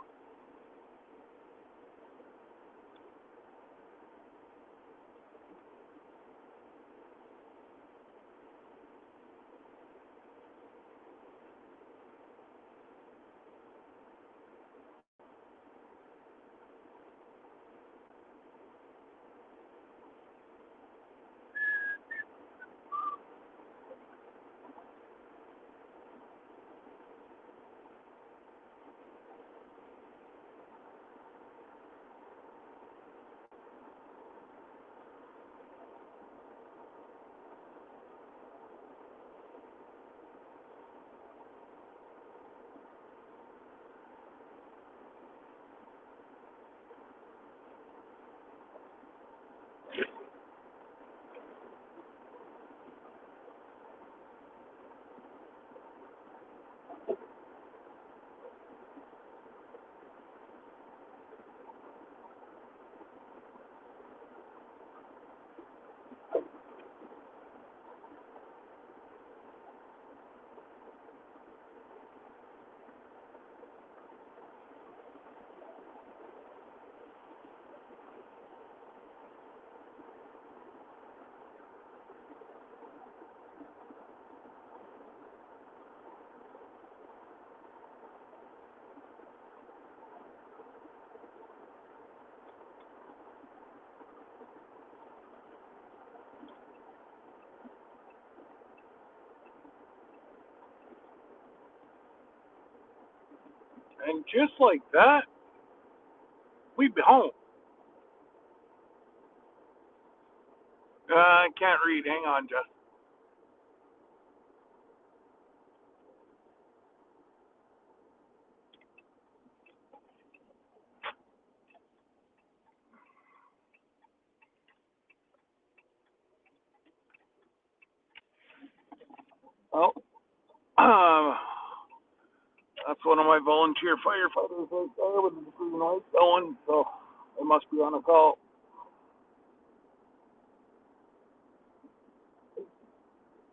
And just like that, we'd be home. I can't read. Hang on, Jess. Oh, that's one of my volunteer firefighters right there with the green light going, so they must be on a call.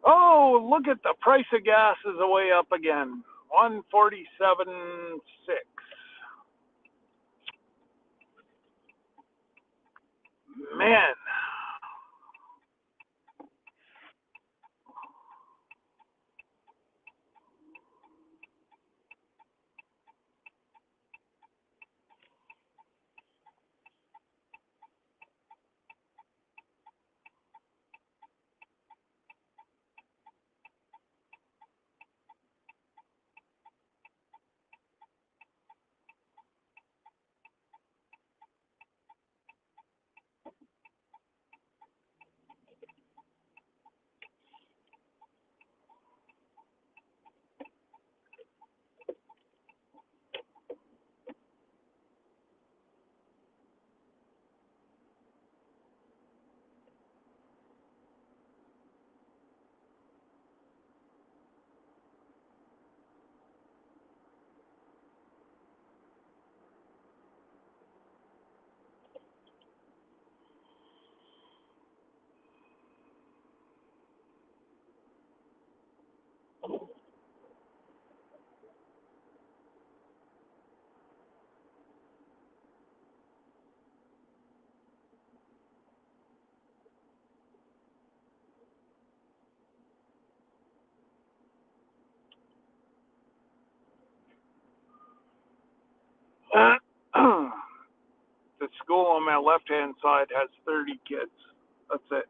Oh, look at the price of gas is way up again. 147.6. Man, The school on my left-hand side has 30 kids. That's it.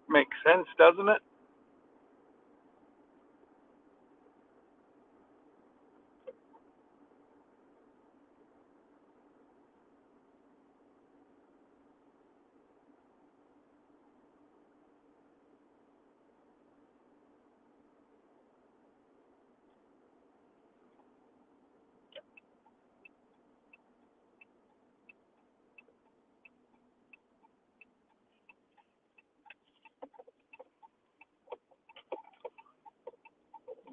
Makes sense, doesn't it?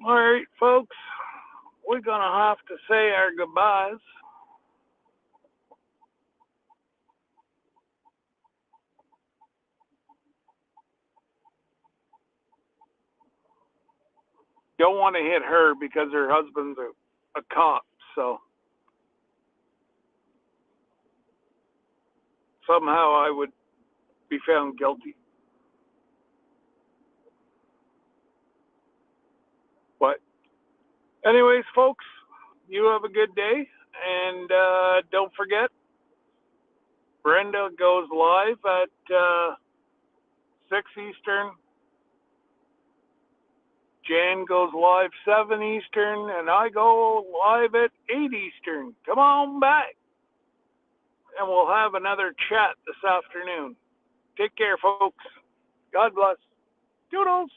All right, folks. We're going to have to say our goodbyes. Don't want to hit her because her husband's a cop, so somehow I would be found guilty. But anyways, folks, you have a good day, and don't forget, Brenda goes live at 6 Eastern, Jan goes live 7 Eastern, and I go live at 8 Eastern. Come on back, and we'll have another chat this afternoon. Take care, folks. God bless. Doodles.